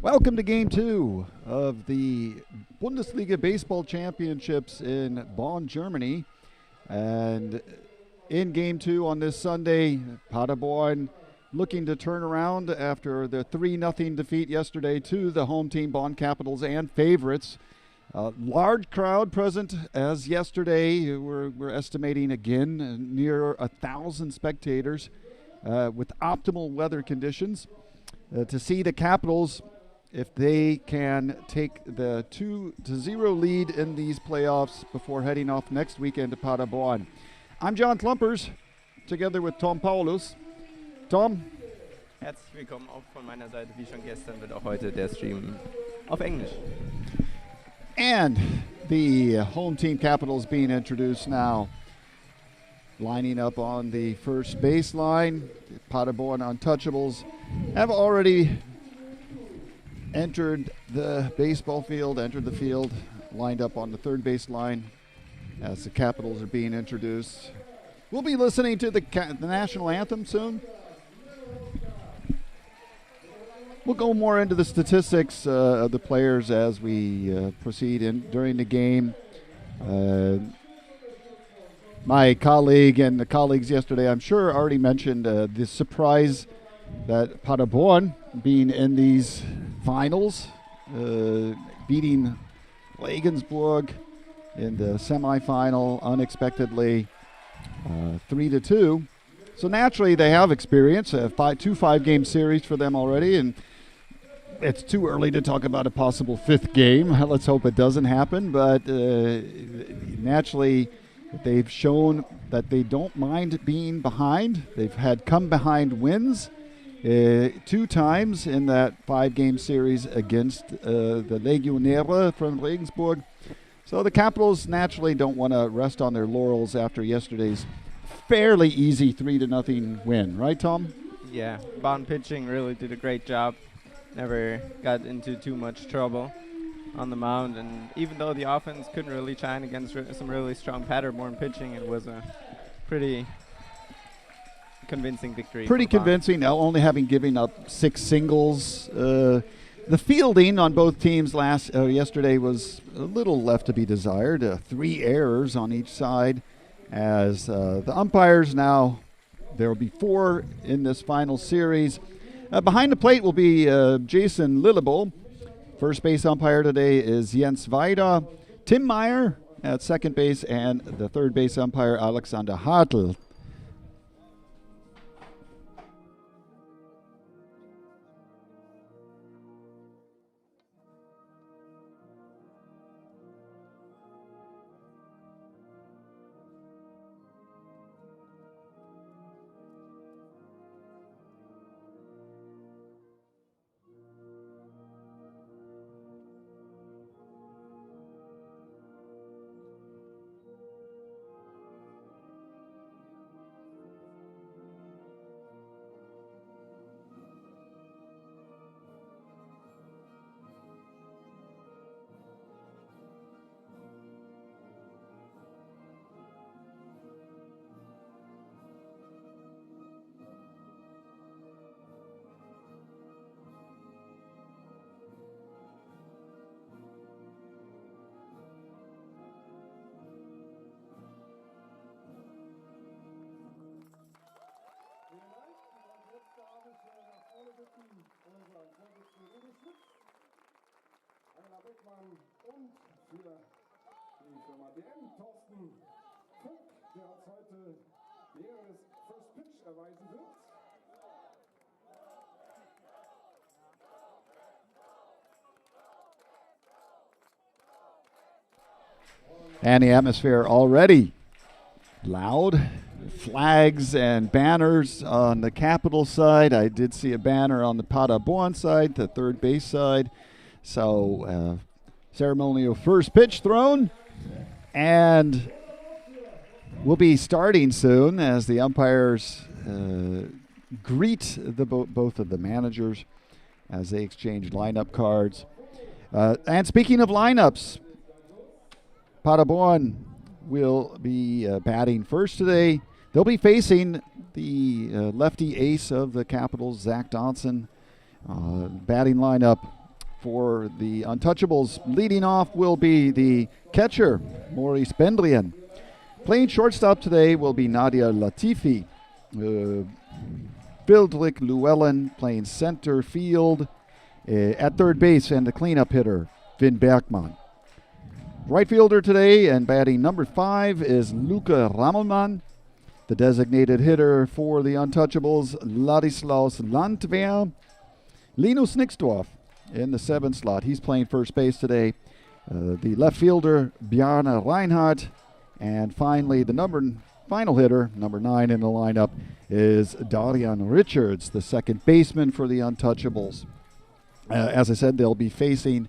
Welcome to Game 2 of the Bundesliga Baseball Championships in Bonn, Germany. And in Game 2 on this Sunday, Paderborn looking to turn around after the 3-0 defeat yesterday to the home team, Bonn Capitals and favorites. Large crowd present as yesterday. We're estimating again near 1,000 spectators with optimal weather conditions to see the Capitals if they can take the 2-0 lead in these playoffs before heading off next weekend to Paderborn. I'm John Klumpers, together with Tom Paulus. Tom? Herzlich willkommen auch von meiner Seite. Wie schon gestern wird auch heute der Stream auf Englisch. And the home team Capitals being introduced now. Lining up on the first baseline, the Paderborn Untouchables have already entered the field, lined up on the third baseline as the Capitals are being introduced. We'll be listening to the national anthem soon. We'll go more into the statistics of the players as we proceed during the game. My colleague and the colleagues yesterday, I'm sure, already mentioned the surprise that Paderborn being in these finals, beating Regensburg in the semifinal unexpectedly 3-2. So naturally they have experience, two 5-game series for them already, and it's too early to talk about a possible fifth game. Let's hope it doesn't happen, but naturally they've shown that they don't mind being behind. They've had come-behind wins 2 times in that 5-game series against the Legionäre from Regensburg. So the Capitals naturally don't want to rest on their laurels after yesterday's fairly easy 3-0 win. Right, Tom? Yeah, Bonn pitching really did a great job. Never got into too much trouble on the mound, and even though the offense couldn't really shine against some really strong Paderborn pitching, it was a pretty convincing victory. Pretty convincing, only having given up 6 singles. The fielding on both teams yesterday was a little left to be desired. 3 errors on each side, as the umpires now, there will be 4 in this final series. Behind the plate will be Jason Lillebo. First base umpire today is Jens Weida. Tim Meyer at second base, and the third base umpire, Alexander Hartl. Und für die Firma DM, Thorsten Fuck, der uns heute die Ehre des First Pitch erweisen wird. And the atmosphere already loud. Flags and banners on the Capital side. I did see a banner on the Paderborn side, the third base side. So ceremonial first pitch thrown, and we'll be starting soon as the umpires greet both of the managers as they exchange lineup cards. And speaking of lineups, Paderborn will be batting first today. They'll be facing the lefty ace of the Capitals, Zach Dodson. Batting lineup, for the Untouchables. Leading off will be the catcher, Maurice Bendrian. Playing shortstop today will be Nadia Latifi. Bildrik Llewellyn playing center field. At third base and the cleanup hitter, Finn Bergman. Right fielder today and batting number 5 is Luca Ramelman. The designated hitter for the Untouchables, Ladislaus Landwehr. Linus Nixdorf in the 7th slot. He's playing first base today. The left fielder, Bjarne Reinhardt. And finally, the final hitter, number 9 in the lineup, is Darian Richards, the second baseman for the Untouchables. As I said, they'll be facing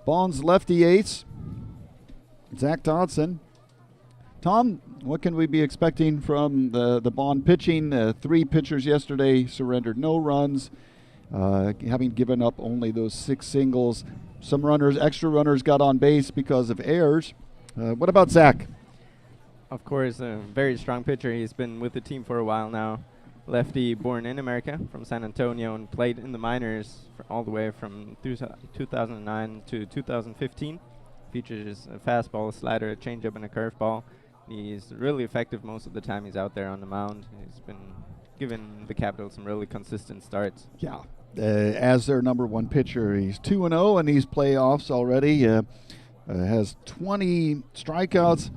Bonn's lefty ace, Zach Dodson. Tom, what can we be expecting from the Bonn pitching? 3 pitchers yesterday surrendered no runs, having given up only those 6 singles. Some extra runners got on base because of errors. What about Zach? Of course, a very strong pitcher. He's been with the team for a while now. Lefty, born in America from San Antonio, and played in the minors all the way from 2009 to 2015. Features a fastball, a slider, a changeup, and a curveball. He's really effective most of the time he's out there on the mound. He's been giving the Capitals some really consistent starts. Yeah, as their number 1 pitcher, he's 2-0 in these playoffs already. Has 20 strikeouts.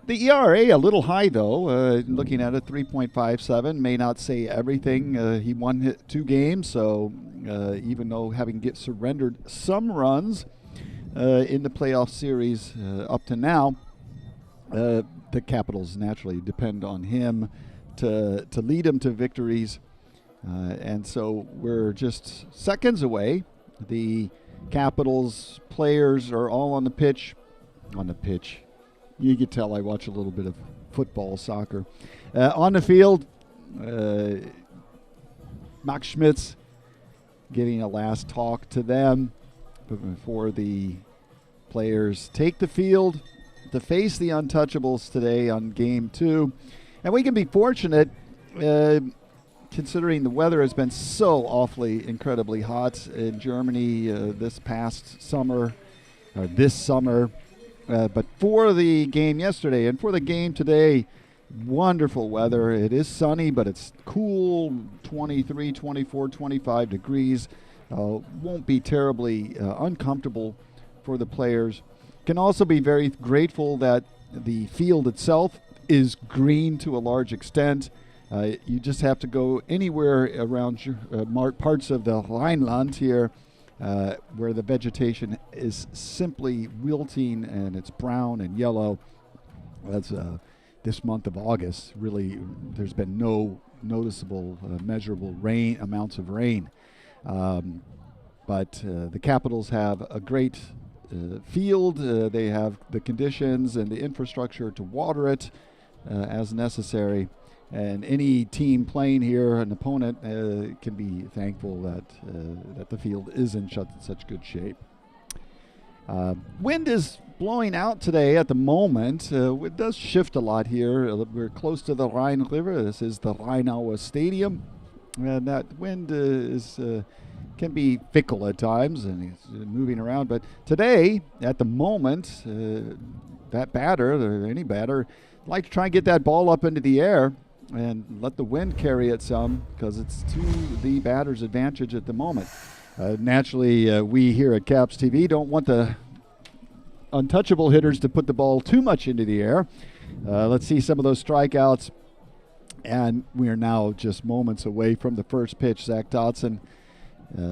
The ERA a little high, though. Looking at it, 3.57 may not say everything. He won 2 games, so even though having surrendered some runs in the playoff series up to now, the Capitals naturally depend on him to lead them to victories. And so we're just seconds away. The Capitals players are all on the pitch. You can tell I watch a little bit of football, soccer. On the field, Max Schmitz giving a last talk to them before the players take the field to face the Untouchables today on Game 2. And we can be fortunate, considering the weather has been so awfully incredibly hot in Germany this summer. But for the game yesterday and for the game today, wonderful weather. It is sunny, but it's cool, 23, 24, 25 degrees. Won't be terribly uncomfortable for the players. Can also be very grateful that the field itself is green to a large extent. You just have to go anywhere around parts of the Rhineland here where the vegetation is simply wilting and it's brown and yellow. That's this month of August. Really, there's been no noticeable, measurable amounts of rain. But the Capitals have a great field. They have the conditions and the infrastructure to water it as necessary. And any team playing here, an opponent, can be thankful that the field is in such good shape. Wind is blowing out today at the moment. It does shift a lot here. We're close to the Rhine River. This is the Rheinaue Stadium. And that wind can be fickle at times and it's moving around. But today, at the moment, that batter, or any batter, like to try and get that ball up into the air and let the wind carry it some, because it's to the batter's advantage at the moment. Naturally, we here at Caps TV don't want the untouchable hitters to put the ball too much into the air. Let's see some of those strikeouts. And we are now just moments away from the first pitch. Zach Dodson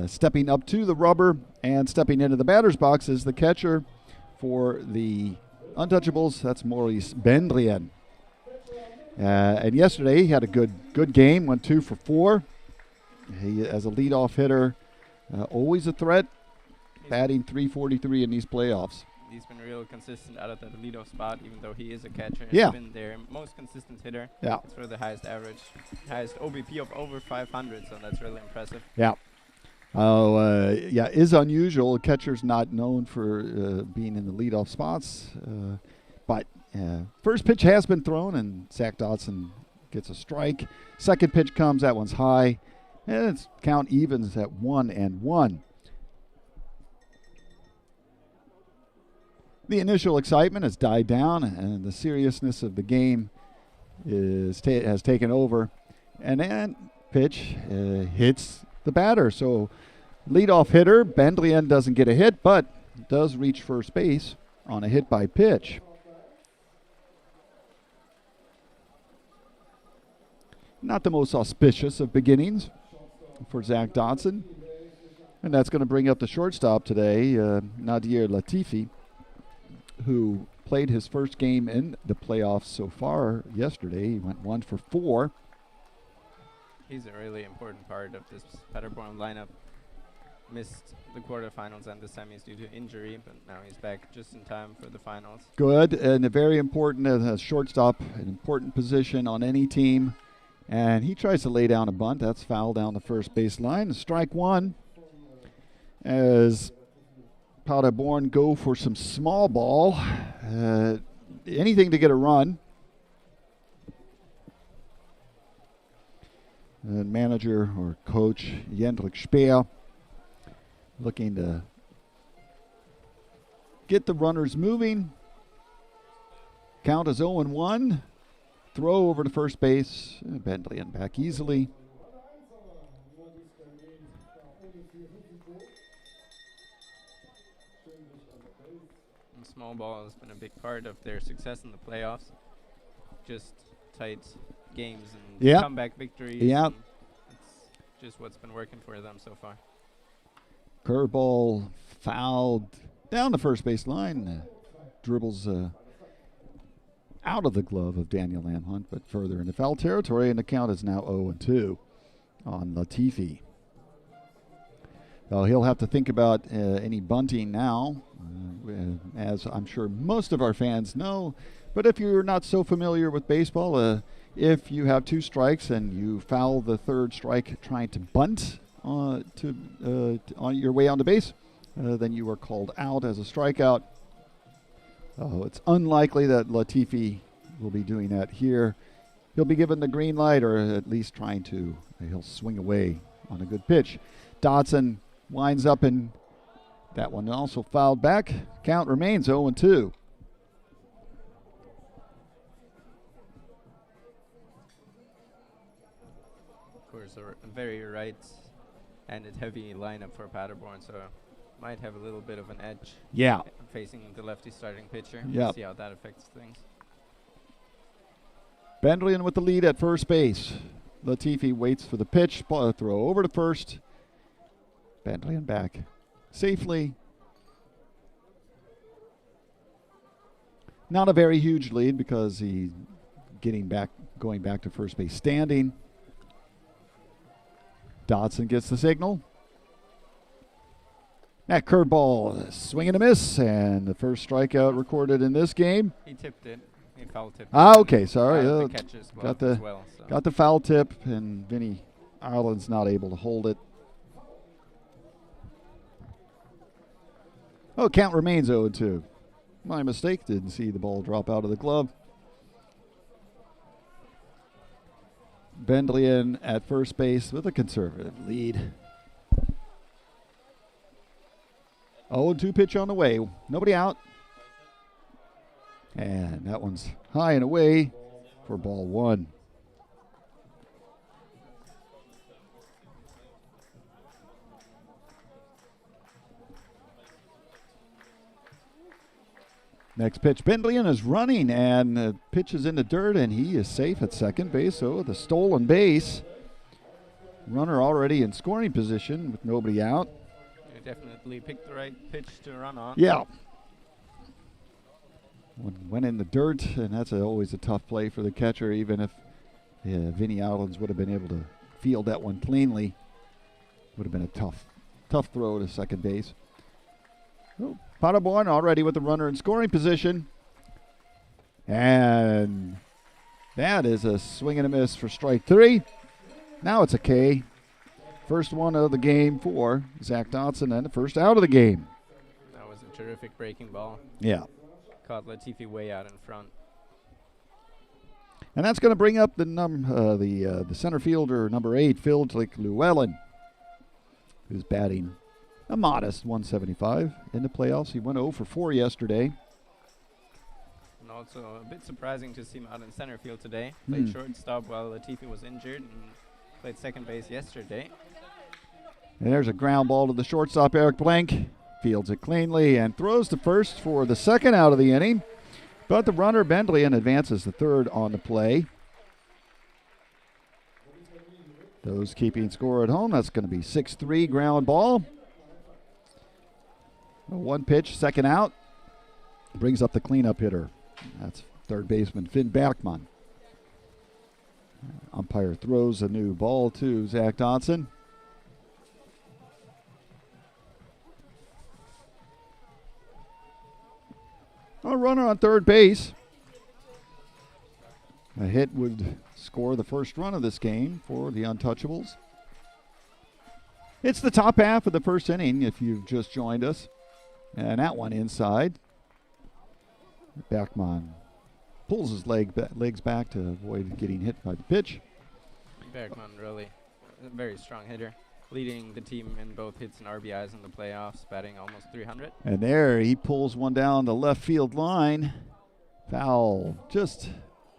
stepping up to the rubber and stepping into the batter's box is the catcher for the Untouchables. That's Maurice Bendrian. And yesterday he had a good game, went 2 for 4. He, as a leadoff hitter, always a threat, batting .343 in these playoffs. He's been real consistent out of the leadoff spot, even though he is a catcher. Yeah. He's been their most consistent hitter. Yeah. It's for the highest average, highest OBP of over 500, so that's really impressive. Yeah. Is unusual. A catcher's not known for being in the leadoff spots. But first pitch has been thrown, and Zach Dodson gets a strike. Second pitch comes, that one's high, and it's count evens at 1-1. The initial excitement has died down, and the seriousness of the game has taken over. And that pitch hits the batter. So leadoff hitter, Bendlian doesn't get a hit, but does reach first base on a hit by pitch. Not the most auspicious of beginnings for Zach Dodson. And that's going to bring up the shortstop today, Nadir Latifi, who played his first game in the playoffs so far yesterday. He went 1 for 4. He's a really important part of this Paderborn lineup. Missed the quarterfinals and the semis due to injury, but now he's back just in time for the finals. Good, and a very important shortstop, an important position on any team. And he tries to lay down a bunt. That's foul down the first base line. Strike one as Paderborn go for some small ball. Anything to get a run. Manager or coach Jendrik Speer looking to get the runners moving. Count is 0-1. Throw over to first base. Bendlian back easily. And small ball has been a big part of their success in the playoffs. Just tight games and comeback victories. Yep. It's just what's been working for them so far. Curveball fouled down the first base line. Dribbles out of the glove of Daniel Lamhunt, but further into foul territory, and the count is now 0-2 on Latifi. Well, he'll have to think about any bunting now, as I'm sure most of our fans know. But if you're not so familiar with baseball, if you have 2 strikes and you foul the third strike trying to bunt on your way on the base, then you are called out as a strikeout. It's unlikely that Latifi will be doing that here. He'll be given the green light, or at least trying to. He'll swing away on a good pitch. Dodson winds up, and that one also fouled back. Count remains 0-2. Of course, a very right-handed heavy lineup for Paderborn, so might have a little bit of an edge. Yeah. Facing the lefty starting pitcher. Yep. See how that affects things. Bendlian with the lead at first base. Latifi waits for the pitch. Throw over to first. Bendlian back safely. Not a very huge lead because he's going back to first base standing. Dodson gets the signal. That curveball, swing and a miss, and the first strikeout recorded in this game. He tipped it. He foul tipped it. Okay, sorry. The catches got so. the foul tip, and Vinny Ireland's not able to hold it. Count remains 0-2. My mistake, didn't see the ball drop out of the glove. Bendlian at first base with a conservative lead. 0-2 pitch on the way. Nobody out. And that one's high and away for ball 1. Next pitch, Bendlian is running, and the pitch is in the dirt, and he is safe at second base. So the stolen base. Runner already in scoring position with nobody out. Definitely picked the right pitch to run on. Yeah. Went in the dirt, and that's always a tough play for the catcher, even if Vinny Allens would have been able to field that one cleanly. Would have been a tough throw to second base. Paderborn already with the runner in scoring position. And that is a swing and a miss for strike 3. Now it's a K. First one of the game for Zach Dodson, and the first out of the game. That was a terrific breaking ball. Yeah. Caught Latifi way out in front. And that's going to bring up the center fielder, number 8, Fildlik Llewellyn, who's batting a modest 175 in the playoffs. He went 0 for 4 yesterday. Also a bit surprising to see him out in center field today. Played shortstop while Latifi was injured and played second base yesterday. And there's a ground ball to the shortstop, Eric Blank. Fields it cleanly and throws to first for the second out of the inning. But the runner, Bendlian, advances the third on the play. Those keeping score at home, that's going to be 6-3 ground ball. One pitch, second out. Brings up the cleanup hitter. That's third baseman Finn Bergman. Umpire throws a new ball to Zach Dodson. A runner on third base. A hit would score the first run of this game for the Untouchables. It's the top half of the first inning if you've just joined us. And that one inside. Bergman pulls his legs back to avoid getting hit by the pitch. Bergman really a very strong hitter, leading the team in both hits and RBIs in the playoffs, batting almost 300. And there he pulls one down the left field line. Foul, just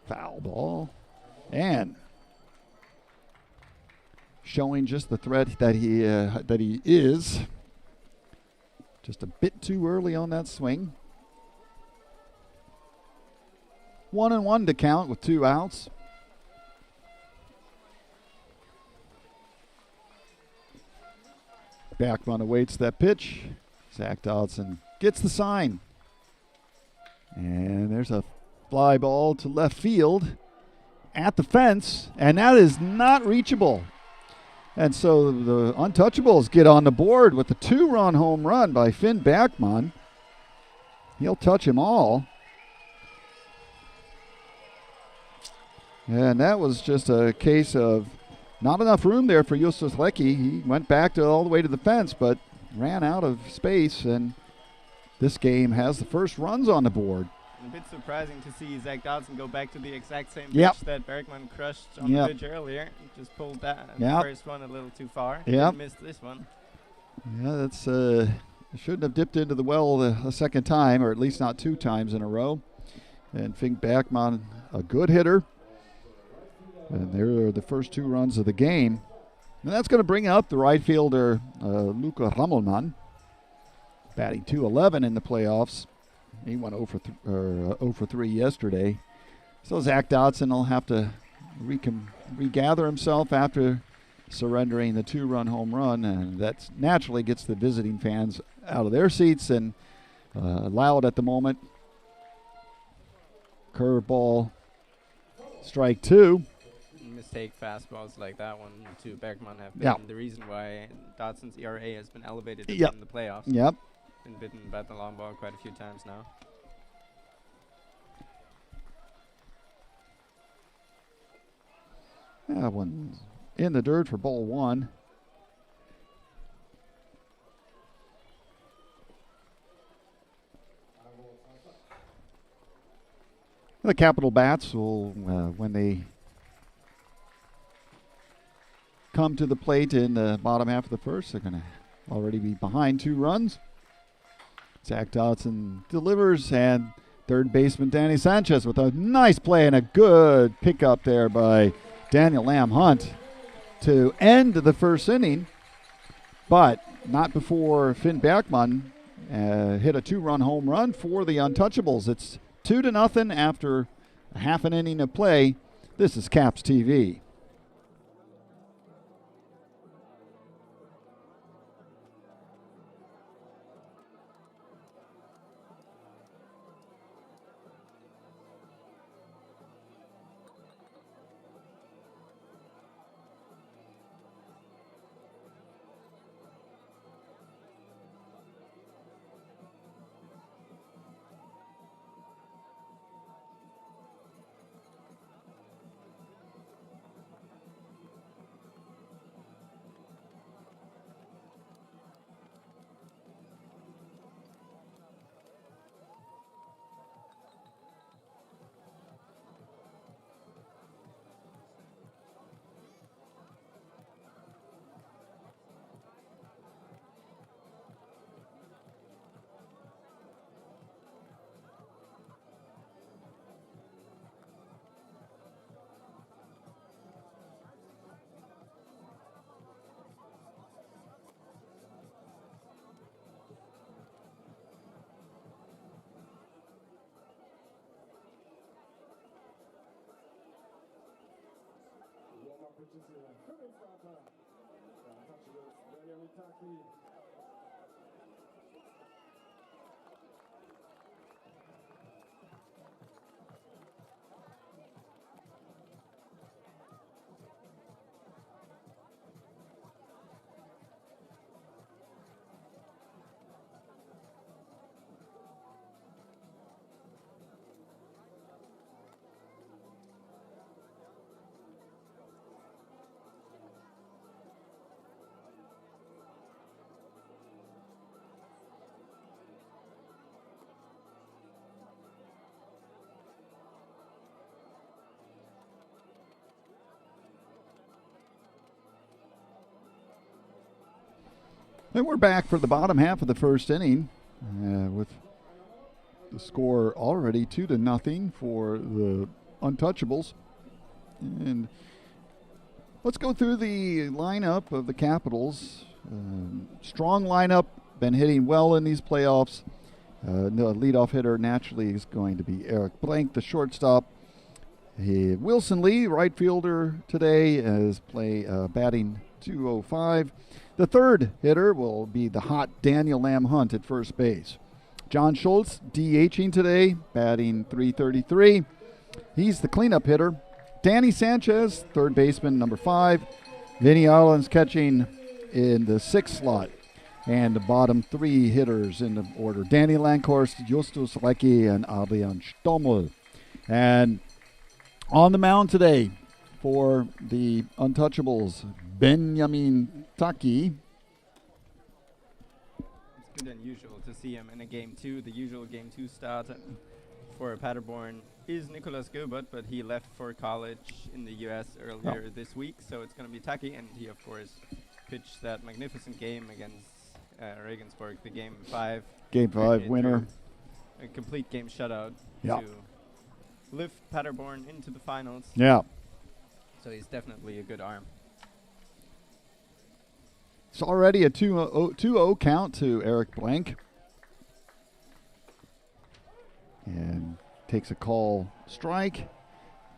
foul ball. And showing just the threat that he is. Just a bit too early on that swing. 1-1 to count with 2 outs. Bergman awaits that pitch. Zach Dodson gets the sign. And there's a fly ball to left field at the fence, and that is not reachable. And so the Untouchables get on the board with a 2-run home run by Finn Bergman. He'll touch them all. And that was just a case of not enough room there for Justus Leckie. He went back all the way to the fence, but ran out of space, and this game has the first runs on the board. A bit surprising to see Zach Dodson go back to the exact same pitch that Bergman crushed on the pitch earlier. Just pulled that first one a little too far. Missed this one. Yeah, that's shouldn't have dipped into the well a second time, or at least not 2 times in a row. And Finn Bergman, a good hitter. And there are the first 2 runs of the game. And that's going to bring up the right fielder, Luca Rammelmann, batting .211 in the playoffs. He went 0 for 3 yesterday. So Zach Dodson will have to regather himself after surrendering the 2-run home run. And that naturally gets the visiting fans out of their seats and loud at the moment. Curveball, strike 2. Mistake fastballs like that one to Bergman have been the reason why Dodson's ERA has been elevated in the playoffs. Been bitten by the long ball quite a few times now. That one's in the dirt for ball 1. The Capital Bats will, when they come to the plate in the bottom half of the first, they're going to already be behind 2 runs. Zach Dodson delivers, and third baseman Danny Sanchez with a nice play and a good pickup there by Daniel Lamb Hunt to end the first inning, but not before Finn Bergman hit a 2-run home run for the Untouchables. It's 2-0 after a half an inning of play. This is Caps TV. is the current starter. Untouchables, Benjamin Taki. And we're back for the bottom half of the first inning with the score already 2-0 for the Untouchables. And let's go through the lineup of the Capitals. Strong lineup, been hitting well in these playoffs. The leadoff hitter naturally is going to be Eric Blank, the shortstop. Wilson Lee, right fielder today, is batting .205. The third hitter will be the hot Daniel Lamb Hunt at first base. John Schultz DHing today, batting .333. He's the cleanup hitter. Danny Sanchez, third baseman, number 5. Vinny Arlen's catching in the 6th slot. And the bottom 3 hitters in the order: Danny Lankhorst, Justus Leckie, and Adrian Stommel. And on the mound today for the Untouchables, Benjamin Taki. It's good and usual to see him in a Game 2. The usual Game 2 start for Paderborn is Nicholas Gilbert, but he left for college in the U.S. earlier this week, so it's going to be Taki, and he, of course, pitched that magnificent game against Regensburg, the Game 5. Game 5 winner. A complete game shutout Yeah. to lift Paderborn into the finals. Yeah. So he's definitely a good arm. It's already a 2-0 count to Eric Blank. And takes a call strike.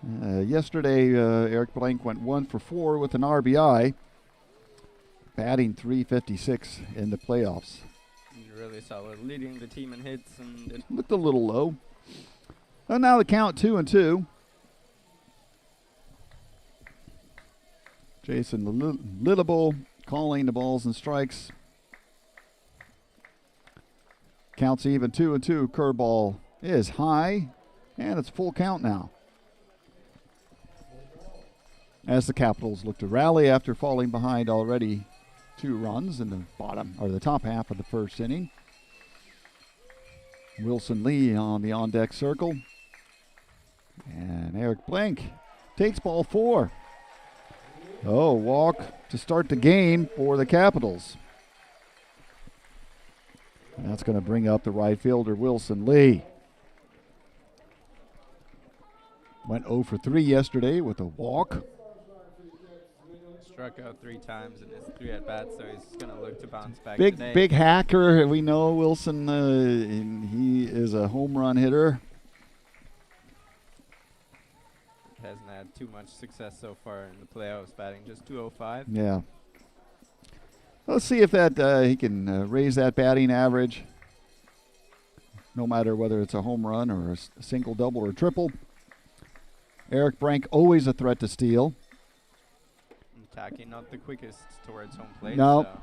Yesterday, Eric Blank went 1 for 4 with an RBI, batting .356 in the playoffs. Really solid, leading the team in hits, and it Looked a little low. And now the count 2-2. Jason Littable calling the balls and strikes. Counts even 2-2. Curveball is high, and it's full count now. As the Capitals look to rally after falling behind already 2 runs in the top half of the first inning. Wilson Lee on the on-deck circle. And Eric Blank takes ball 4. Oh, walk to start the game for the Capitals. And that's going to bring up the right fielder, Wilson Lee. Went 0 for 3 yesterday with a walk. struck out 3 times in his 3 at-bats, so he's going to look to bounce back Big, today. big hacker. We know Wilson, and he is a home run hitter. Hasn't had too much success so far in the playoffs, batting just .205. Yeah. Let's see if that he can raise that batting average, no matter whether it's a home run or a single, double, or triple. Eric Blank, always a threat to steal. Taki not the quickest towards home plate. No. So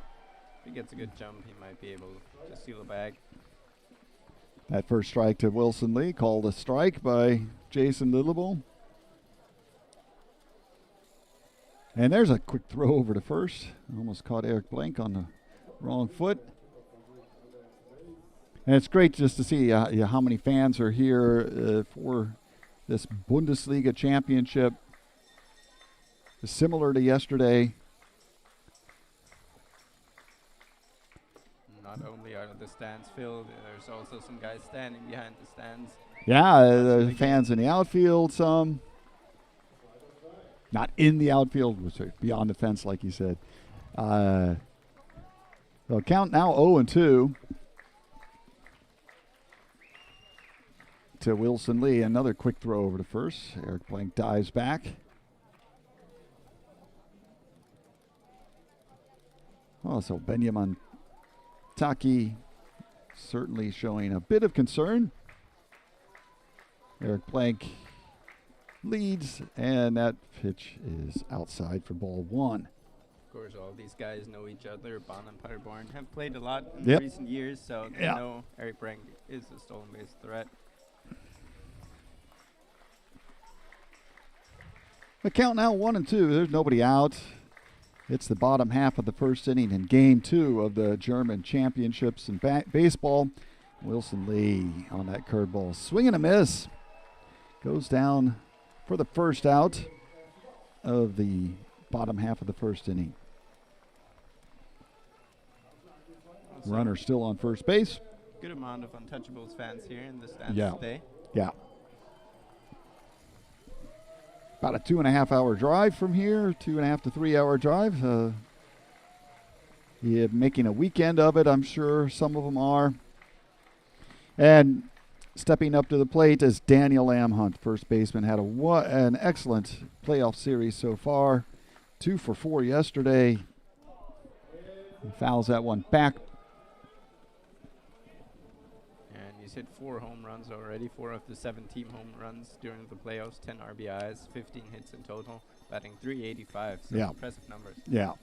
if he gets a good jump, he might be able to steal a bag. That first strike to Wilson Lee, called a strike by Jason Littlebull. And there's a quick throw over to first. Almost caught Eric Blank on the wrong foot. And it's great just to see how many fans are here for this Bundesliga championship. Similar to yesterday. Not only are the stands filled, there's also some guys standing behind the stands. Yeah, the fans in the outfield, some. Not in the outfield, which are beyond the fence, like you said. So count now 0-2 to Wilson Lee. Another quick throw over to first. Eric Blank dives back. Also, Benjamin Taki certainly showing a bit of concern. Eric Blank leads, and that pitch is outside for ball one. Of course, all these guys know each other. Bonn and Paderborn have played a lot in Yep. recent years, so they Yeah. know Eric Brank is a stolen base threat. The count now 1-2. There's nobody out. It's the bottom half of the first inning in game 2 of the German championships in baseball. Wilson Lee on that curveball. Swing and a miss. Goes down for the first out of the bottom half of the first inning. Runner still on first base. Good amount of Untouchables fans here in the stands Yeah. today. Yeah. About a 2.5-hour drive from here, 2.5 to 3 hour drive. Yeah, making a weekend of it, I'm sure some of them are. And stepping up to the plate is Daniel Lamhunt, first baseman. Had an excellent playoff series so far. 2 for 4 yesterday. He fouls that one back. And he's hit 4 home runs already, 4 of the 7 team home runs during the playoffs, 10 RBIs, 15 hits in total, batting .385. So Yeah. impressive numbers. Yeah.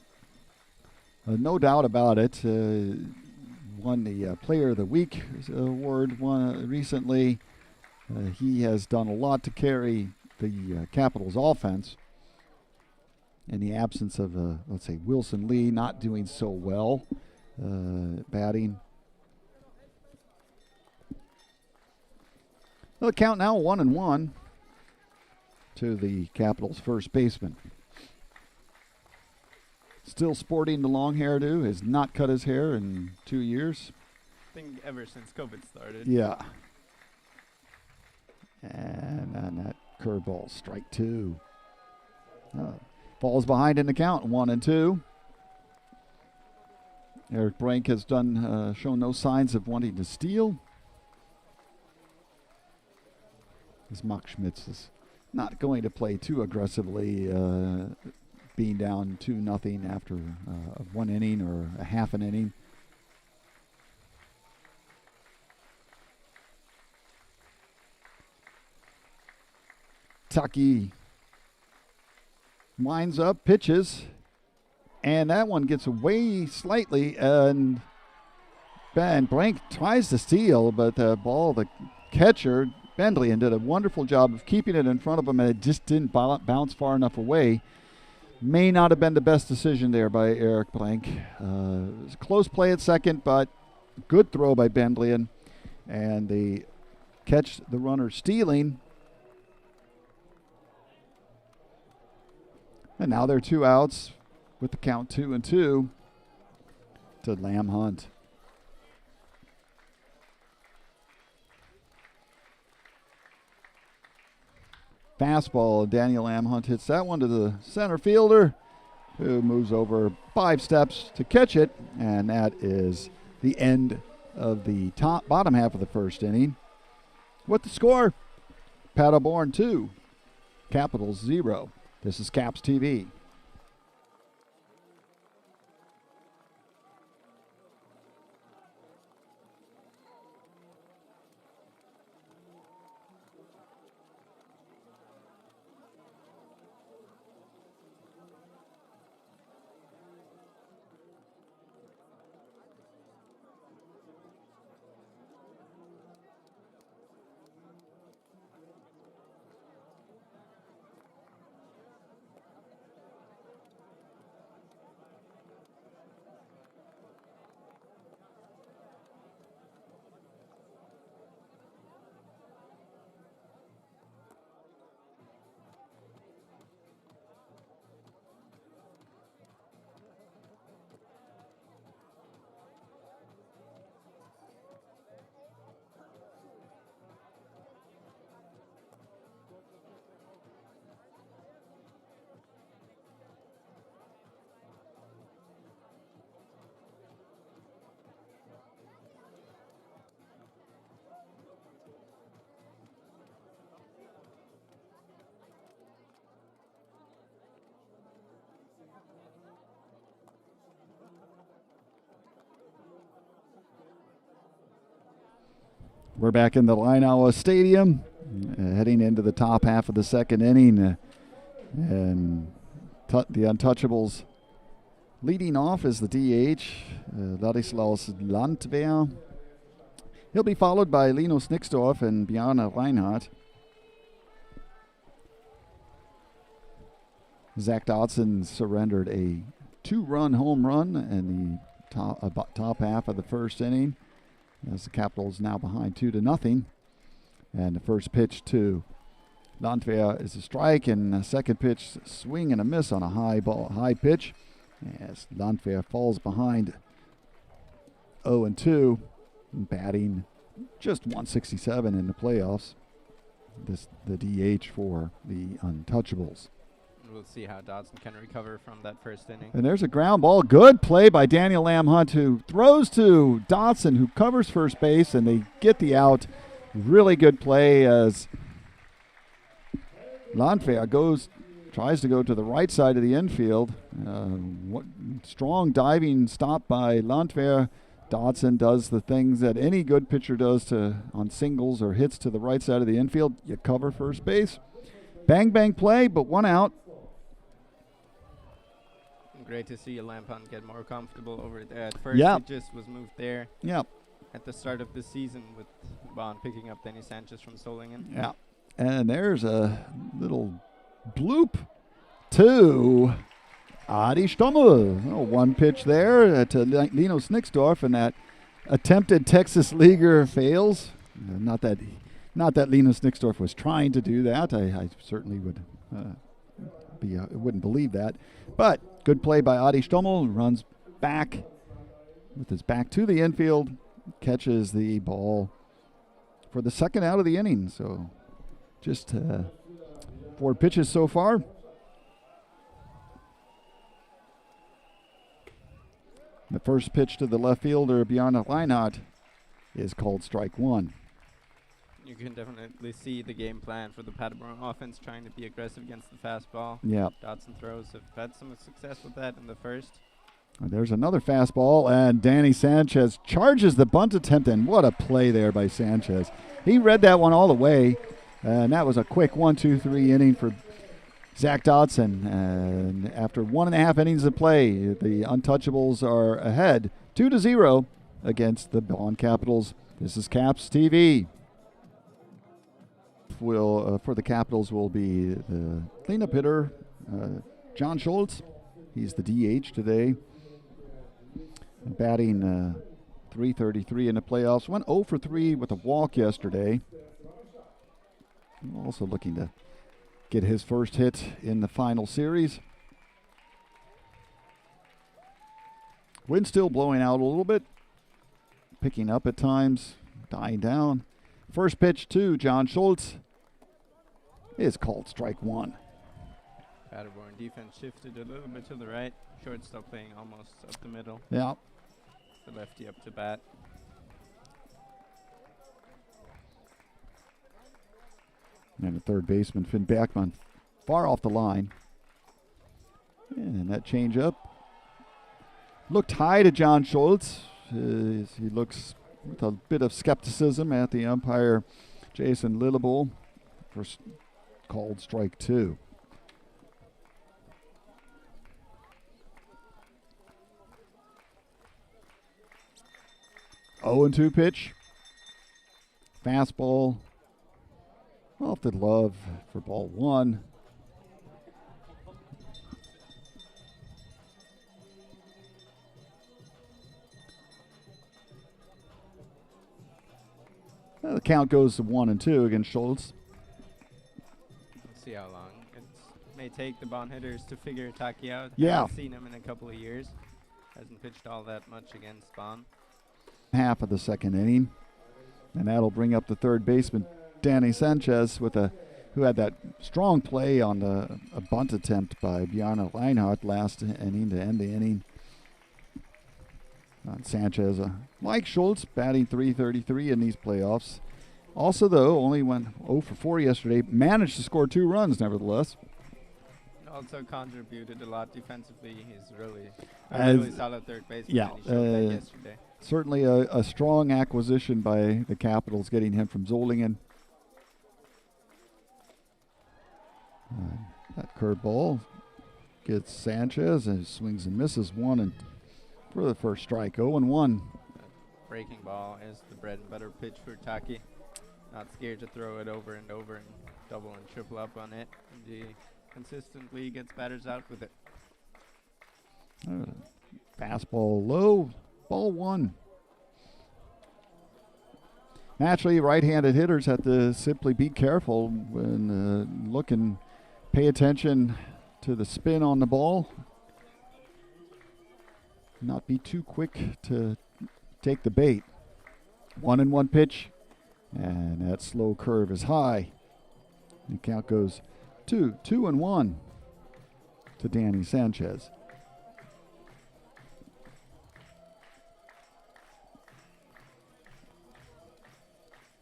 No doubt about it. Won the Player of the Week award recently. He has done a lot to carry the Capitals offense. In the absence of, let's say, Wilson Lee not doing so well batting. The count now 1-1 to the Capitals' first baseman. Still sporting the long hairdo. Has not cut his hair in 2 years. I think ever since COVID started. Yeah. And on that curveball, strike 2. Falls behind in the count, 1-2. Eric Brank has shown no signs of wanting to steal. As Mock Schmitz is not going to play too aggressively, being down 2-0 after 1 inning or a half an inning. Tucky winds up, pitches, and that one gets away slightly, and Blank tries to steal, but the catcher, Bendlian, did a wonderful job of keeping it in front of him, and it just didn't bounce far enough away. May not have been the best decision there by Eric Blank. It was a close play at second, but good throw by Bendlian, and they catch the runner stealing. And now they're 2 outs with the count 2-2 to Lamhunt. Fastball, Daniel Lamhunt hits that one to the center fielder, who moves over 5 steps to catch it, and that is the end of the bottom half of the first inning. What the score? Paderborn 2, Capitals 0. This is Caps TV. We're back in the Leinauer Stadium, heading into the top half of the second inning. And the Untouchables leading off is the DH, Ladislaus Landwehr. He'll be followed by Linus Nixdorf and Bjarne Reinhardt. Zach Dodson surrendered a 2-run home run in the top half of the first inning, as the Capitals now behind 2-0. And the first pitch to Landwehr is a strike, and the second pitch, swing and a miss on a high pitch, as Landwehr falls behind 0-2, batting just 167 in the playoffs. The DH for the Untouchables. We'll see how Dodson can recover from that first inning. And there's a ground ball. Good play by Daniel Lamb Hunt, who throws to Dodson, who covers first base, and they get the out. Really good play as Landwehr tries to go to the right side of the infield. Strong diving stop by Landwehr. Dodson does the things that any good pitcher does on singles or hits to the right side of the infield. You cover first base. Bang, bang play, but one out. Great to see Lampon get more comfortable over there. At first, Yep. he just was moved there. Yep. At the start of the season with Bonn picking up Danny Sanchez from Solingen. Yeah. And there's a little bloop to Adi Stommel. One pitch there to Linus Nixdorf, and that attempted Texas leaguer fails. Not that Linus Nixdorf was trying to do that. I certainly would wouldn't believe that. But good play by Adi Stommel. Runs back with his back to the infield, catches the ball for the second out of the inning. So just 4 pitches so far. The first pitch to the left fielder, Bjarne Reinhardt, is called strike 1. You can definitely see the game plan for the Paderborn offense, trying to be aggressive against the fastball. Yeah. Dodson throws have had some success with that in the first. There's another fastball, and Danny Sanchez charges the bunt attempt, and what a play there by Sanchez. He read that one all the way, and that was a quick 1-2-3 inning for Zach Dodson. And after 1.5 innings of play, the Untouchables are ahead 2-0 against the Bonn Capitals. This is Caps TV. For the Capitals will be the cleanup hitter, John Schultz. He's the DH today. Batting .333 in the playoffs. Went 0 for 3 with a walk yesterday. Also looking to get his first hit in the final series. Wind still blowing out a little bit. Picking up at times. Dying down. First pitch to John Schultz is called strike 1. Paderborn defense shifted a little bit to the right. Shortstop playing almost up the middle. Yeah. The lefty up to bat. And the third baseman, Finn Backman, far off the line. And that changeup looked high to John Schultz. He looks with a bit of skepticism at the umpire, Jason Lillebull, for called strike 2. Oh, 0-2 pitch. Fastball off the glove for ball 1. The count goes to 1-2 against Schultz. Let's see how long it may take the Bonn hitters to figure Taki out. Yeah. Haven't seen him in a couple of years. Hasn't pitched all that much against Bonn. Half of the second inning, and that'll bring up the third baseman, Danny Sanchez, who had that strong play on a bunt attempt by Bjarne Reinhardt last inning to end the inning. Sanchez, like Schultz, batting .333 in these playoffs. Also, though, only went 0 for 4 yesterday. Managed to score 2 runs, nevertheless. also contributed a lot defensively. He's really As- a really solid third baseman. yeah, And he showed that yesterday. Certainly a strong acquisition by the Capitals, getting him from Solingen. That curveball gets Sanchez and swings and misses one, and for the first strike, 0-1. Breaking ball is the bread and butter pitch for Taki. Not scared to throw it over and over and double and triple up on it. And he consistently gets batters out with it. Fastball low, ball one. Naturally, right-handed hitters have to simply be careful when look and pay attention to the spin on the ball. Not be too quick to take the bait. 1-1 pitch, and that slow curve is high. The count goes 2-1 to Danny Sanchez.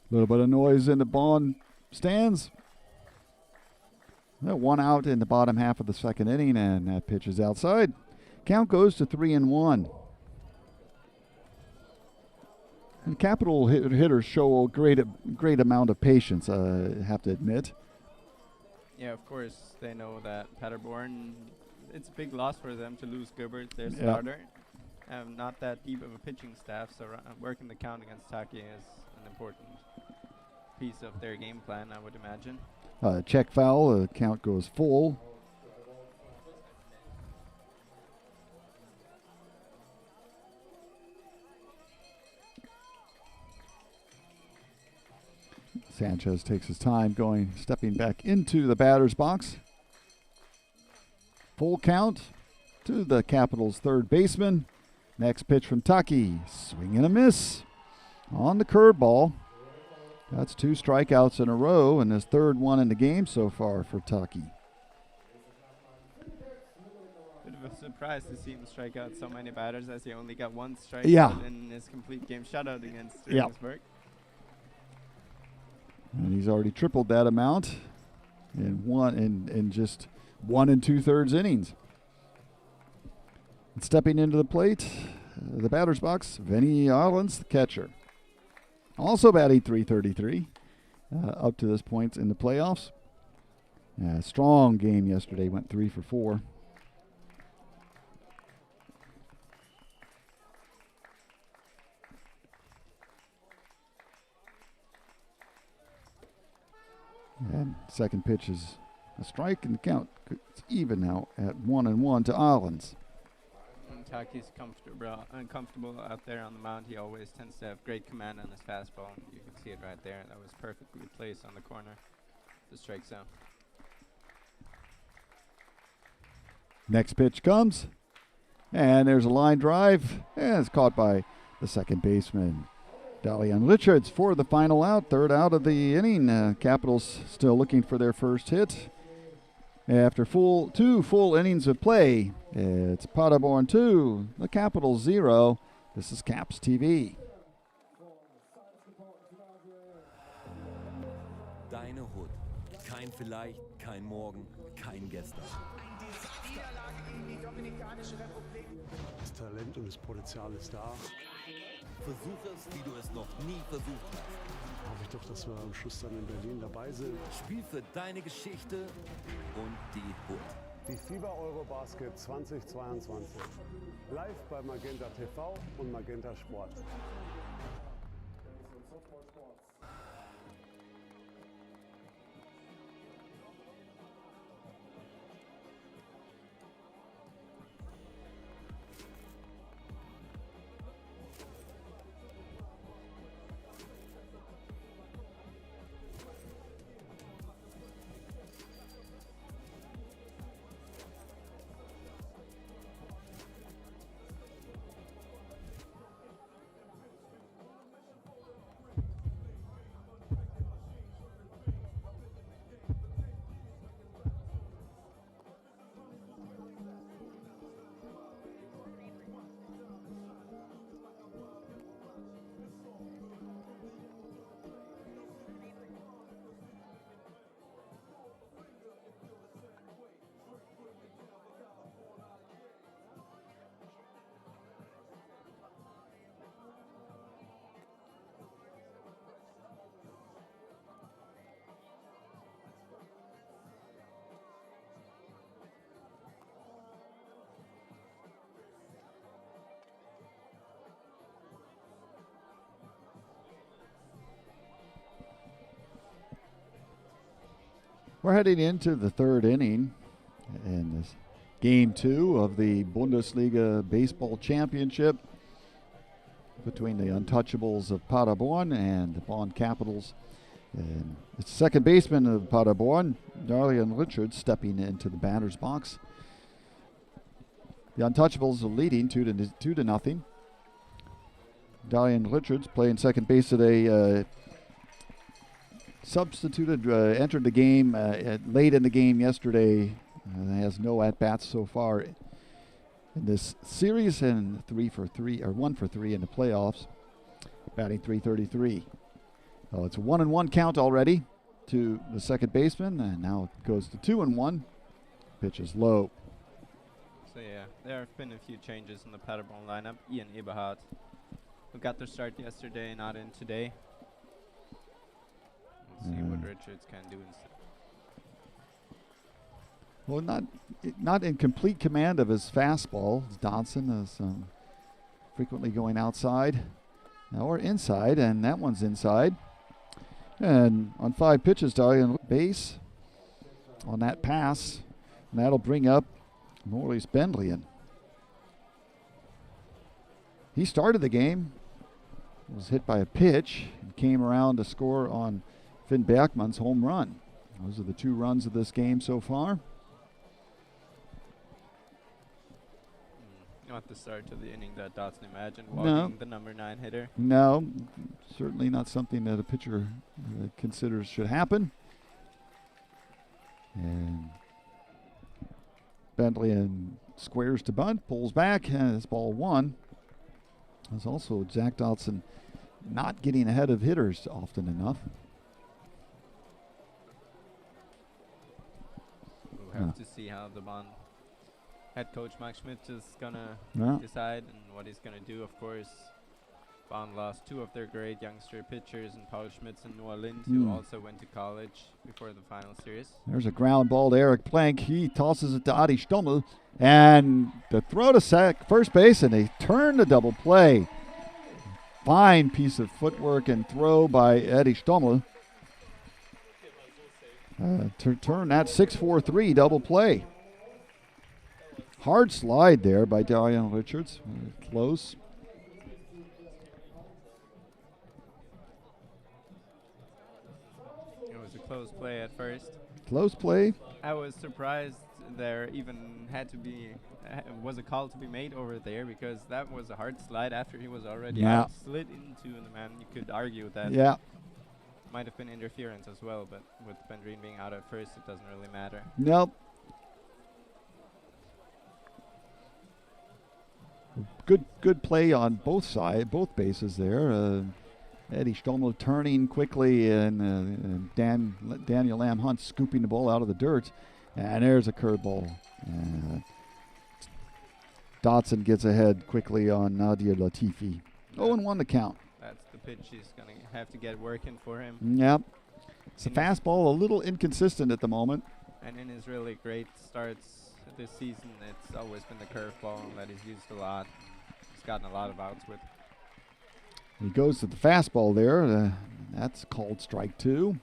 A little bit of noise in the Bonn stands. One out in the bottom half of the second inning, and that pitch is outside. Count goes to 3-1. And Capital hitters show a great amount of patience, I have to admit. Yeah, of course, they know that Paderborn, it's a big loss for them to lose Gilbert, their starter. Not that deep of a pitching staff, so working the count against Taki is an important piece of their game plan, I would imagine. Check foul, the count goes full. Sanchez takes his time stepping back into the batter's box. Full count to the Capitals' third baseman. Next pitch from Taki, swing and a miss on the curveball. That's 2 strikeouts in a row, and his third one in the game so far for Taki. Bit of a surprise to see him strike out so many batters, as he only got 1 strikeout in his complete game shutout against Regensburg. And he's already tripled that amount in just 1 2/3 innings. And stepping into the plate, the batter's box, Vinny Arlens, the catcher. Also batting .333 up to this point in the playoffs. Strong game yesterday, went 3 for 4. And second pitch is a strike, and the count is even now at 1-1 to Arlens. Taki's uncomfortable out there on the mound. He always tends to have great command on his fastball. You can see it right there. That was perfectly placed on the corner. The strike zone. Next pitch comes, and there's a line drive, and it's caught by the second baseman, Dalian Richards, for the final out, third out of the inning. Capitals still looking for their first hit. After 2 full innings of play, it's Paderborn 2, the Capitals 0. This is Caps TV. Deine Hut. Kein Vielleicht, kein Morgen, kein Gestern. Das Talent und das Potenzial ist da. Versuch es, wie du es noch nie versucht hast. Hoffe ich doch, dass wir am Schluss dann in Berlin dabei sind. Spiel für deine Geschichte und die Hut. Die FIBA Eurobasket 2022. Live bei Magenta TV und Magenta Sport. We're heading into the third inning in this game 2 of the Bundesliga Baseball Championship between the Untouchables of Paderborn and the Bonn Capitals. And it's second baseman of Paderborn, Darian Richards, stepping into the batter's box. The Untouchables are leading 2-0. Darian Richards playing second base today. Substituted, entered the game late in the game yesterday. Has no at-bats so far in this series, and 1 for 3 in the playoffs. Batting .333. Oh, it's a 1-1 count already to the second baseman, and now it goes to 2-1. Pitch is low. So yeah, there have been a few changes in the Paderborn lineup. Ian Eberhardt, who got their start yesterday, not in today. We'll see what Richards can do instead. Well, not in complete command of his fastball. Dodson is frequently going outside or inside, and that one's inside. And on 5 pitches, Darian base on that pass, and that'll bring up Maurice Bendlian. He started the game, was hit by a pitch, and came around to score on Finn Bergman's home run. Those are the 2 runs of this game so far. Not the start to the inning that Dotson imagined, walking the number 9 hitter. No, certainly not something that a pitcher considers should happen. And Bendlian squares to bunt, pulls back, and it's ball 1. There's also Zach Dotson not getting ahead of hitters often enough. We'll have to see how the Bonn head coach Mike Schmidt is gonna decide and what he's gonna do. Of course, Bonn lost 2 of their great youngster pitchers, in Paul Schmitz and Noah Lind, who also went to college before the final series. There's a ground ball to Eric Plank. He tosses it to Adi Stommel, and the throw to first base, and they turn the double play. Fine piece of footwork and throw by Eddie Stommel to turn that 6-4-3 double play. Hard slide there by Darian Richards. Close. It was a close play at first. Close play. I was surprised there even was a call to be made over there, because that was a hard slide after he was already out, slid into the man. You could argue that might have been interference as well, but with Bendrine being out at first, it doesn't really matter. Nope. Good play on both bases there. Eddie Stommel turning quickly, and Daniel Lamb Hunt scooping the ball out of the dirt. And there's a curveball. Dotson gets ahead quickly on Nadir Latifi. 0-1 the count. That's the pitch he's going to have to get working for him. Yep. It's a fastball, a little inconsistent at the moment. And in his really great starts this season, it's always been the curveball that he's used a lot. He's gotten a lot of outs with. He goes to the fastball there. That's called strike 2.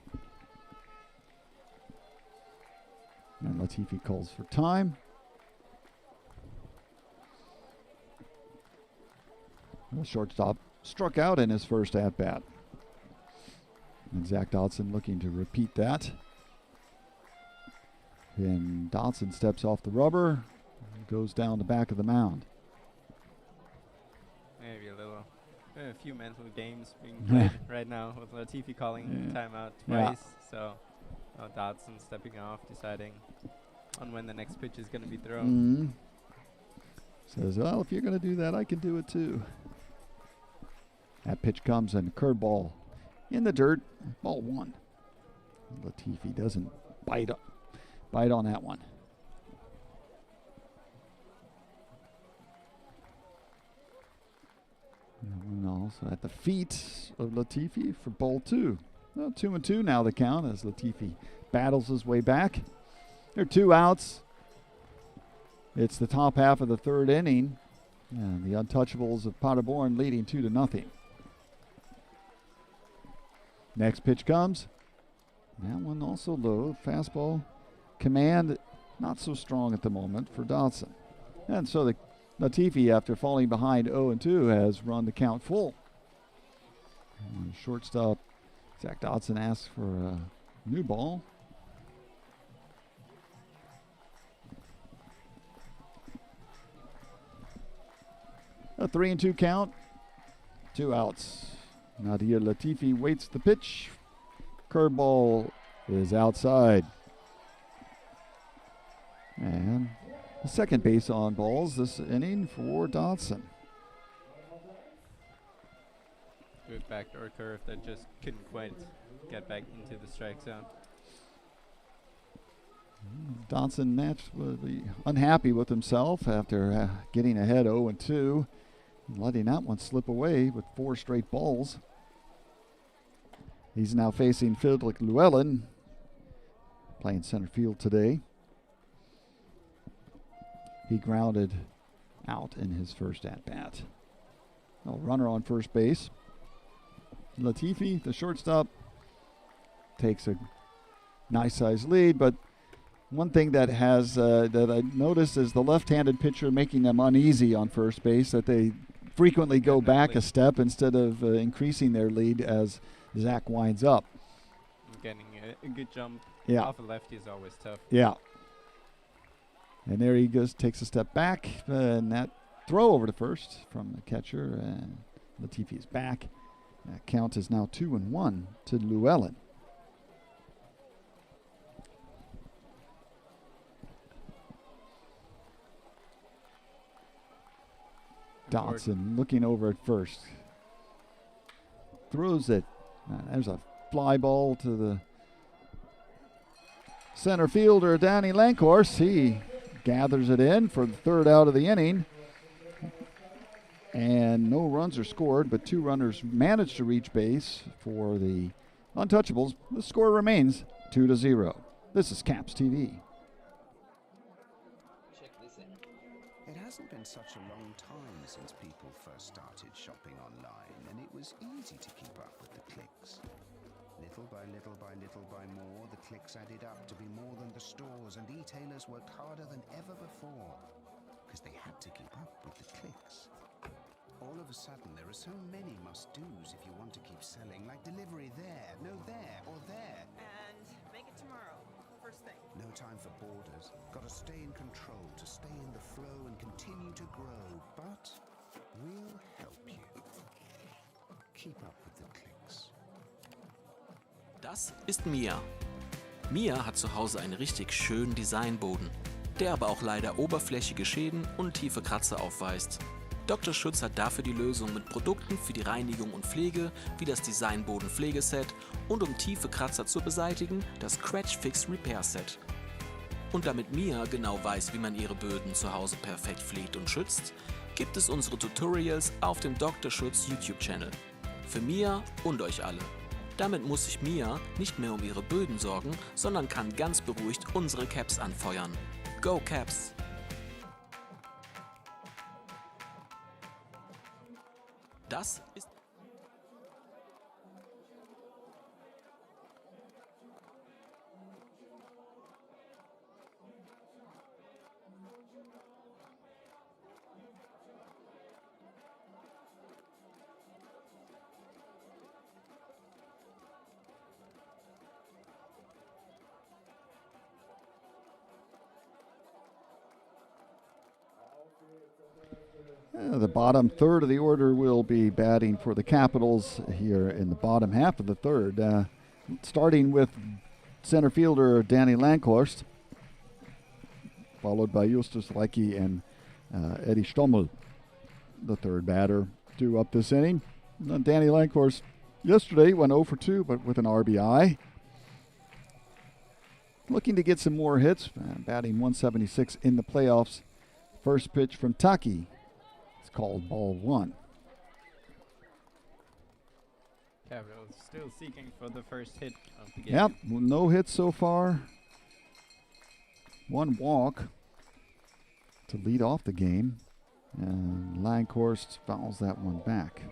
And Latifi calls for time. The shortstop struck out in his first at-bat. And Zach Dodson looking to repeat that. And Dodson steps off the rubber, goes down the back of the mound. Maybe a few mental games being played right now, with Latifi calling timeout twice. So Dodson stepping off, deciding on when the next pitch is going to be thrown. Says, well, if you're going to do that, I can do it too. That pitch comes, and curveball in the dirt, ball 1. Latifi doesn't bite on that one. And also at the feet of Latifi for ball 2. Well, 2-2 now the count as Latifi battles his way back. There are 2 outs. It's the top half of the third inning, and the Untouchables of Paderborn leading 2-0. Next pitch comes. That one also low. Fastball command not so strong at the moment for Dodson. And so the Latifi, after falling behind 0-2, has run the count full. And shortstop Zach Dodson asks for a new ball. A 3-2 count. 2 outs. Nadir Latifi waits the pitch. Curveball is outside. And the second base on balls this inning for Dodson. Good backdoor curve that just couldn't quite get back into the strike zone. Dodson naturally unhappy with himself after getting ahead 0-2. Letting that one slip away with 4 straight balls. He's now facing Fredrik Llewellyn, playing center field today. He grounded out in his first at-bat. No runner on first base. Latifi, the shortstop, takes a nice-sized lead, but one thing that has that I noticed is the left-handed pitcher making them uneasy on first base, that they frequently go back a step instead of increasing their lead as Zach winds up. Getting a good jump off a lefty is always tough. Yeah. And there he goes, takes a step back, and that throw over to first from the catcher, and Latifi is back. That count is now 2-1 to Llewellyn. Dodson looking over at first. Throws it. There's a fly ball to the center fielder, Danny Lankhorst. He gathers it in for the third out of the inning. And no runs are scored, but 2 runners managed to reach base for the Untouchables. The score remains 2-0. This is Caps TV. It hasn't been such a long time since people first started shopping online, and it was easy to keep up with the clicks. Little by little by little by more, the clicks added up to be more than the stores, and e-tailers worked harder than ever before, because they had to keep up with the clicks. All of a sudden, there are so many must-dos if you want to keep selling, like delivery there, no there, or there. And make it tomorrow, first thing. No time for borders. Gotta stay in control to stay in the flow and continue to grow. But we'll help you. Keep up with the clicks. Das ist Mia. Mia hat zu Hause einen richtig schönen Designboden, der aber auch leider oberflächige Schäden und tiefe Kratzer aufweist. Dr. Schütz hat dafür die Lösung mit Produkten für die Reinigung und Pflege, wie das Designboden-Pflegeset und um tiefe Kratzer zu beseitigen, das Scratch Fix Repair Set. Und damit Mia genau weiß, wie man ihre Böden zu Hause perfekt pflegt und schützt, gibt es unsere Tutorials auf dem Dr. Schütz YouTube-Channel. Für Mia und euch alle. Damit muss sich Mia nicht mehr um ihre Böden sorgen, sondern kann ganz beruhigt unsere Caps anfeuern. Go Caps! Das ist The bottom third of the order will be batting for the Capitals here in the bottom half of the third. Starting with center fielder Danny Lankhorst, followed by Justus Leicke and Eddie Stommel, the third batter, due up this inning. Danny Lankhorst yesterday went 0 for 2, but with an RBI. Looking to get some more hits, batting 176 in the playoffs. First pitch from Taki. It's called ball 1. Capitals still seeking for the first hit of the game. Yep, no hits so far. 1 walk to lead off the game. And Lankhorst fouls that one back.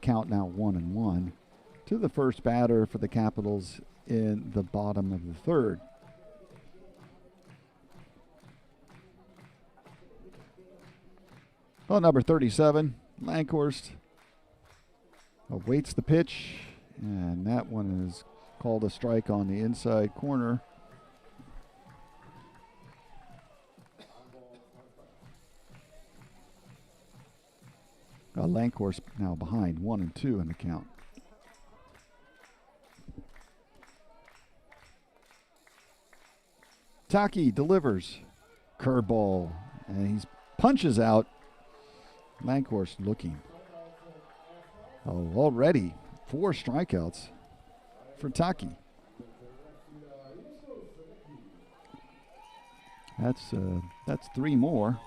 Count now 1-1 to to the first batter for the Capitals in the bottom of the third. Well, number 37, Lankhorst, awaits the pitch, and that one is called a strike on the inside corner. Lankhorst now behind 1-2 in the count. Taki delivers curveball, and he punches out. Lankhorst looking. Oh, already 4 strikeouts for Taki. That's 3 more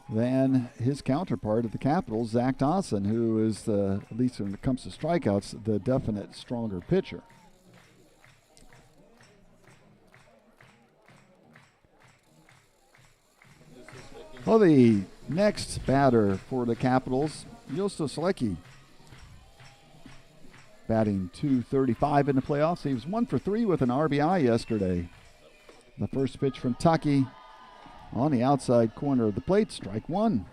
than his counterpart of the Capitals, Zach Dawson, who is, at least when it comes to strikeouts, the definite stronger pitcher. Well, the next batter for the Capitals, Juuso Selecki, batting .235 in the playoffs. He was 1 for 3 with an RBI yesterday. The first pitch from Taki on the outside corner of the plate, strike 1.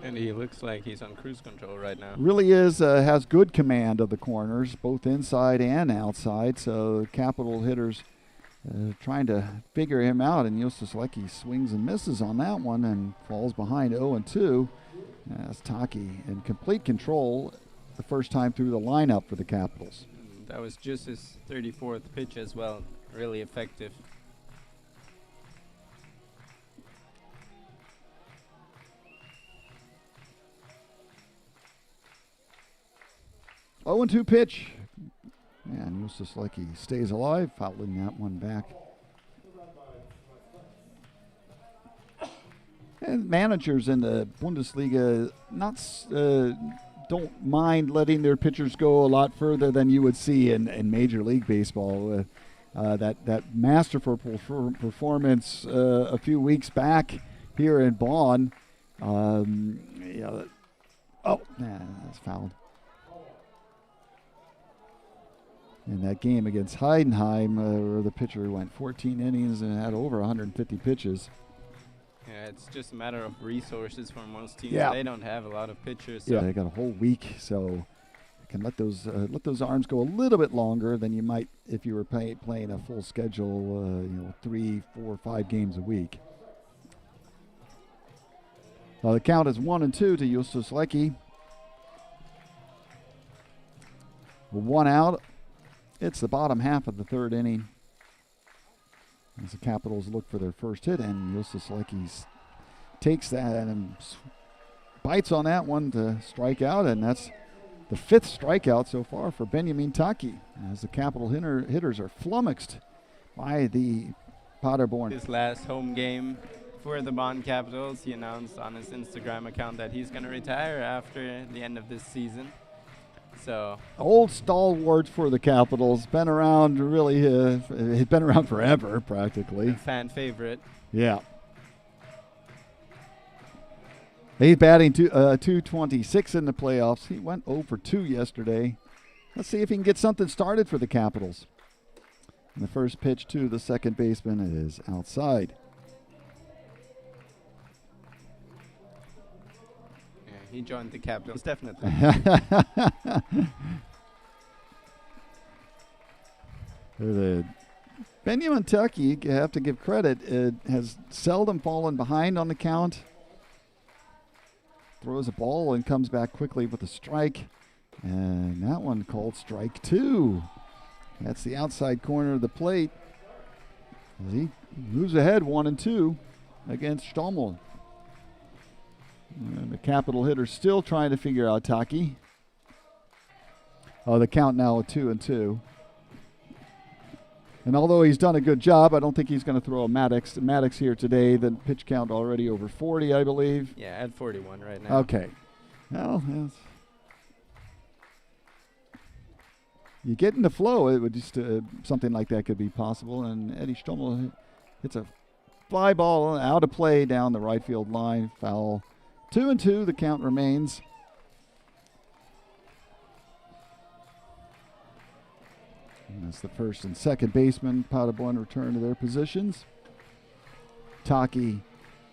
And he looks like he's on cruise control right now. Really is, has good command of the corners, both inside and outside. So Capital hitters trying to figure him out, and Juuso Selecki swings and misses on that one and falls behind 0-2. As Taki in complete control the first time through the lineup for the Capitals. That was just his 34th pitch as well. Really effective. Oh, 0-2 pitch. And Juuso Selecki stays alive, fouling that one back. And managers in the Bundesliga don't mind letting their pitchers go a lot further than you would see in Major League Baseball. That masterful performance a few weeks back here in Bonn. That's fouled. In that game against Heidenheim, where the pitcher went 14 innings and had over 150 pitches. Yeah, it's just a matter of resources for most teams. Yeah. They don't have a lot of pitchers. Yeah, they got a whole week, so you can let those arms go a little bit longer than you might if you were playing a full schedule, 3, 4, 5 games a week. The count is 1-2 to Juuso Selecki. 1 out. It's the bottom half of the third inning as the Capitals look for their first hit, and Juuso Selecki takes that and bites on that one to strike out, and that's the 5th strikeout so far for Benjamin Taki, as the Capital hitters are flummoxed by the Paderborn. His last home game for the Bonn Capitals, he announced on his Instagram account that he's going to retire after the end of this season. So old stalwart for the Capitals, been around really, he's been around forever practically. A fan favorite. Yeah. He's batting 226 in the playoffs. He went 0 for 2 yesterday. Let's see if he can get something started for the Capitals. And the first pitch to the second baseman is outside. He joined the Capitals, definitely. Benjamin Taki, you have to give credit, has seldom fallen behind on the count. Throws a ball and comes back quickly with a strike. And that one called strike 2. That's the outside corner of the plate. As he moves ahead 1-2 against Stommel. And the Capital hitter still trying to figure out Taki. The count now at 2-2. And although he's done a good job, I don't think he's going to throw a Maddox here today. The pitch count already over 40, I believe. Yeah, at 41 right now. Okay. Well, you get in the flow, it would just something like that could be possible. And Eddie Stommel hits a fly ball out of play down the right field line, foul. 2-2, the count remains. And that's the first and second baseman. Paderborn return to their positions. Taki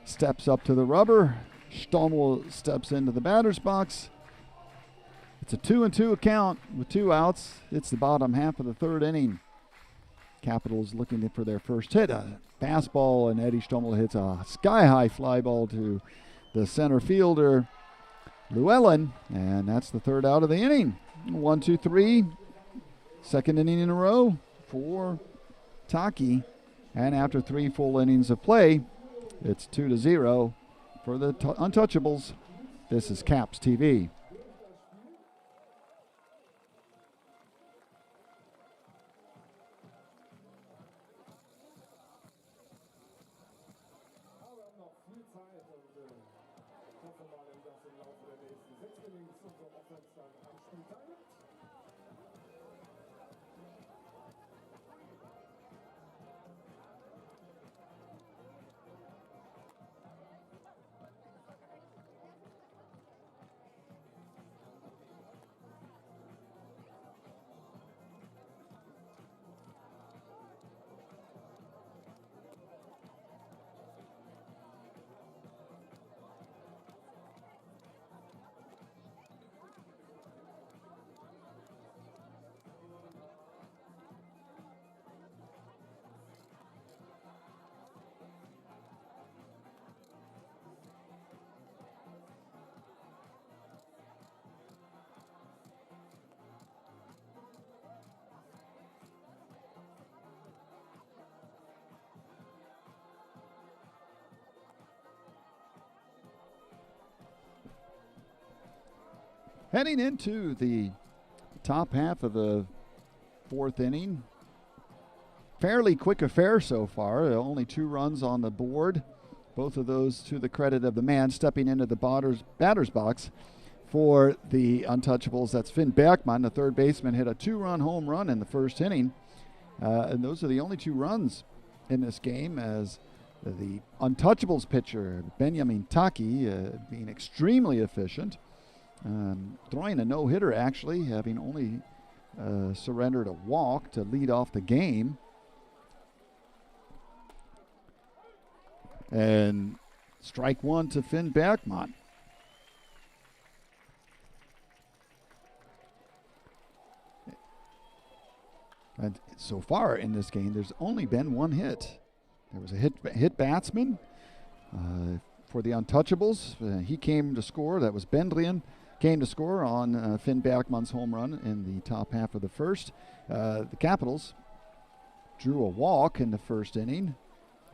steps up to the rubber. Stommel steps into the batter's box. It's a 2-2 count with 2 outs. It's the bottom half of the third inning. Capitals looking for their first hit. A fastball, and Eddie Stommel hits a sky-high fly ball to the center fielder, Llewellyn, and that's the third out of the inning. 1-2-3. Second inning in a row for Taki. And after 3 full innings of play, it's 2-0 for the Untouchables. This is Caps TV. Heading into the top half of the fourth inning. Fairly quick affair so far. Only 2 runs on the board. Both of those to the credit of the man stepping into the batter's box for the Untouchables. That's Finn Bergman, the third baseman, hit a 2-run home run in the first inning. And those are the only 2 runs in this game, as the Untouchables pitcher, Benjamin Taki, being extremely efficient. Throwing a no-hitter, actually, having only surrendered a walk to lead off the game. And strike 1 to Finn Bergman. And so far in this game, there's only been 1 hit. There was a hit batsman for the Untouchables. He came to score. That was Bendrian. Came to score on Finn Bergman's home run in the top half of the first. The Capitals drew a walk in the first inning,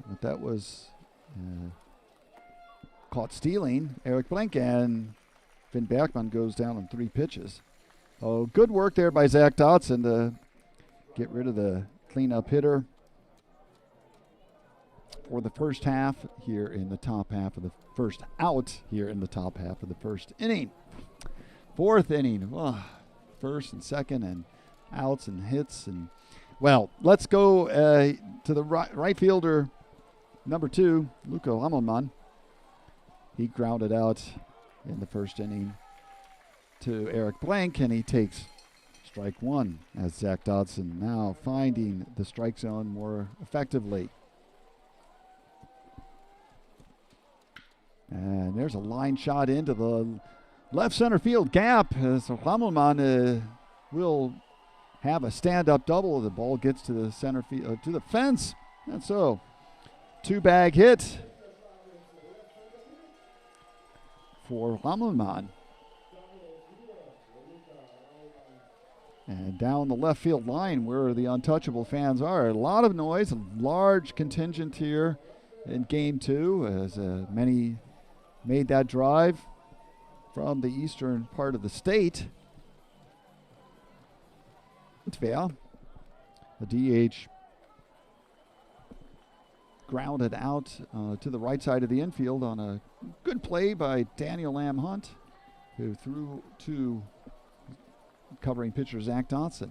but that was caught stealing Eric Blink, and Finn Bergman goes down on 3 pitches. Oh, good work there by Zach Dotson to get rid of the cleanup hitter for the first half here in the top half of the first out here in the top half of the first inning. Fourth inning, first and second and outs and hits. And well, let's go to the right fielder, number 2, Luco Hammelmann. He grounded out in the first inning to Eric Blank, and he takes strike 1 as Zach Dodson now finding the strike zone more effectively. And there's a line shot into the left center field gap. So Hammelmann will have a stand-up double. The ball gets to the center field, to the fence. And so, 2-bag hit for Hammelmann. And down the left field line where the Untouchable fans are. A lot of noise, a large contingent here in game 2 as many made that drive from the eastern part of the state. The DH grounded out to the right side of the infield on a good play by Daniel Lamb Hunt, who threw to covering pitcher Zach Dotson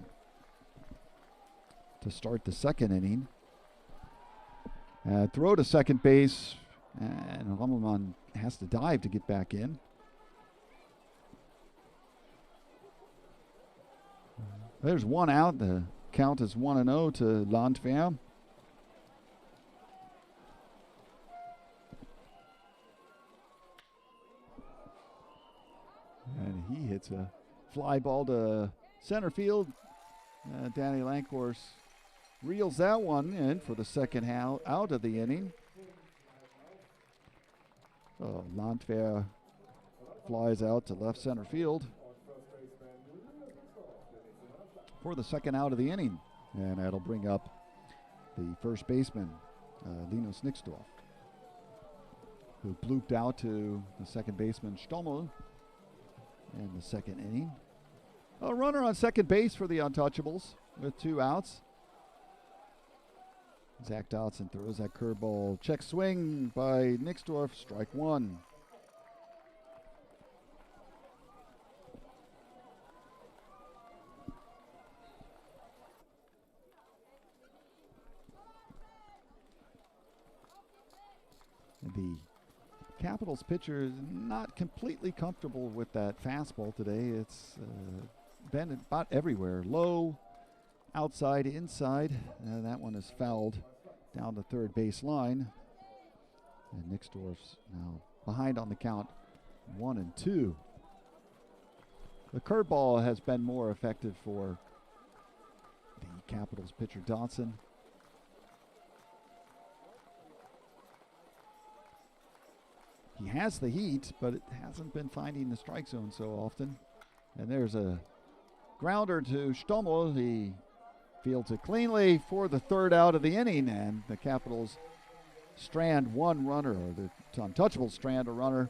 to start the second inning. Throw to second base, and Hammelmann has to dive to get back in. There's 1 out. The count is 1-0 to Landwehr. And he hits a fly ball to center field. Danny Lankhorst reels that one in for the second out of the inning. Landwehr flies out to left center field for the second out of the inning. And that'll bring up the first baseman, Linus Nixdorf, who blooped out to the second baseman, Stommel, in the second inning. A runner on second base for the Untouchables with 2 outs. Zach Dodson throws that curveball. Check swing by Nixdorf, strike 1. The Capitals pitcher is not completely comfortable with that fastball today. It's been about everywhere. Low, outside, inside. That one is fouled down the third base line. And Nixdorf's now behind on the count, 1-2. The curveball has been more effective for the Capitals pitcher Dodson. He has the heat, but it hasn't been finding the strike zone so often. And there's a grounder to Stommel. He fields it cleanly for the third out of the inning, and the Capitals strand one runner, or the Untouchables strand a runner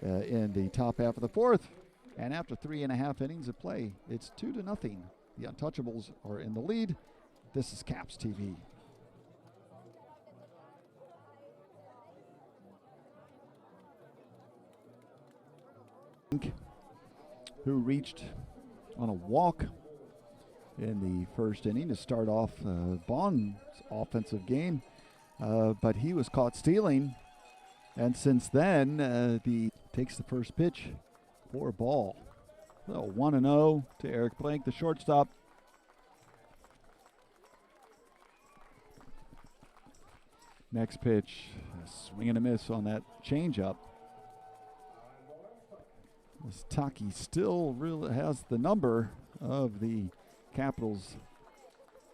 in the top half of the fourth. And after 3.5 innings of play, it's 2-0. The Untouchables are in the lead. This is Caps TV. Who reached on a walk in the first inning to start off Bonn's offensive game, but he was caught stealing, and since then takes the first pitch for a ball. So 1-0 to Eric Blank, the shortstop. Next pitch, a swing and a miss on that changeup. This Taki still really has the number of the Capitals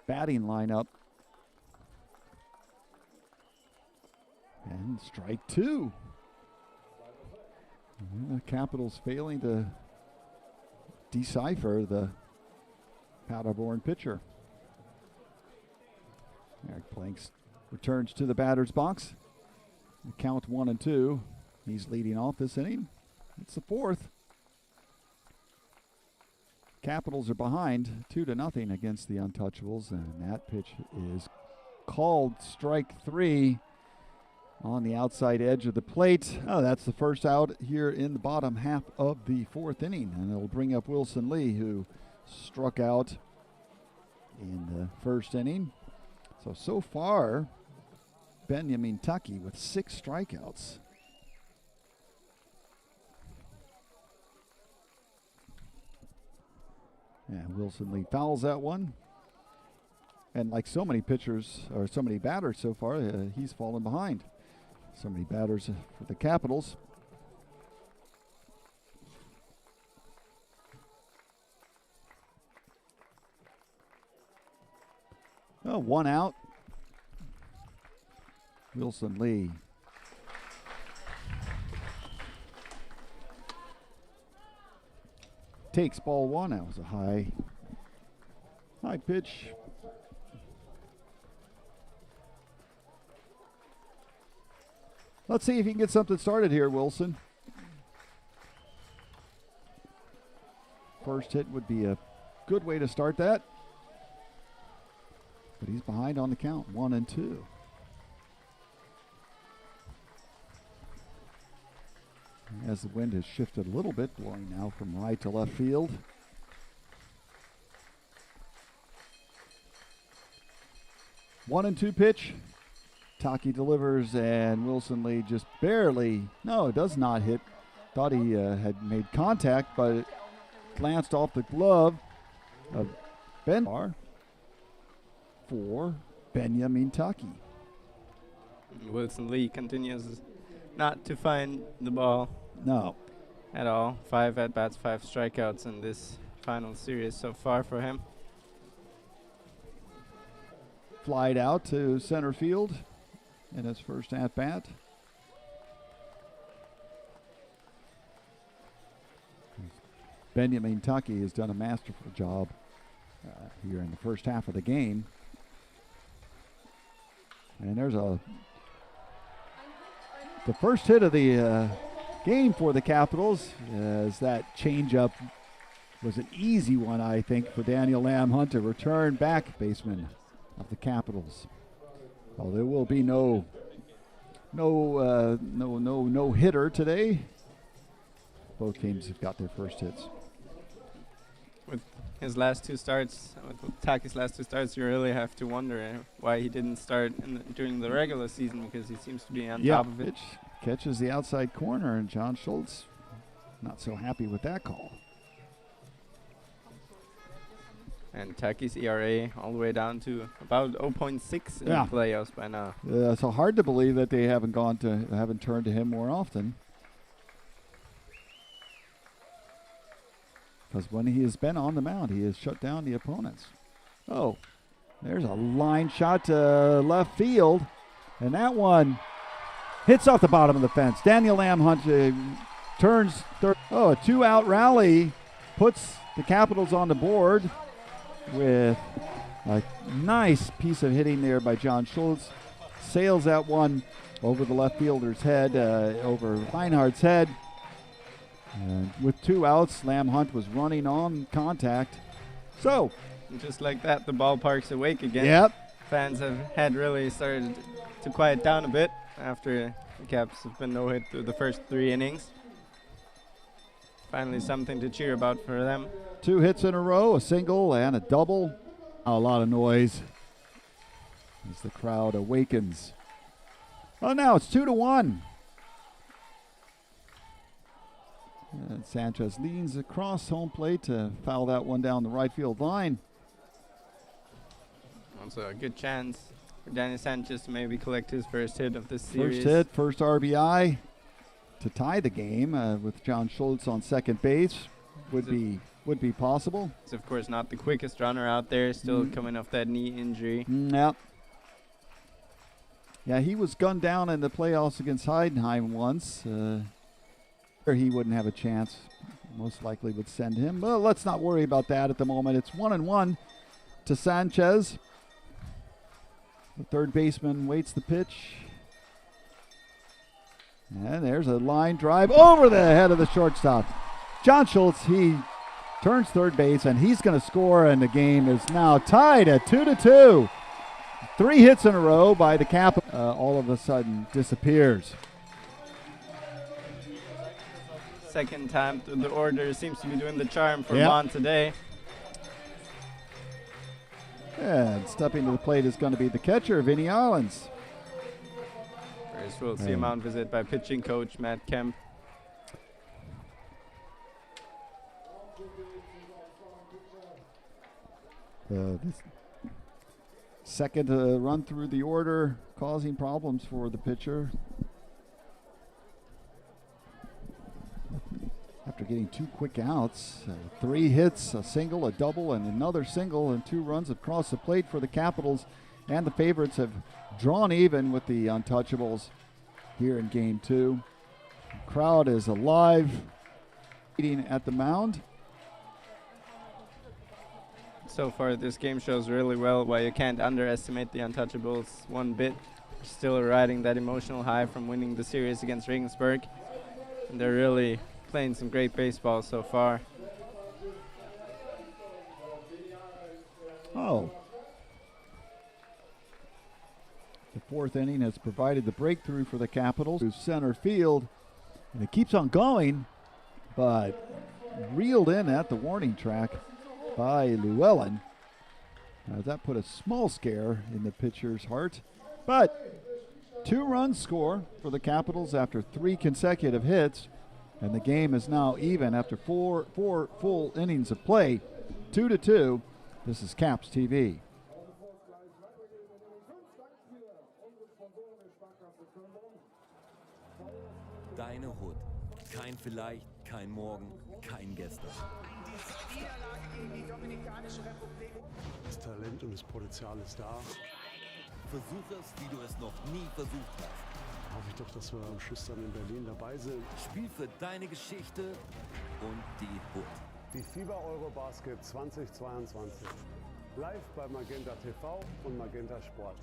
batting lineup. And strike 2. The Capitals failing to decipher the Paderborn pitcher. Eric Blanks returns to the batter's box. The count 1-2. He's leading off this inning. It's the fourth. Capitals are behind 2-0 against the Untouchables, and that pitch is called strike 3 on the outside edge of the plate. Oh, that's the first out here in the bottom half of the fourth inning, and it'll bring up Wilson Lee, who struck out in the first inning. So far, Benjamin Taki with 6 strikeouts. And Wilson Lee fouls that one. And like so many pitchers, or so many batters so far, he's fallen behind. So many batters for the Capitals. Oh, 1 out. Wilson Lee. Takes ball 1. That was a high pitch. Let's see if he can get something started here, Wilson. First hit would be a good way to start that. But he's behind on the count, 1-2. As the wind has shifted a little bit, blowing now from right to left field. One and two pitch. Taki delivers, and Wilson Lee just barely, no, it does not hit. Thought he had made contact, but it glanced off the glove of Ben Barr. for Benjamin Taki. Wilson Lee continues not to find the ball No. at all. 5 at-bats, 5 strikeouts in this final series so far for him. Flied out to center field in his first at-bat. Benjamin Taki has done a masterful job here in the first half of the game. And there's the first hit of the game for the Capitals, as that changeup was an easy one, I think, for Daniel Lamb Hunt to return back, baseman of the Capitals. Well, there will be no hitter today. Both teams have got their first hits. With his last 2 starts, with Taki's last 2 starts, you really have to wonder why he didn't start during the regular season, because he seems to be on top of it. Pitch catches the outside corner, and John Schultz not so happy with that call. And Taki's ERA all the way down to about 0.6 in the playoffs by now. So hard to believe that they haven't turned to him more often. Because when he has been on the mound, he has shut down the opponents. Oh, there's a line shot to left field, and that one hits off the bottom of the fence. Daniel Lamb Hunt turns third. Oh, a 2-out rally puts the Capitals on the board with a nice piece of hitting there by John Schultz. Sails that one over the left fielder's head, over Reinhardt's head. And with 2 outs, Lamb Hunt was running on contact. So, and just like that, the ballpark's awake again. Yep. Fans had really started to quiet down a bit after the Caps have been no-hit through the first 3 innings. Finally something to cheer about for them. 2 hits in a row, a single and a double. A lot of noise as the crowd awakens. Oh, now it's 2-1. And Sanchez leans across home plate to foul that one down the right field line. Also a good chance for Danny Sanchez to maybe collect his first hit of this series. First hit, first RBI to tie the game with John Schultz on second base would be possible. He's of course not the quickest runner out there, still coming off that knee injury. Yep. Yeah, he was gunned down in the playoffs against Heidenheim once. He wouldn't have a chance. Most likely would send him. Well, let's not worry about that at the moment. It's 1-1 to Sanchez. The third baseman waits the pitch. And there's a line drive over the head of the shortstop. John Schultz, he turns third base, and he's going to score, and the game is now tied at 2-2. 3 hits in a row by the Cap. All of a sudden disappears. Second time through the order seems to be doing the charm for Bonn today. And stepping to the plate is going to be the catcher, Vinny Arlens. First we'll see a mound visit by pitching coach Matt Kemp. This second run through the order causing problems for the pitcher. After getting 2 quick outs, 3 hits, a single, a double, and another single, and 2 runs across the plate for the Capitals. And the favorites have drawn even with the Untouchables here in Game 2. The crowd is alive, eating at the mound. So far, this game shows really well why you can't underestimate the Untouchables one bit. Still riding that emotional high from winning the series against Regensburg. And they're really playing some great baseball so far. Oh. The 4th inning has provided the breakthrough for the Capitals to center field. And it keeps on going, but reeled in at the warning track by Llewellyn. That put a small scare in the pitcher's heart. But 2 runs score for the Capitals after 3 consecutive hits. And the game is now even after four full innings of play. 2-2. This is Caps TV. Kein vielleicht, kein morgen, kein gestern. Das Talent und das Potenzial ist da. Versuch es, wie du es noch nie versucht hast. Hoffe ich doch, dass wir am Schluss dann in Berlin dabei sind. Spiel für deine Geschichte und die Hut. Die FIBA Eurobasket 2022. Live bei Magenta TV und Magenta Sport.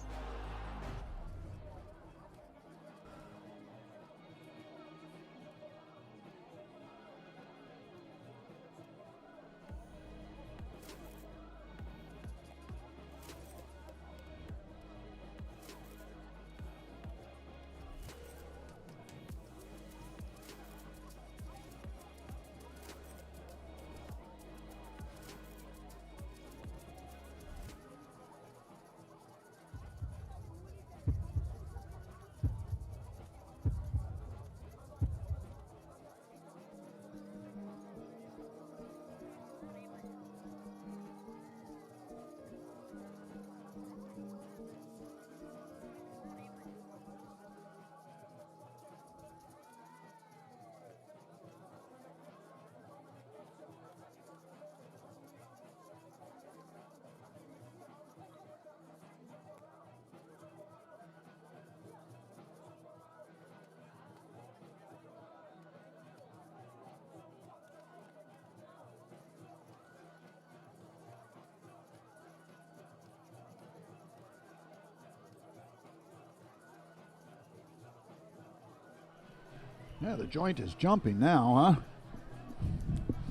Yeah, the joint is jumping now,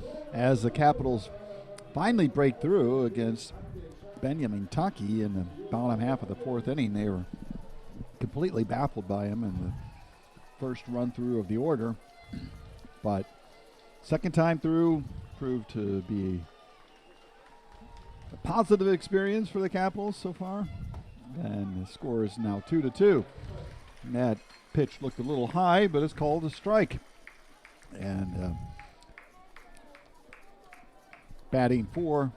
huh? As the Capitals finally break through against Benjamin Taki in the bottom half of the fourth inning. They were completely baffled by him in the first run through of the order. But second time through proved to be a positive experience for the Capitals so far. And the score is now 2-2. And that pitch looked a little high, but it's called a strike. And batting for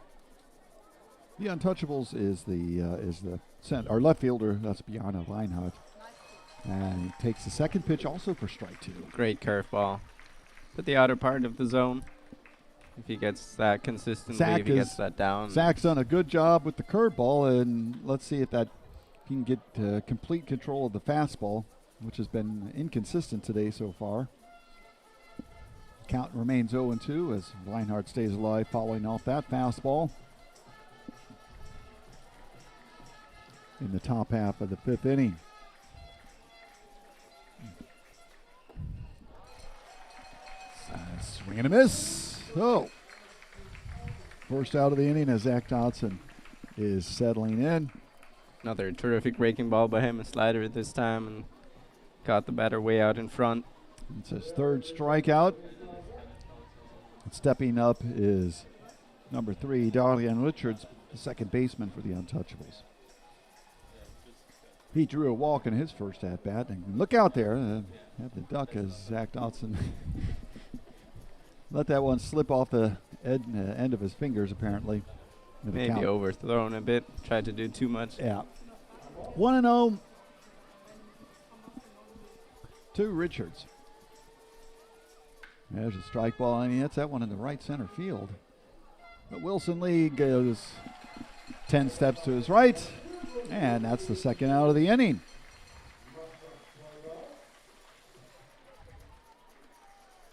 the Untouchables is the our left fielder. That's Bjarne Reinhardt, and he takes the second pitch also for strike two. Great curveball. But the outer part of the zone, if he gets that consistently, if he gets that down. Zach's done a good job with the curveball, and let's see if he can get complete control of the fastball, which has been inconsistent today so far. Count remains 0-2 as Reinhardt stays alive following off that fastball. In the top half of the fifth inning. Swing and a miss. Oh. First out of the inning as Zach Dodson is settling in. Another terrific breaking ball by him, a slider this time, and got the batter way out in front. It's his third strikeout. And stepping up is number 3, Darian Richards, the second baseman for the Untouchables. He drew a walk in his first at-bat. And look out there. Have the duck as Zach Dodson let that one slip off the end of his fingers, apparently. Maybe overthrown a bit. Tried to do too much. Yeah. 1-0 to Richards. There's a strike ball, and he hits that one in the right center field. But Wilson Lee goes 10 steps to his right, and that's the second out of the inning.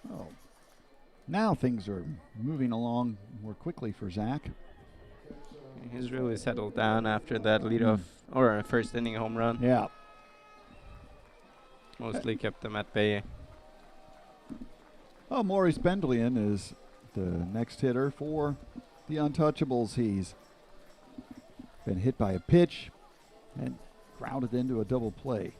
Oh, now things are moving along more quickly for Zach. He's really settled down after that leadoff or first inning home run. Yeah. Mostly kept them at bay. Oh, Maurice Bendlian is the next hitter for the Untouchables. He's been hit by a pitch and grounded into a double play.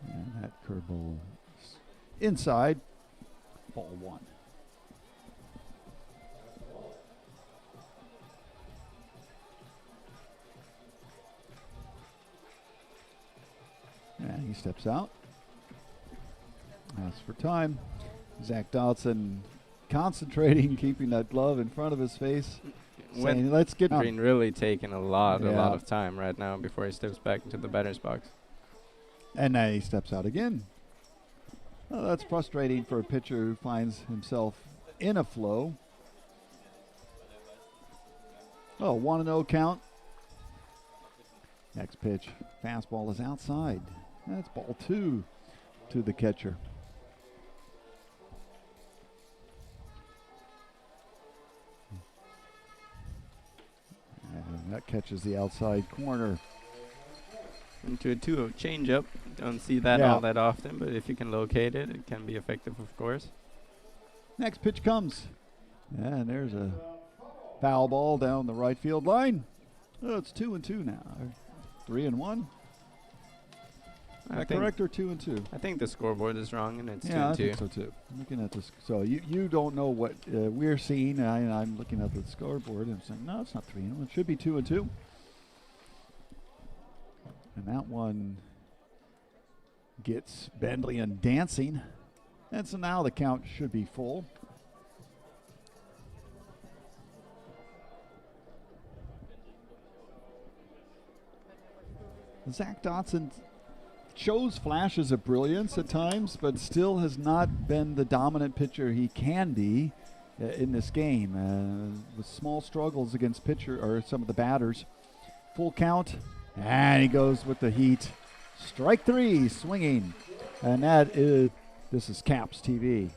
And that curveball is inside, ball one. And he steps out. As for time, Zach Dodson concentrating, keeping that glove in front of his face, saying, let's get Green really taking a lot of time right now before he steps back into the batter's box. And now he steps out again. Well, that's frustrating for a pitcher who finds himself in a flow. Oh, 1-0 count. Next pitch, fastball is outside. That's ball 2 to the catcher. And that catches the outside corner. Into a 2-0 changeup. Don't see that all that often, but if you can locate it, it can be effective, of course. Next pitch comes. And there's a foul ball down the right field line. Oh, it's 2-2 now. 3-1. Is that correct, or 2-2? I think the scoreboard is wrong, and it's 2-2. Yeah, I think so too. Looking at this, so you don't know what we're seeing. I'm looking at the scoreboard and saying, no, it's not 3-1. It should be 2-2. And that one gets Bentley and dancing, and so now the count should be full. Zach Dotson shows flashes of brilliance at times, but still has not been the dominant pitcher he can be in this game. With small struggles against some of the batters. Full count, and he goes with the heat. Strike 3, swinging, and this is Caps TV.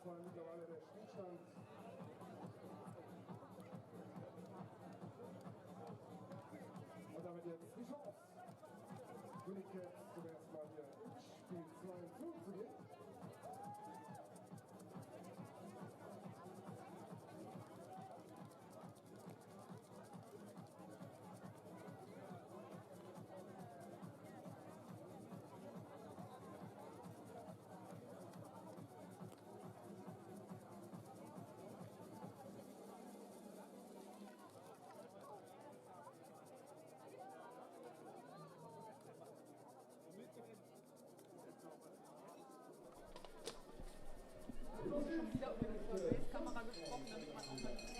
Mittlerweile der Spielstand. Und damit jetzt die Chance. Für die Cats zum ersten Mal hier in Spiel 2 zuzugehen.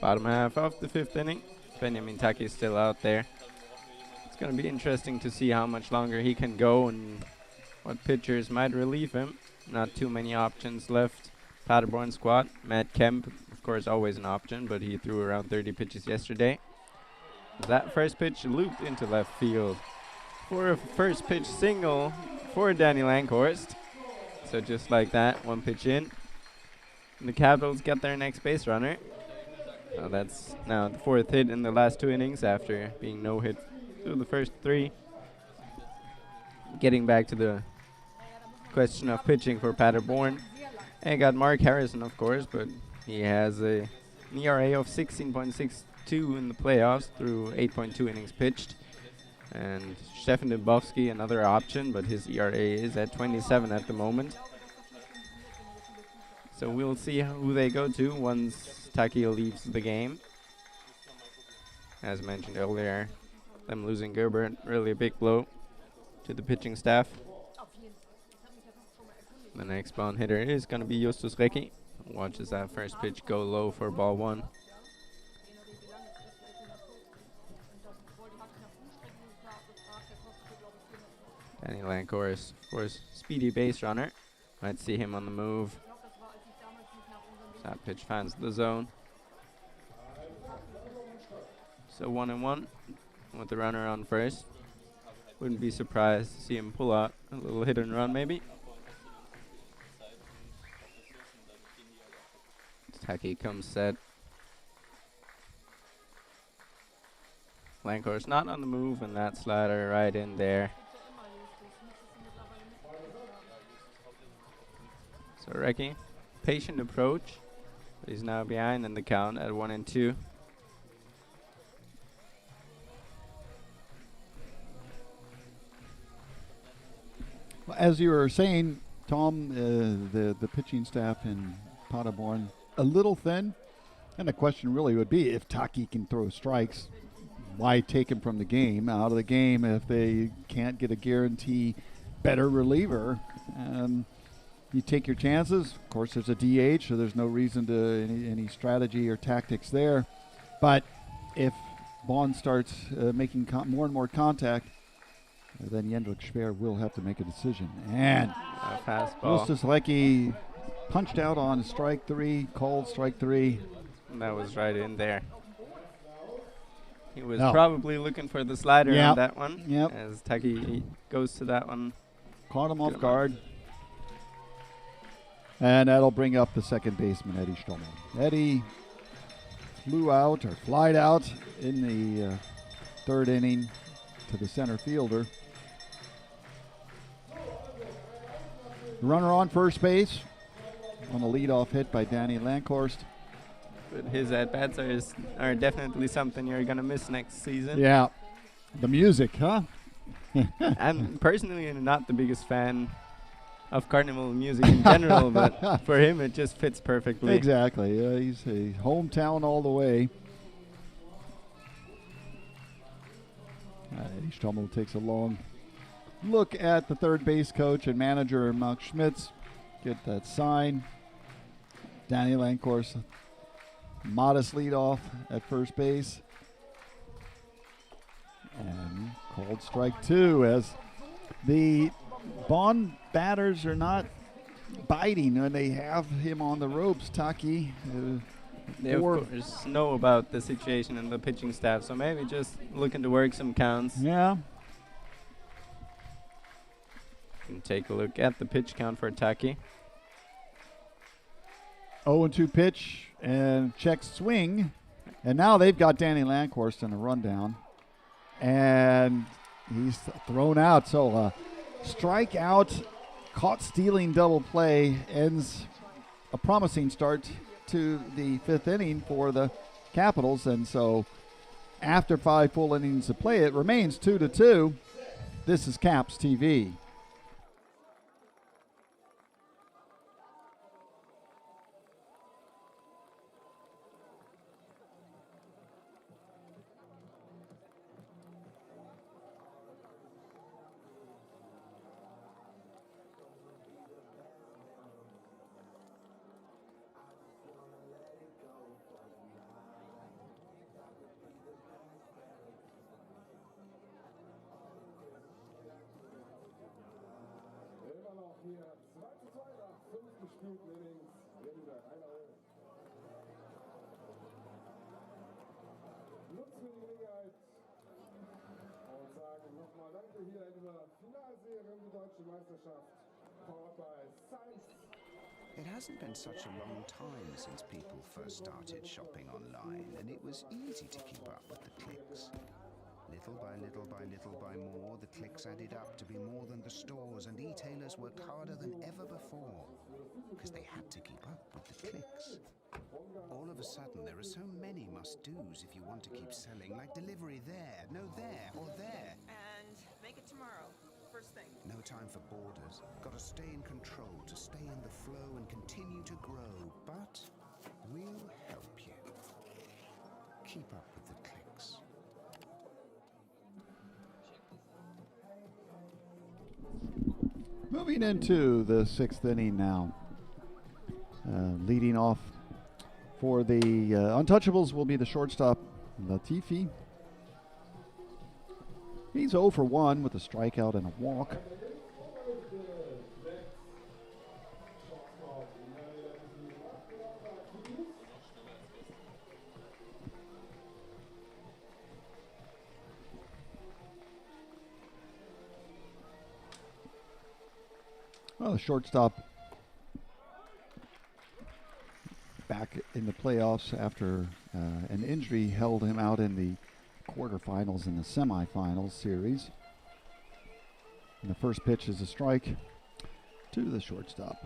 Bottom half of the 5th inning. Benjamin Taki is still out there. It's going to be interesting to see how much longer he can go and what pitchers might relieve him. Not too many options left. Paderborn squad. Matt Kemp, of course, always an option, but he threw around 30 pitches yesterday. That first pitch looped into left field for a first pitch single for Danny Langhorst. So just like that, one pitch in. And the Capitals get their next base runner. That's now the 4th hit in the last 2 innings after being no hit through the first 3. Getting back to the question of pitching for Paderborn. And got Mark Harrison, of course, but he has an ERA of 16.62 in the playoffs through 8.2 innings pitched. And Stefan Dubovsky, another option, but his ERA is at 27 at the moment. So we'll see who they go to once Taki leaves the game. As mentioned earlier, Them losing Gerber, really a big blow to the pitching staff. The next Bonn hitter is going to be Justus Recki. Watches that first pitch go low for ball 1. Danny Lancourt, of course, speedy base runner. Might see him on the move. That pitch finds the zone. So 1-1 with the runner on first. Wouldn't be surprised to see him pull out a little hit and run maybe. Taki comes set. Lancourt's not on the move, and that slider right in there. So Recki, patient approach. But he's now behind in the count at 1-2. Well, as you were saying, Tom, the pitching staff in Paderborn, a little thin. And the question really would be, if Taki can throw strikes, why take him from the game, out of the game, if they can't get a guarantee better reliever? You take your chances. Of course, there's a DH, so there's no reason to any strategy or tactics there. But if Bonn starts making more and more contact, then Jendrik Speer will have to make a decision. And fastball. Justus Recki punched out on strike 3, called strike 3. And that was right in there. He was probably looking for the slider on that one. Yep. As Taki goes to that one. Caught him off guard. And that'll bring up the second baseman, Eddie Stommel. Eddie flew out, or flied out, in the third inning to the center fielder. Runner on first base on a leadoff hit by Danny Lankhorst. But his at-bats are definitely something you're going to miss next season. Yeah. The music, huh? I'm personally not the biggest fan of carnival music in general, but for him it just fits perfectly. Exactly. He's a hometown all the way. Eddie Stommel takes a long look at the third base coach and manager, Mark Schmitz. Get that sign. Danny Lankhorst, modest leadoff at first base. And called strike 2 as the Bonn batters are not biting when they have him on the ropes. Taki. They of course know about the situation and the pitching staff, so maybe just looking to work some counts. Yeah. Can take a look at the pitch count for Taki. 0-2 pitch and check swing. And now they've got Danny Lankhorst in a rundown. And he's thrown out. So strikeout, caught stealing double play ends a promising start to the fifth inning for the Capitals. And so after 5 full innings of play, it remains 2-2. This is Caps TV. Immer noch hier 2:2 nach 5 gespielten Innings. Hier wieder einer. Nutzen wir die Gelegenheit und sagen nochmal Danke hier in der Finalserie um die deutsche Meisterschaft. Powered by Science. It hasn't been such a long time since people first started shopping online, and it was easy to keep up with the clicks. Little by little by little by more, the clicks added up to be more than the stores, and e-tailers worked harder than ever before because they had to keep up with the clicks. All of a sudden, there are so many must-dos if you want to keep selling, like delivery there, no there, or there. And make it tomorrow, first thing. No time for borders. Got to stay in control, to stay in the flow and continue to grow. But we'll help you. Keep up with the clicks. Moving into the 6th inning now. Leading off for the Untouchables will be the shortstop, Latifi. He's 0 for 1 with a strikeout and a walk. Well, the shortstop back in the playoffs after an injury held him out in the quarterfinals and the semifinals series. And the first pitch is a strike to the shortstop.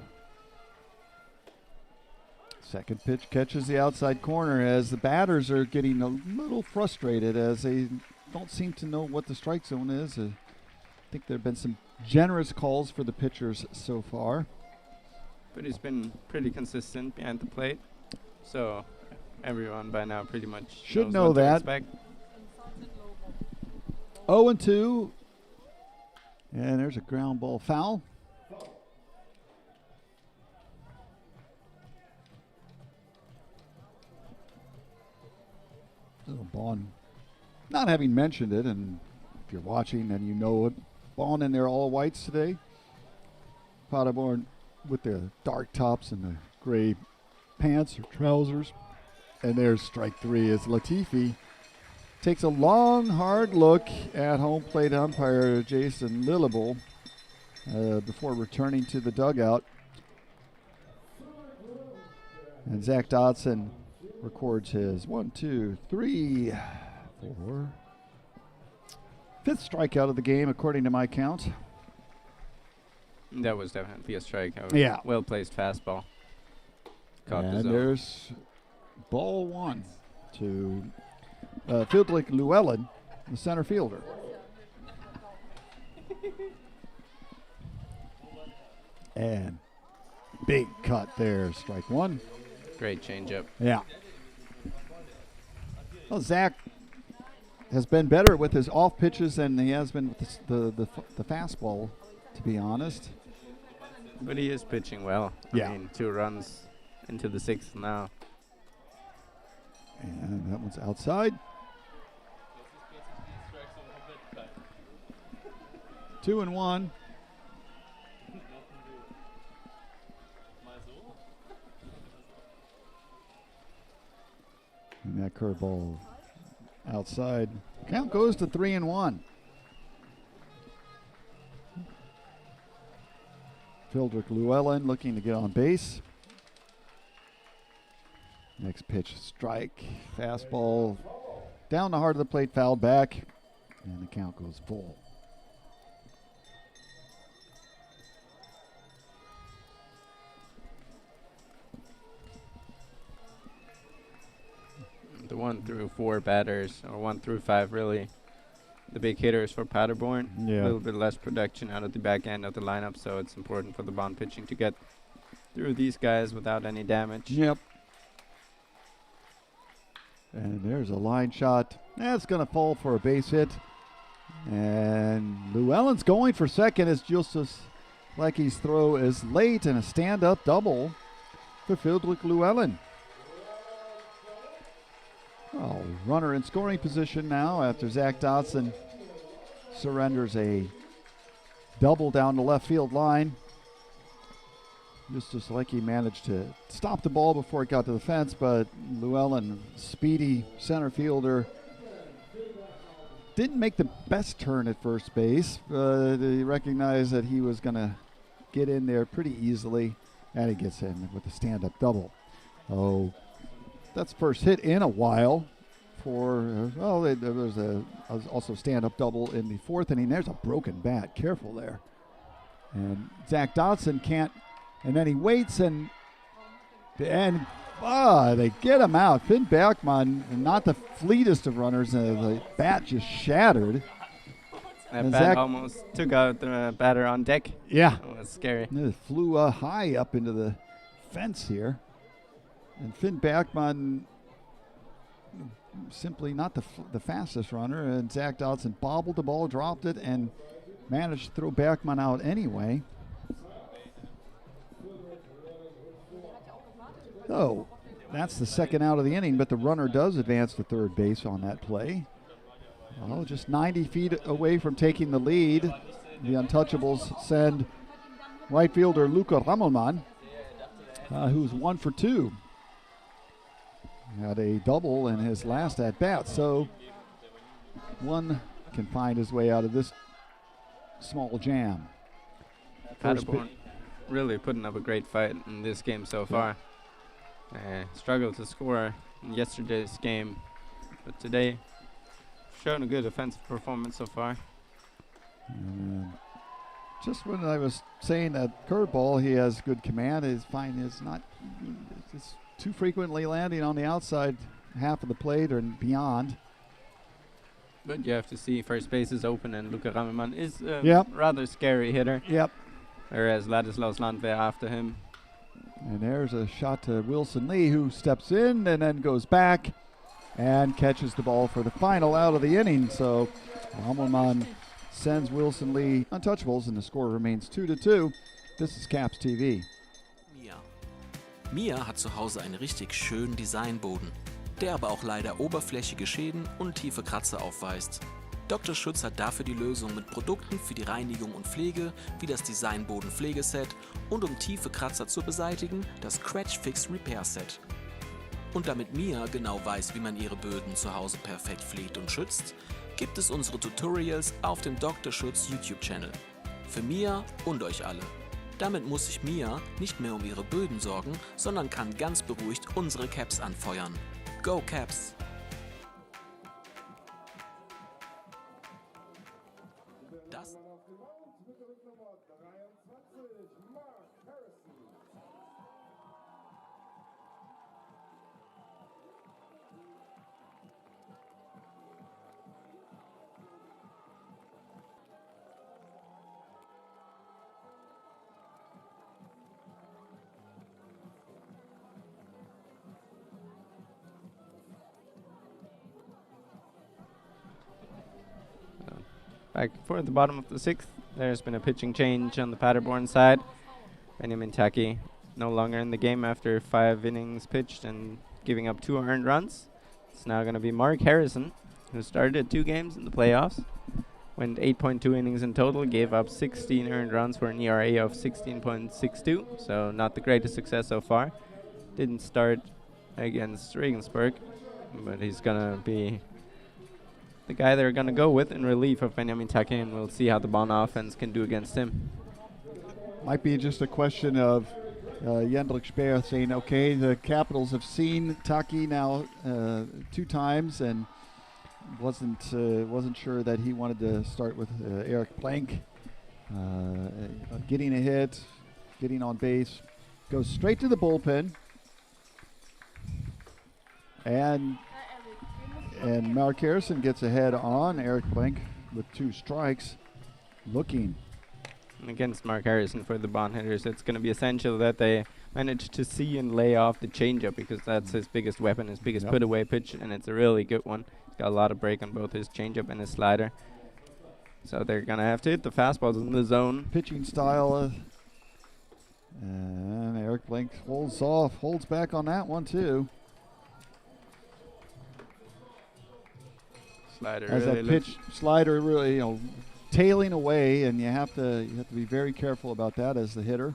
Second pitch catches the outside corner as the batters are getting a little frustrated as they don't seem to know what the strike zone is. I think there have been some generous calls for the pitchers so far. But he's been pretty consistent behind the plate. So everyone by now pretty much should knows know what to that. expect. 0-2. And there's a ground ball foul. Bonn, not having mentioned it, and if you're watching then you know it, Bonn in their all whites today. Paderborn with their dark tops and the gray pants or trousers. And there's strike 3 as Latifi takes a long, hard look at home plate umpire Jason Lillable before returning to the dugout. And Zach Dodson records his 1, 2, 3, 4. 5th strikeout of the game, according to my count. That was definitely a strike. Yeah. Well-placed fastball. Caught the And zone. there's ball 1 to Fieldlick Llewellyn, the center fielder. And big cut there, strike 1. Great changeup. Yeah. Well, Zach has been better with his off pitches than he has been with the fastball, to be honest. But he is pitching well. Yeah. I mean, 2 runs into the 6th now. And that one's outside. 2-1. And that curveball outside. Count goes to 3-1. Fieldrick Llewellyn looking to get on base. Next pitch, strike. Fastball down the heart of the plate, fouled back. And the count goes full. The 1 through 4 batters, or 1 through 5 really, the big hitters for Paderborn. Yeah. A little bit less production out of the back end of the lineup, so it's important for the Bonn pitching to get through these guys without any damage. Yep. And there's a line shot. That's going to fall for a base hit. And Llewellyn's going for second as Justus Lecky's throw is late and a stand-up double for Fieldrick Llewellyn. Oh, runner in scoring position now after Zach Dodson surrenders a double down the left field line. Justus Leckie managed to stop the ball before it got to the fence, but Llewellyn, speedy center fielder, didn't make the best turn at first base. He recognized that he was going to get in there pretty easily, and he gets in with a stand-up double. Oh, that's first hit in a while for, there was also stand-up double in the 4th inning. There's a broken bat. Careful there. And Zach Dodson can't, and then he waits and they get him out. Finn Bergman, not the fleetest of runners, the bat just shattered. That bat almost took out the batter on deck. Yeah. Oh, that's scary. It flew high up into the fence here. And Finn Bergman, simply not the fastest runner. And Zach Dodson bobbled the ball, dropped it, and managed to throw Bergman out anyway. So that's the second out of the inning, but the runner does advance to third base on that play. Well, just 90 feet away from taking the lead, the Untouchables send right fielder Luca Ramelman, who's 1 for 2. Had a double in his last at-bat, so one can find his way out of this small jam. Paderborn really putting up a great fight in this game so far. Struggled to score in yesterday's game, but today shown a good offensive performance so far. Just when I was saying that curveball, he has good command. His fine is not it's too frequently landing on the outside half of the plate or beyond. But you have to see first base is open, and Luca Ramelman is a rather scary hitter. Yep. Whereas Ladislaus Landwehr after him. And there's a shot to Wilson Lee, who steps in and then goes back and catches the ball for the final out of the inning. So Ramelman sends Wilson Lee untouchables, and the score remains 2-2. This is Caps TV. Mia hat zu Hause einen richtig schönen Designboden, der aber auch leider oberflächige Schäden und tiefe Kratzer aufweist. Dr. Schutz hat dafür die Lösung mit Produkten für die Reinigung und Pflege, wie das Designboden-Pflegeset und um tiefe Kratzer zu beseitigen, das Scratch Fix Repair Set. Und damit Mia genau weiß, wie man ihre Böden zu Hause perfekt pflegt und schützt, gibt es unsere Tutorials auf dem Dr. Schutz YouTube-Channel. Für Mia und euch alle. Damit muss sich Mia nicht mehr um ihre Böden sorgen, sondern kann ganz beruhigt unsere Caps anfeuern. Go Caps! Das Back for the bottom of the 6th, there's been a pitching change on the Paderborn side. Benjamin Taki no longer in the game after 5 innings pitched and giving up 2 earned runs. It's now going to be Mark Harrison, who started 2 games in the playoffs, went 8.2 innings in total, gave up 16 earned runs for an ERA of 16.62, so not the greatest success so far. Didn't start against Regensburg, but he's going to be the guy they're going to go with in relief of Benjamin Taki, and we'll see how the Bonn offense can do against him. Might be just a question of Jendrik Speer saying, okay, the Capitals have seen Taki now 2 times and wasn't sure that he wanted to start with Eric Plank. Getting a hit, getting on base, goes straight to the bullpen. And Mark Harrison gets ahead on Eric Plank with 2 strikes. Looking. Against Mark Harrison for the Bonn hitters, it's going to be essential that they manage to see and lay off the changeup, because that's his biggest weapon, his biggest put-away pitch, and it's a really good one. He's got a lot of break on both his changeup and his slider. So they're going to have to hit the fastballs in the zone. Pitching style. And Eric Plank holds back on that one too. Slider as really that pitch slider really tailing away, and you have to be very careful about that as the hitter.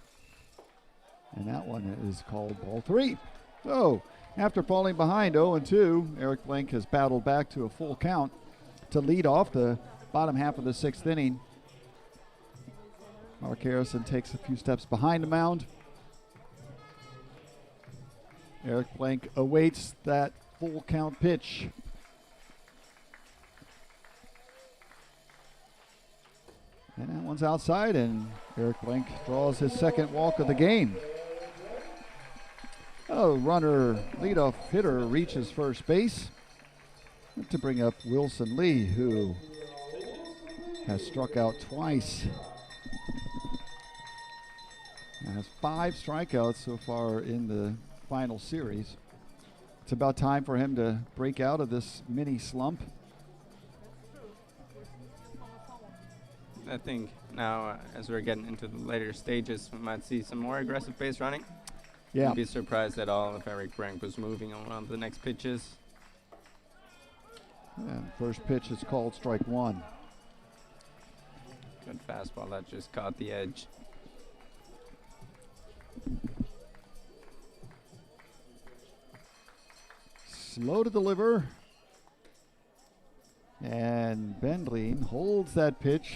And that one is called ball 3. So after falling behind 0-2, Eric Plank has battled back to a full count to lead off the bottom half of the 6th inning. Mark Harrison takes a few steps behind the mound. Eric Plank awaits that full count pitch. And that one's outside, and Eric Plank draws his 2nd walk of the game. Runner, leadoff hitter, reaches first base to bring up Wilson Lee, who has struck out twice. And has 5 strikeouts so far in the final series. It's about time for him to break out of this mini slump. I think now, as we're getting into the later stages, we might see some more aggressive base running. Yeah. Wouldn't be surprised at all if Eric Brank was moving on the next pitches. And first pitch is called strike one. Good fastball that just caught the edge. Slow to deliver. And Bendlin holds that pitch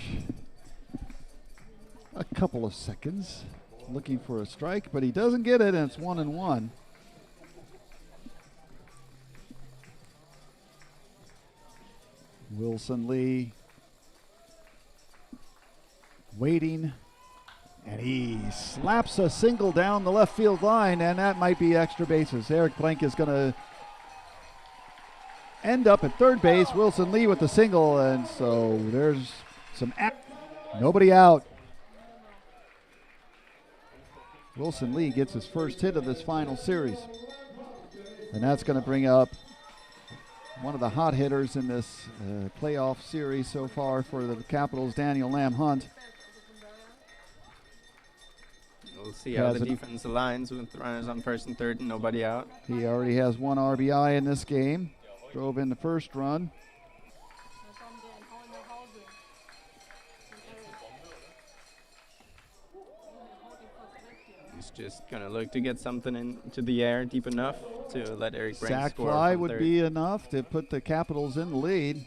a couple of seconds, looking for a strike, but he doesn't get it, and it's 1-1. Wilson Lee waiting, and he slaps a single down the left field line, and that might be extra bases. Eric Blank is going to end up at third base. Wilson Lee with the single, and so there's some nobody out. Wilson Lee gets his first hit of this final series, and that's going to bring up one of the hot hitters in this playoff series so far for the Capitals, Daniel Lamb Hunt. We'll see how the defense aligns with runners on first and third and nobody out. He already has one RBI in this game. Drove in the first run. He's just going to look to get something into the air deep enough to let Eric Brank Sack score. fly would be enough to put the Capitals in the lead.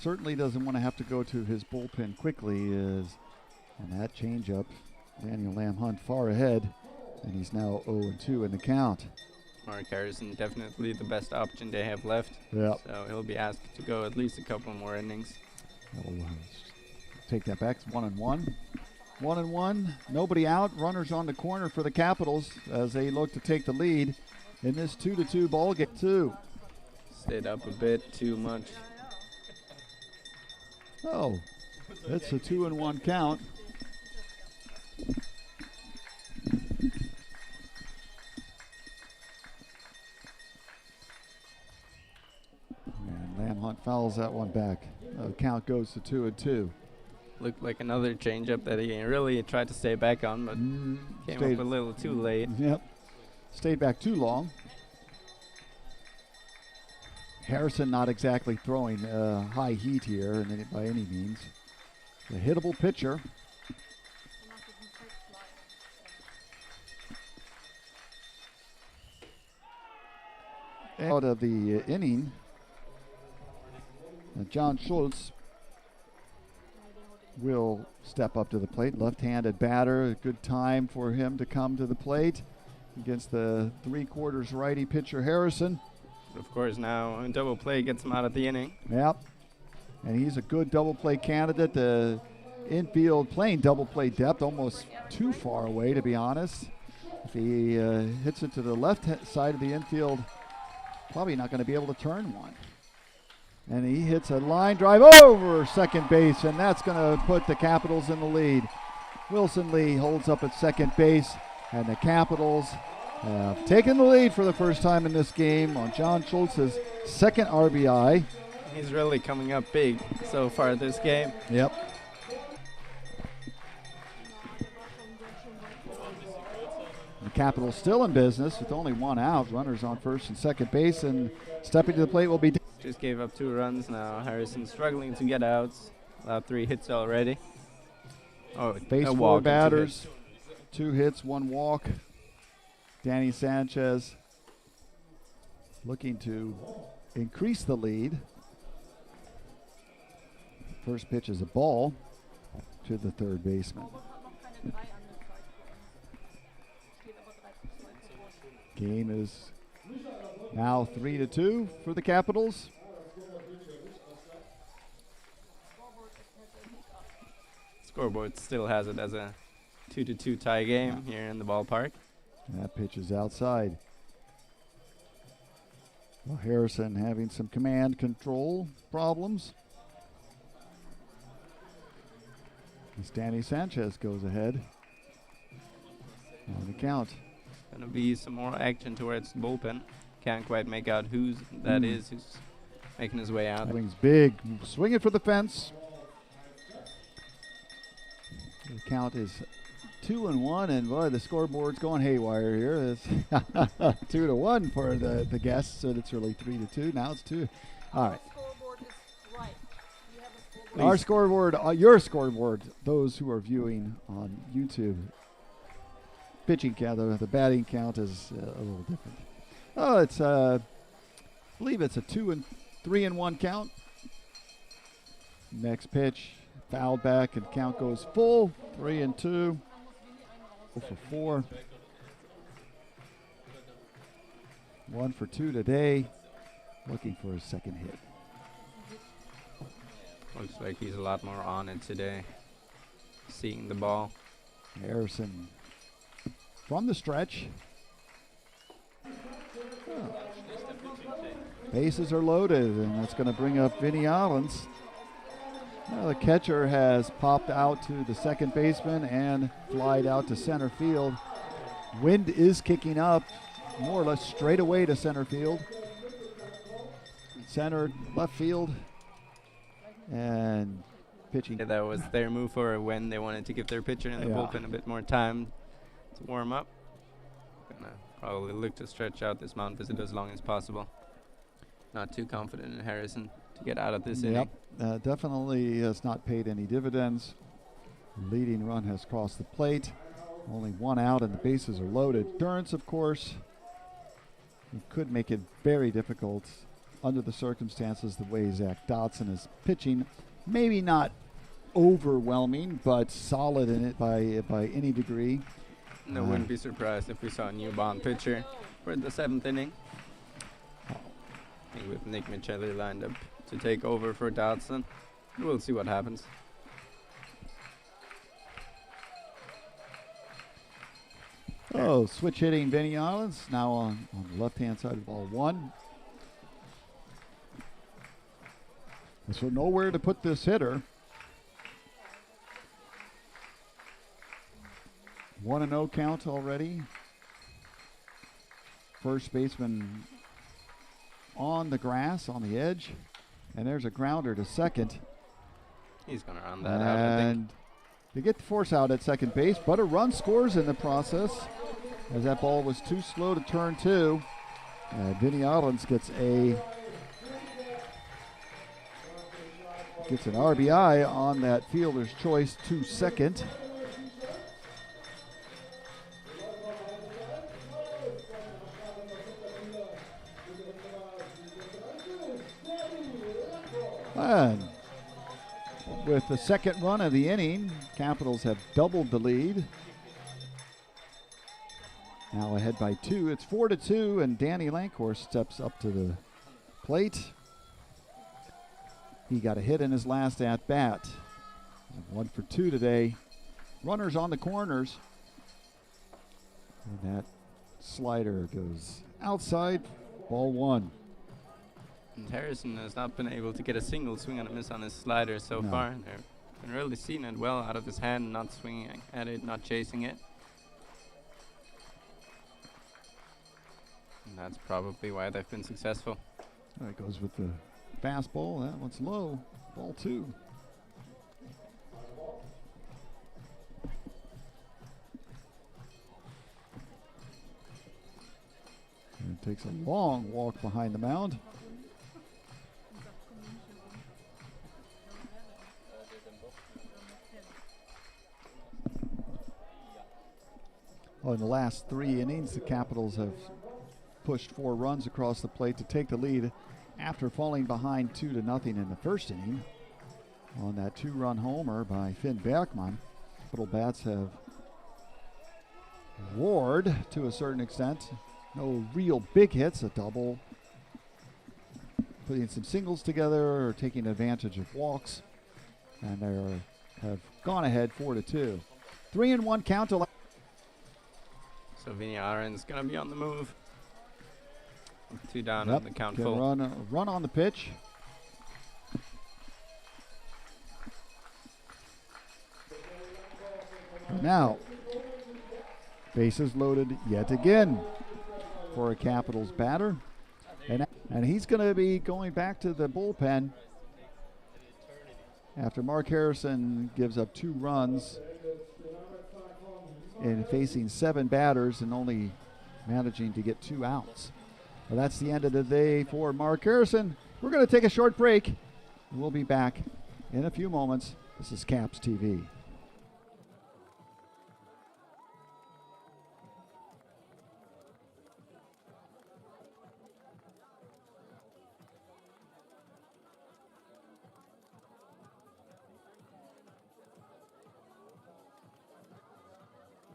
Certainly doesn't want to have to go to his bullpen quickly. And that changeup, Daniel Lamb Hunt far ahead, and he's now 0-2 in the count. Mark Harrison definitely the best option they have left. Yep. So he'll be asked to go at least a couple more innings. I'll take that back. It's 1-1. 1-1. Nobody out. Runners on the corner for the Capitals as they look to take the lead in this 2-2 ball game. Stayed up a bit too much. Oh, that's a 2-1 count. And Lamb Hunt fouls that one back. The count goes to 2-2. Looked like another changeup that he really tried to stay back on, but came up a little too late. Yep. Stayed back too long. Harrison not exactly throwing high heat here by any means. A hittable pitcher. Out of the inning, John Schultz will step up to the plate. Left-handed batter, a good time for him to come to the plate against the three-quarters righty pitcher Harrison. Of course, now a double play gets him out of the inning. Yep, and he's a good double play candidate. The infield playing double play depth, almost too far away to be honest. If he hits it to the left side of the infield, probably not going to be able to turn one. And he hits a line drive over second base, and that's going to put the Capitals in the lead. Wilson Lee holds up at second base, and the Capitals have taken the lead for the first time in this game on John Schultz's second RBI. He's really coming up big so far this game. Yep. The Capitals still in business with only one out. Runners on first and second base, and stepping to the plate will be... Just gave up 2 runs now. Harrison struggling to get outs. Allowed 3 hits already. Oh, Face 4 batters, 2 hits, 1 walk. Danny Sanchez looking to increase the lead. First pitch is a ball to the third baseman. Game is now 3-2 for the Capitals. Scoreboard still has it as a 2-2 tie game here in the ballpark. That pitch is outside. Well, Harrison having some command control problems. As Danny Sanchez goes ahead on the count. Gonna be some more action towards the bullpen. Can't quite make out who's who's making his way out. Swings big, swinging for the fence. The count is 2-1, and boy, the scoreboard's going haywire here. It's 2-1 for the guests, so it's really 3-2. Now it's 2. All right. Scoreboard is right. You have a scoreboard. Our scoreboard, your scoreboard, those who are viewing on YouTube. Pitching count, the batting count is a little different. Oh, it's, I believe it's a 3-1 count. Next pitch, fouled back, and count goes full. 3-2. 0 for 4. 1 for 2 today. Looking for his second hit. Looks like he's a lot more on it today. Seeing the ball. Harrison from the stretch. Oh. Bases are loaded, and that's going to bring up Vinny Allens. Well, the catcher has popped out to the second baseman and flied out to center field. Wind is kicking up, more or less straight away to center field. Center, left field, and pitching. Yeah, that was their move for when they wanted to give their pitcher in the bullpen a bit more time to warm up. Gonna probably look to stretch out this mound visit as long as possible. Not too confident in Harrison to get out of this inning. Definitely has not paid any dividends. Leading run has crossed the plate. Only 1 out and the bases are loaded. Durrance, of course, could make it very difficult under the circumstances the way Zach Dotson is pitching. Maybe not overwhelming, but solid in it by any degree. I wouldn't be surprised if we saw a new Bonn pitcher for the 7th inning. With Nick Michelli lined up to take over for Dodson. We'll see what happens. Oh, switch hitting Vinny Allens now on the left-hand side of ball 1. So nowhere to put this hitter. 1-0 count already. First baseman on the grass, on the edge. And there's a grounder to second. He's going to run that out, I think. And they get the force out at second base, but a run scores in the process as that ball was too slow to turn to. Vinny Allens gets an RBI on that fielder's choice to second. And with the second run of the inning, Capitals have doubled the lead. Now ahead by 2. It's 4-2, and Danny Lankhorst steps up to the plate. He got a hit in his last at-bat. 1 for 2 today. Runners on the corners. And that slider goes outside. Ball 1. And Harrison has not been able to get a single swing and a miss on his slider so far. They've been really seeing it well out of his hand, not swinging at it, not chasing it. And that's probably why they've been successful. That goes with the fastball. That one's low. Ball 2. And it takes a long walk behind the mound. Well, in the last 3 innings, the Capitals have pushed 4 runs across the plate to take the lead after falling behind 2-0 in the first inning on that 2-run homer by Finn Berkman. Capital bats have roared to a certain extent. No real big hits, a double, putting some singles together or taking advantage of walks, and they have gone ahead 4-2. 3-1 count to. So Vinny Allens going to be on the move. 2 down on the count full. Run on the pitch. Now, bases loaded yet again for a Capitals batter. And he's going to be going back to the bullpen after Mark Harrison gives up 2 runs. in facing 7 batters and only managing to get 2 outs. Well, that's the end of the day for Mark Harrison. We're going to take a short break. We'll be back in a few moments. This is Caps TV.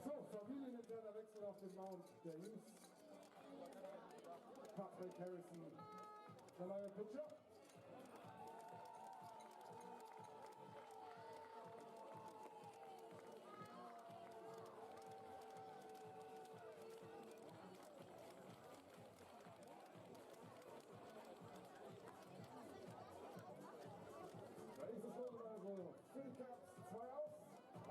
So, familieninterner Wechsel auf dem Mount der Jungs. Patrick Harrison, der neue Pitcher. Da ist es nun also für die Caps 2 auf.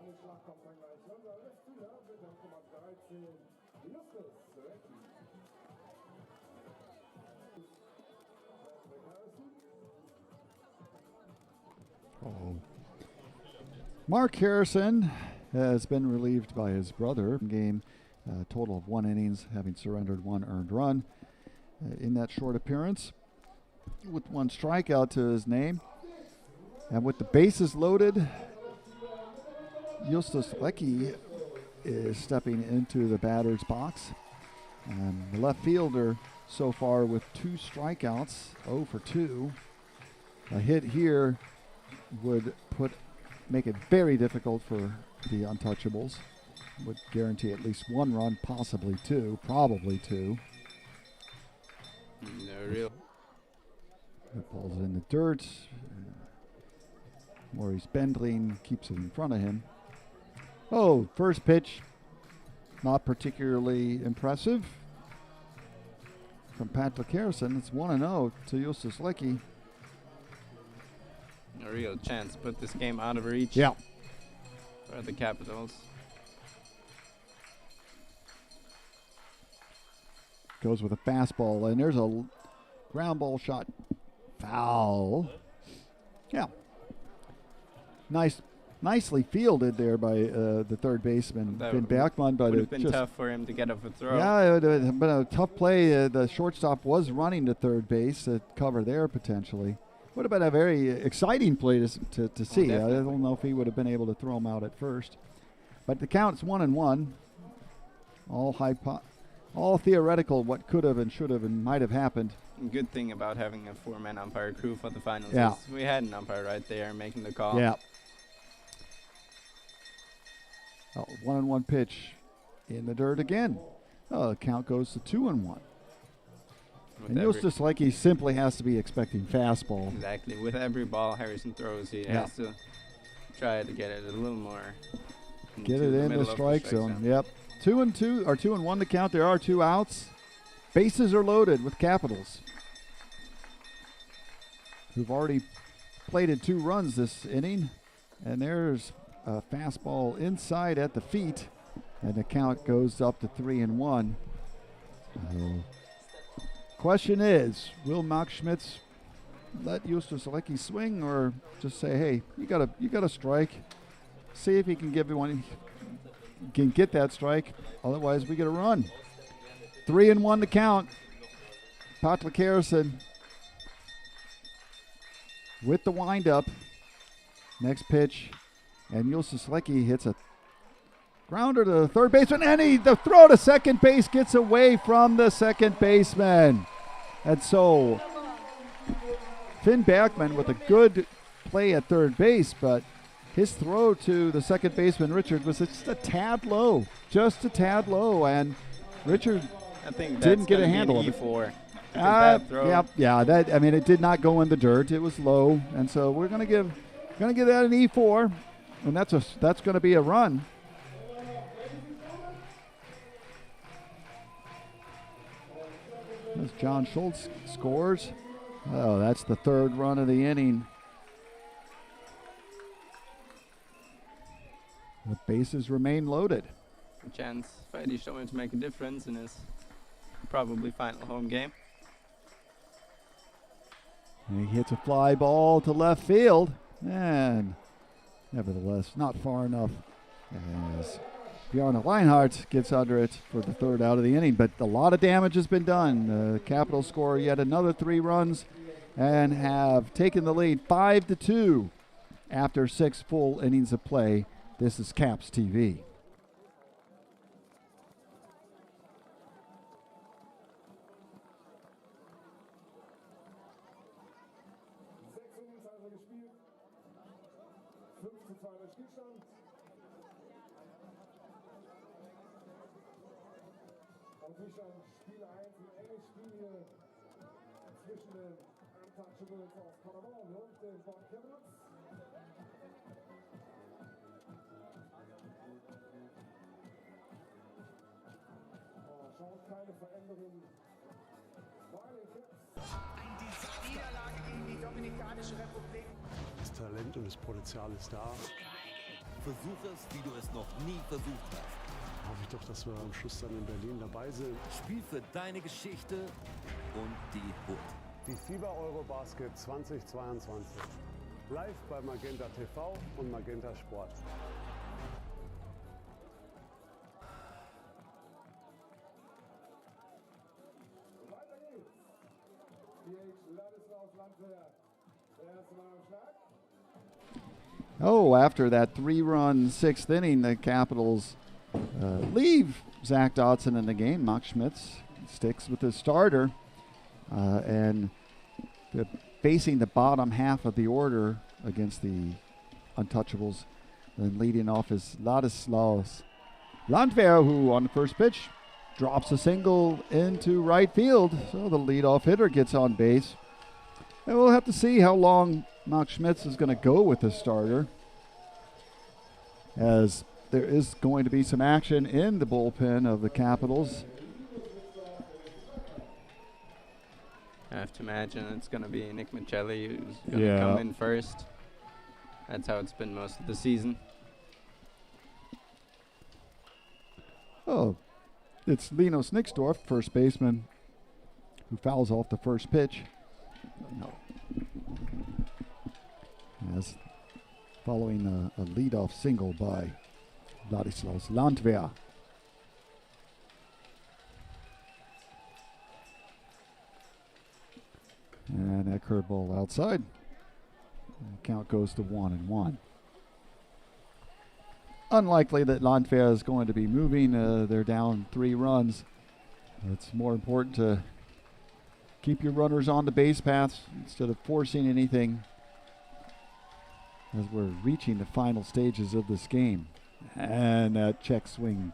Alle Schlag kommt dann gleich. Unser Letztspieler mit der Nummer 13, Justus Recki. Mark Harrison has been relieved by his brother. Game total of 1 innings, having surrendered 1 earned run in that short appearance, with 1 strikeout to his name. And with the bases loaded, Justus Leckie is stepping into the batter's box. And the left fielder so far with 2 strikeouts, 0 for 2. A hit here would make it very difficult for the untouchables. Would guarantee at least 1 run, possibly 2, probably 2. No real. The ball's in the dirt. Maurice Bendling keeps it in front of him. Oh, first pitch, not particularly impressive from Patrick Harrison. It's 1-0 to Justus Leckie. A real chance to put this game out of reach. Yeah. For the Capitals. Goes with a fastball, and there's a ground ball shot. Foul. Yeah. Nicely fielded there by the third baseman, Finn Bachmann. But would it have been just tough for him to get up a throw. Yeah, it would have been a tough play. The shortstop was running to third base to cover there potentially. Would have been a very exciting play to see. I Definitely. don't know if he would have been able to throw him out at first. But the count's 1-1. All theoretical, what could have and should have and might have happened. Good thing about having a 4-man umpire crew for the finals Yeah. is we had an umpire right there making the call. Yeah. 1-1 pitch in the dirt again. The count goes to 2-1. With And every- Justus Leckie simply has to be expecting fastball. Exactly. With every ball Harrison throws, he has to try to get it a little more. Get into it in middle the of strike zone. Yep. 2-1 to count. There are 2 outs. Bases are loaded with Capitals, who've already plated 2 runs this inning. And there's a fastball inside at the feet, and the count goes up to 3-1. Question is, will Max Schmitz let Justus Leckie swing, or just say, hey, you got a strike. See if he can give one. Can get that strike. Otherwise, we get a run. 3-1 to count. Patrick Harrison with the windup. Next pitch, and Justus Leckie hits a grounder to the third baseman, and the throw to second base gets away from the second baseman. And so Finn Bachmann with a good play at third base, but his throw to the second baseman, Richard, was just a tad low. And Richard I think didn't that's get a gonna be handle an of it. E4. That throw. Yeah. It did not go in the dirt. It was low, and so we're gonna give that an E4, and that's gonna be a run. As John Schultz scores. Oh, that's the 3rd run of the inning. The bases remain loaded. A chance for Eddie Stoner to make a difference in his probably final home game. And he hits a fly ball to left field, and nevertheless not far enough as Bjarne Reinhardt gets under it for the third out of the inning, but a lot of damage has been done. Capitals score yet another 3 runs and have taken the lead 5-2 after 6 full innings of play. This is Caps TV. Spiel 1, ein enges Spiel hier zwischen den Untouchables aus Paderborn und den Bonn Capitals. Schaut keine Veränderung bei den Caps. Niederlage gegen die Dominikanische Republik. Das Talent und das Potenzial ist da. Versuch es, wie du es noch nie versucht hast. Hoffe ich doch, dass wir am Schluss dann in Berlin dabei sind. Spiel für deine Geschichte und die Hut. Die FIBA Eurobasket 2022. Live bei Magenta TV und Magenta Sport. Weiter geht's. PH Ladislaus Landwehr. Der erste Mal am Schlag. Oh, after that 3-run 6th inning, the Capitals leave Zach Dodson in the game. Max Schmitz sticks with the starter. And facing the bottom half of the order against the Untouchables. Then leading off is Ladislaus Landwehr, who on the first pitch drops a single into right field. So the leadoff hitter gets on base. And we'll have to see how long Max Schmitz is going to go with the starter, as there is going to be some action in the bullpen of the Capitals. I have to imagine it's going to be Nick Michelli who's going to come in first. That's how it's been most of the season. Oh, it's Linus Nixdorf, first baseman, who fouls off the first pitch. No. As following a leadoff single by Ladislaus Landwehr. And that curveball outside. And count goes to 1-1. Unlikely that Landwehr is going to be moving. They're down 3 runs. It's more important to keep your runners on the base paths instead of forcing anything, as we're reaching the final stages of this game. And that check swing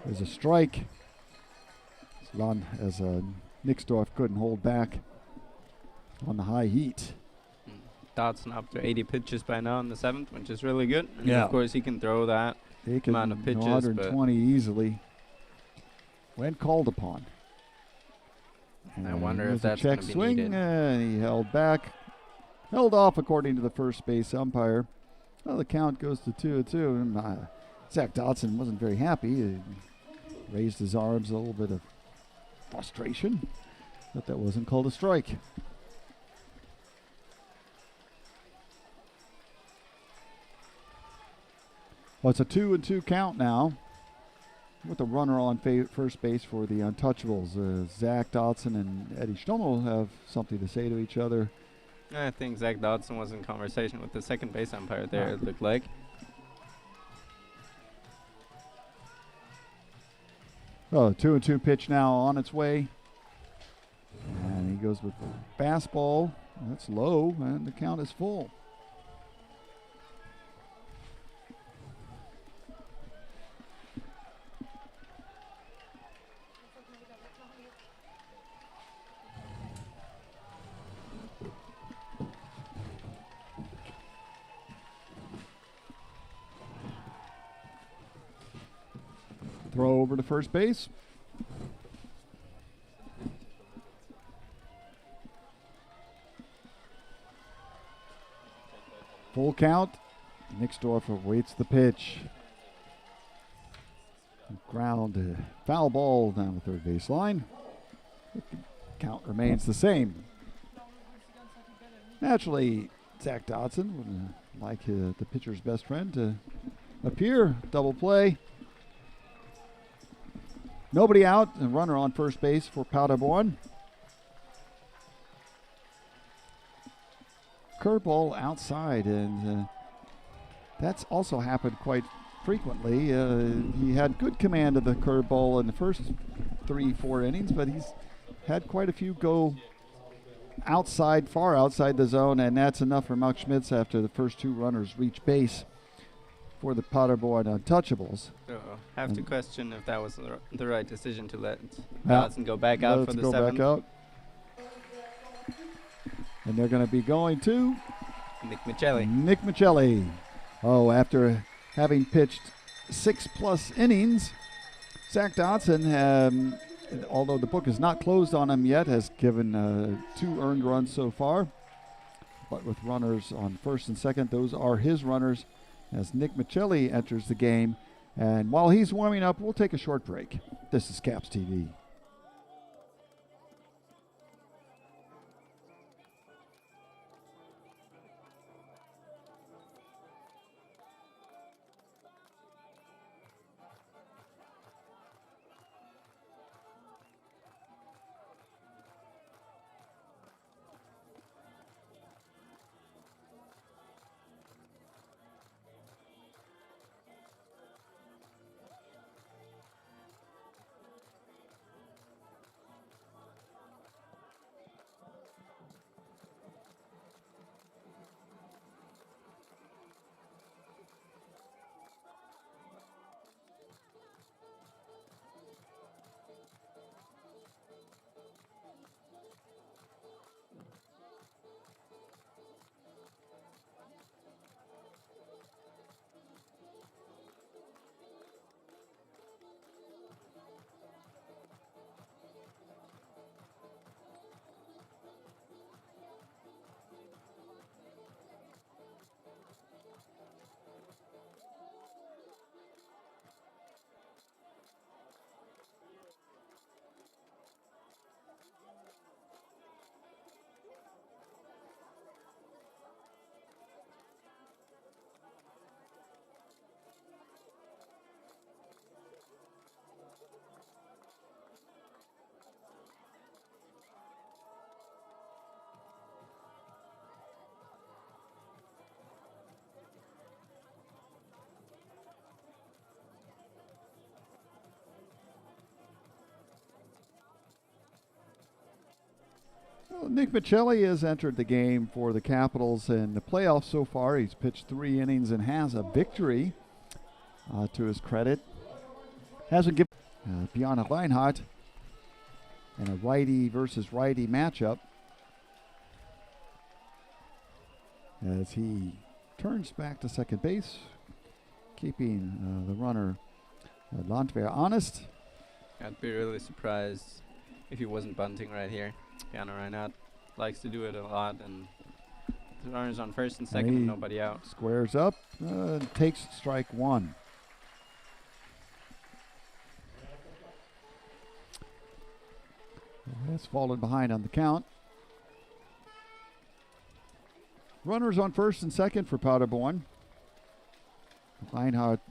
is a strike. As Nixdorf couldn't hold back on the high heat. Dodson up to 80 pitches by now in the 7th, which is really good. And Yeah. of course, he can throw that He can amount of pitches. 120 easily when called upon. I And wonder if there's a that's check gonna be swing, needed. and he held back. Held off according to the first base umpire. Well, the count goes to 2-2. And, Zach Dodson wasn't very happy. He raised his arms, a little bit of frustration, but that wasn't called a strike. Well, it's a 2-2 count now, with a runner on first base for the Untouchables. Zach Dodson and Eddie Stommel have something to say to each other. I think Zach Dodson was in conversation with the second base umpire there, it looked like. Oh, 2-2 pitch now on its way. And he goes with the fastball. That's low, and the count is full. Throw over to first base. Full count. Nixdorf awaits the pitch. Ground, foul ball down the third base line. The count remains the same. Naturally, Zach Dodson would like the pitcher's best friend to appear. Double play. Nobody out, a runner on first base for Paderborn. Curveball outside, and that's also happened quite frequently. He had good command of the curveball in the first 3-4 innings, but he's had quite a few go outside, far outside the zone, and that's enough for Mark Schmitz after the first 2 runners reach base for the Paderborn Untouchables. So have to question if that was the right decision to let Dodson go back out for the 7th. Let's go back out. And they're going to be going to Nick Michelli. Nick Michelli. Oh, after having pitched 6+ innings, Zach Dodson, although the book is not closed on him yet, has given 2 earned runs so far. But with runners on first and second, those are his runners as Nick Michelli enters the game. And while he's warming up, we'll take a short break. This is Caps TV. Well, Nick Michelli has entered the game for the Capitals in the playoffs so far. He's pitched 3 innings and has a victory to his credit. Hasn't given Bjarne Reinhardt in a righty versus righty matchup as he turns back to second base, keeping the runner Landwehr honest. I'd be really surprised if he wasn't bunting right here. Bjarne Reinhardt likes to do it a lot, and the runner's on first and second and nobody out. Squares up, takes strike 1. Has fallen behind on the count. Runners on first and second for Paderborn. Reinhardt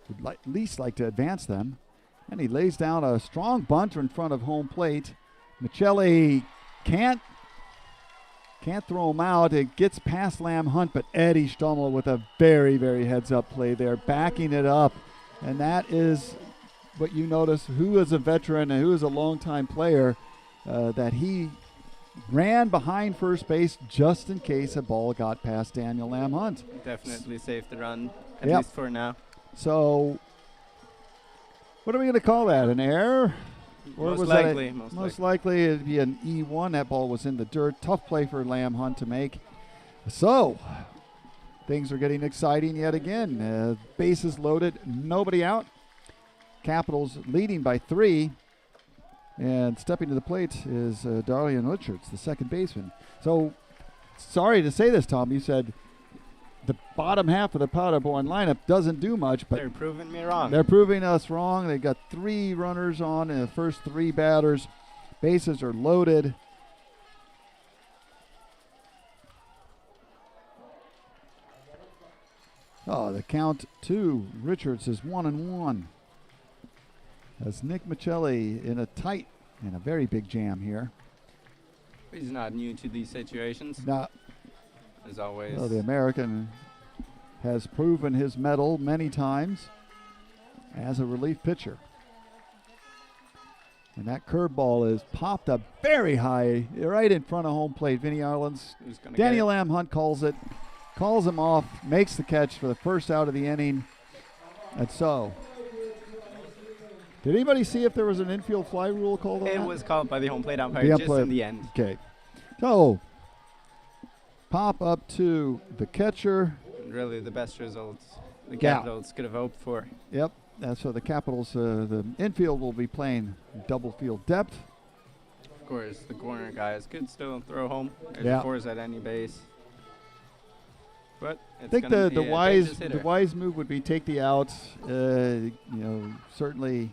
would at least like to advance them. And he lays down a strong bunt in front of home plate. Michelli can't throw him out. It gets past Lamb Hunt, but Eddie Stommel with a very, very heads-up play there, backing it up. And that is what you notice, who is a veteran and who is a longtime player, that he ran behind first base just in case a ball got past Daniel Lamb Hunt. Definitely saved the run, at least for now. So what are we going to call that, an error? Or Most likely. Most likely it'd be an E1. That ball was in the dirt. Tough play for Lamb Hunt to make. So things are getting exciting yet again. Bases loaded, nobody out. Capitals leading by 3. And stepping to the plate is Darian Richards, the second baseman. So sorry to say this, Tom. You said the bottom half of the Paderborn lineup doesn't do much, but they're proving me wrong. They're proving us wrong. They've got 3 runners on in the first 3 batters. Bases are loaded. Oh, the count to Richards is 1-1. As Nick Michelli in a tight and a very big jam here. He's not new to these situations. Now, As always. well, the American has proven his mettle many times as a relief pitcher. And that curveball is popped up very high, right in front of home plate. Vinny Arlen's. Daniel Am Hunt calls it, calls him off, makes the catch for the first out of the inning. And so, did anybody see if there was an infield fly rule called on It that? was called by the home plate umpire The just umpire- in the end. Okay. So, pop up to the catcher. And really the best results the Yeah. Capitals could have hoped for. Yep. So the Capitals, the infield will be playing double field depth. Of course, the corner guys could still throw home. There's Yeah. a force at any base. But I it's think gonna the be a wise dangerous hitter. the wise move would be take the out. Certainly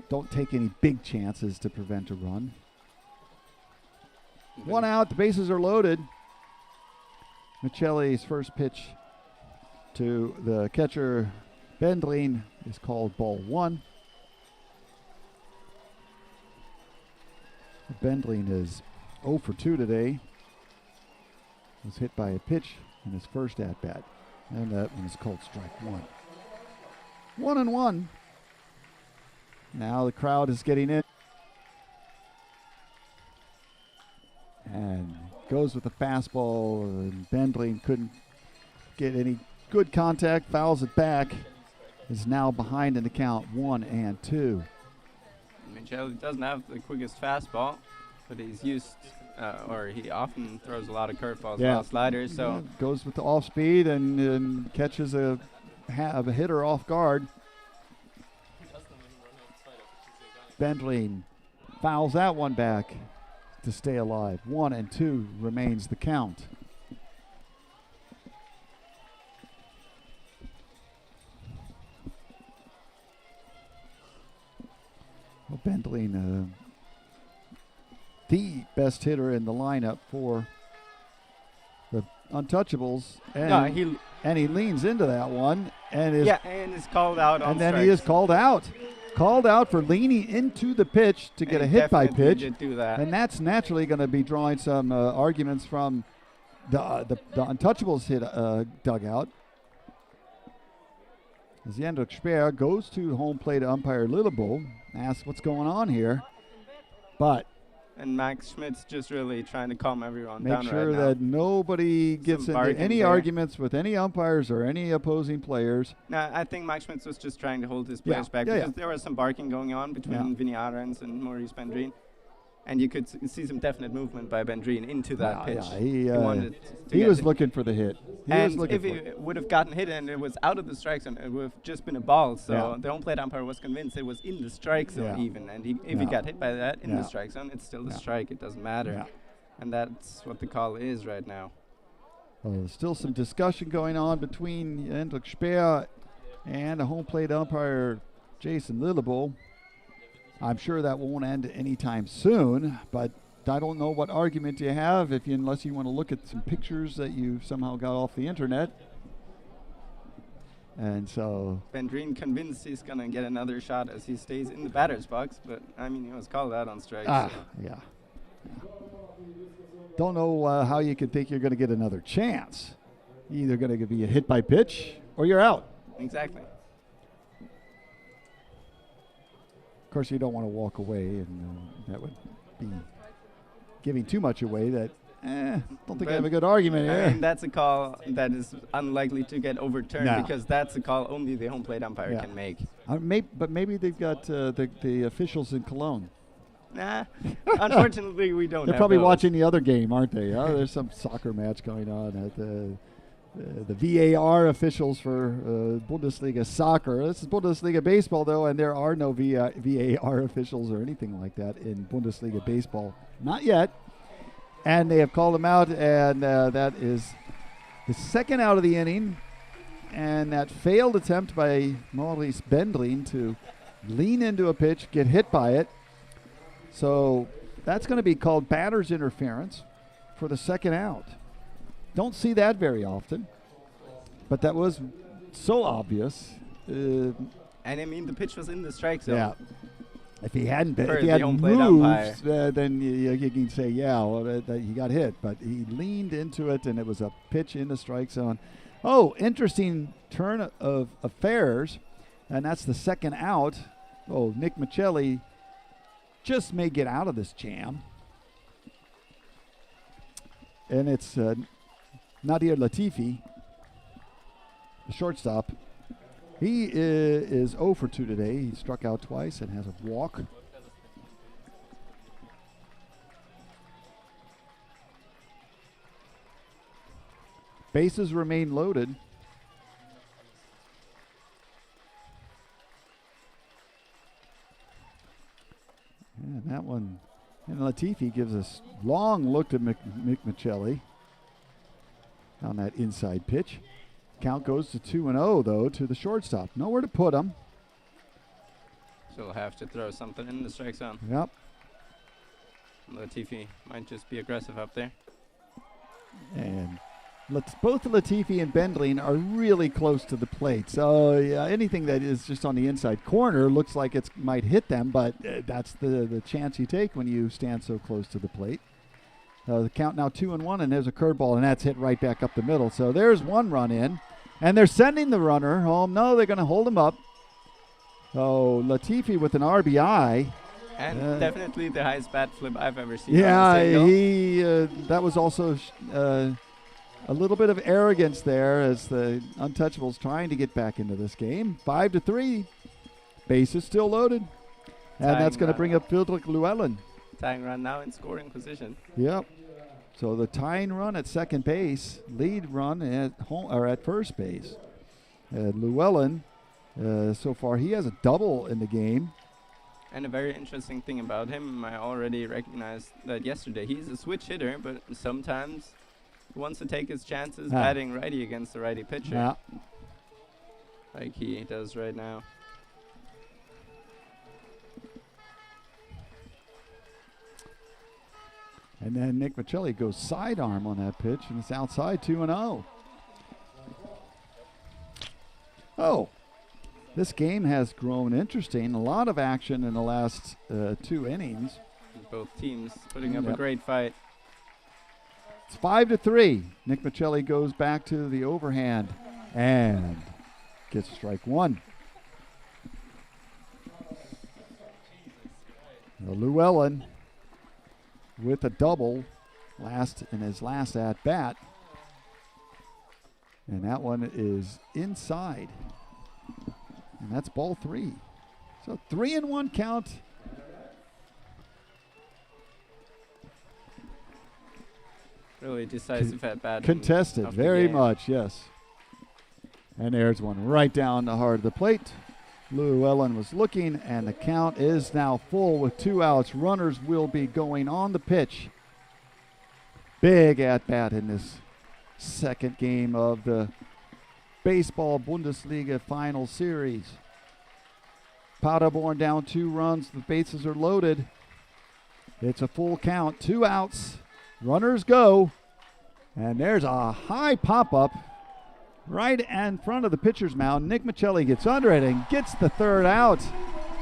don't take any big chances to prevent a run. One out, the bases are loaded. Michelli's first pitch to the catcher Bendlin is called ball one. Bendlin is 0 for 2 today. Was hit by a pitch in his first at-bat. And that one is called strike one. 1-1. Now the crowd is getting in. And goes with the fastball. And Bendlin couldn't get any good contact. Fouls it back. Is now behind in the count 1-2. Michelli doesn't have the quickest fastball, but he's used, or he often throws a lot of curveballs, a lot of sliders. So Yeah, goes with the off speed and catches a hitter off guard. Bendlin fouls that one back to stay alive. 1-2 remains the count. Well, Bendlin, the best hitter in the lineup for the Untouchables, and he leans into that one and is is called out on and then strikes. he is called out for leaning into the pitch to get And a he hit by definitely pitch, did do that. and that's naturally going to be drawing some arguments from the Untouchables dugout. As Jendrik Speer goes to home plate umpire Lillebo, asks what's going on here, but And Max Schmidt's just really trying to calm everyone make down sure right now. that nobody gets into barking any there. arguments with any umpires or any opposing players. No, I think Max Schmidt was just trying to hold his players back because there was some barking going on between Vinny Arens and Maurice Bendrin. And you could see some definite movement by Bendrin into that pitch. He was looking for the hit. If he would have gotten hit and it was out of the strike zone, it would have just been a ball. So the home plate umpire was convinced it was in the strike zone even. And if he got hit by that in the strike zone, it's still the strike. It doesn't matter. Yeah. And that's what the call is right now. There's still some discussion going on between Jendrik Speer and the home plate umpire Jason Lillebo. I'm sure that won't end anytime soon, but I don't know what argument you have unless you want to look at some pictures that you somehow got off the internet. And so Bendrin convinced he's going to get another shot as he stays in the batter's box, but I mean, he was called out on strikes. Don't know how you can think you're going to get another chance. You're either going to be a hit by pitch or you're out. Exactly. Of course, you don't want to walk away, and that would be giving too much away. Don't think I have a good argument here. And that's a call that is unlikely to get overturned because that's a call only the home plate umpire can make. But maybe they've got the officials in Cologne. Nah, unfortunately, we don't. They're probably watching the other game, aren't they? There's some soccer match going on at the VAR officials for Bundesliga soccer. This is Bundesliga baseball, though, and there are no VAR officials or anything like that in Bundesliga baseball. Not yet. And they have called him out, and that is the second out of the inning. And that failed attempt by Maurice Bendlin to lean into a pitch, get hit by it. So that's going to be called batter's interference for the second out. Don't see that very often, but that was so obvious. And I mean, the pitch was in the strike zone. Yeah. If he hadn't been, Per if he the had home plate moved, then you can say, yeah, well, that he got hit. But he leaned into it, and it was a pitch in the strike zone. Oh, interesting turn of affairs, and that's the second out. Oh, Nick Michelli just may get out of this jam. And it's Nadir Latifi, the shortstop. He is 0 for 2 today. He struck out twice and has a walk. Bases remain loaded. And that one, and Latifi gives us long look to Mick Michelli on that inside pitch. Count goes to 2-0 though to the shortstop. Nowhere to put him. So he'll have to throw something in the strike zone. Yep. Latifi might just be aggressive up there. And both Latifi and Bendling are really close to the plate. So yeah, anything that is just on the inside corner looks like it might hit them, but that's the chance you take when you stand so close to the plate. The count now 2-1, and there's a curveball, and that's hit right back up the middle. So there's one run in, and they're sending the runner home. No, they're going to hold him up. So Latifi with an RBI. And definitely the highest bat flip I've ever seen. Yeah, that was also a little bit of arrogance there as the Untouchables trying to get back into this game. 5-3. Base is still loaded. And that's going to bring up Friedrich Llewellyn. Tying run now in scoring position. Yep. So the tying run at second base, lead run at home or at first base. Llewellyn, so far he has a double in the game. And a very interesting thing about him, I already recognized that yesterday. He's a switch hitter, but sometimes he wants to take his chances batting righty against the righty pitcher. Yeah. Like he does right now. And then Nick Michelli goes sidearm on that pitch, and it's outside 2-0. Oh, this game has grown interesting. A lot of action in the last 2 innings. Both teams putting up a great fight. It's 5-3. Nick Michelli goes back to the overhand and gets strike one. Llewellyn with a double in his last at bat. And that one is inside. And that's ball 3. So 3-1 count. Really decisive at bat. Contested, very much, yes. And there's one right down the heart of the plate. Llewellyn was looking, and the count is now full with 2 outs. Runners will be going on the pitch. Big at-bat in this second game of the Baseball Bundesliga final series. Paderborn down 2 runs. The bases are loaded. It's a full count, 2 outs. Runners go. And there's a high pop-up right in front of the pitcher's mound. Nick Michelli gets under it and gets the 3rd out.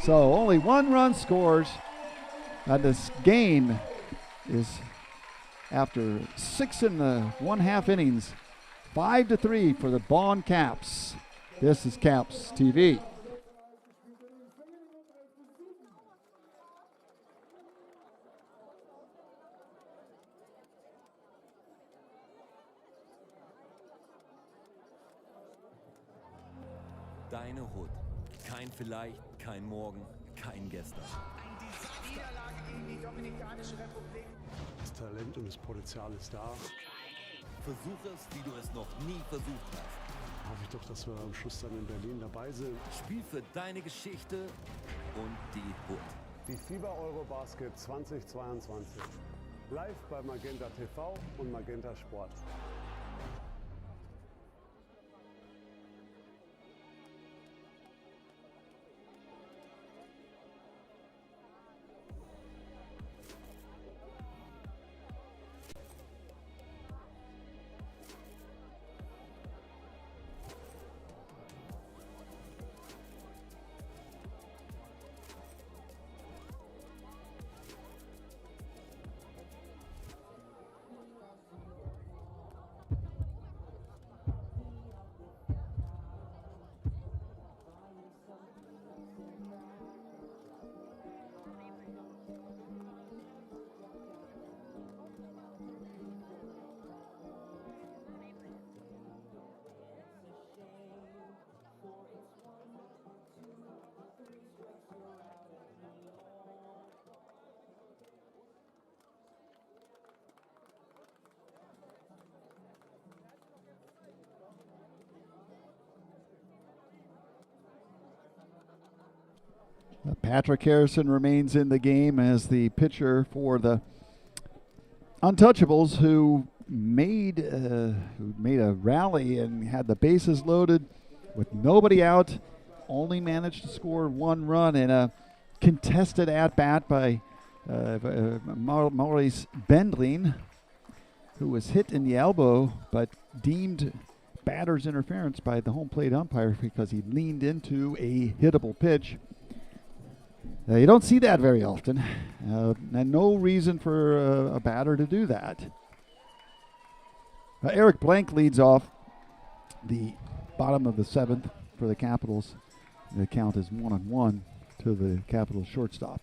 So only 1 run scores. And this game is, after 6 1/2 innings, 5-3 for the Bonn Caps. This is Caps TV. Deine Hut. Kein Vielleicht, kein Morgen, kein Gestern. Das Talent und das Potenzial ist da. Versuch es, wie du es noch nie versucht hast. Hoffe ich doch, dass wir am Schluss dann in Berlin dabei sind. Spiel für deine Geschichte und die Hut. Die FIBA Eurobasket 2022. Live bei Magenta TV und Magenta Sport. Patrick Harrison remains in the game as the pitcher for the Untouchables, who made a rally and had the bases loaded with nobody out. Only managed to score 1 run in a contested at-bat by Maurice Bendling, who was hit in the elbow but deemed batter's interference by the home plate umpire because he leaned into a hittable pitch. You don't see that very often, and no reason for a batter to do that. Eric Blank leads off the bottom of the 7th for the Capitals. The count is 1-1 to the Capitals shortstop.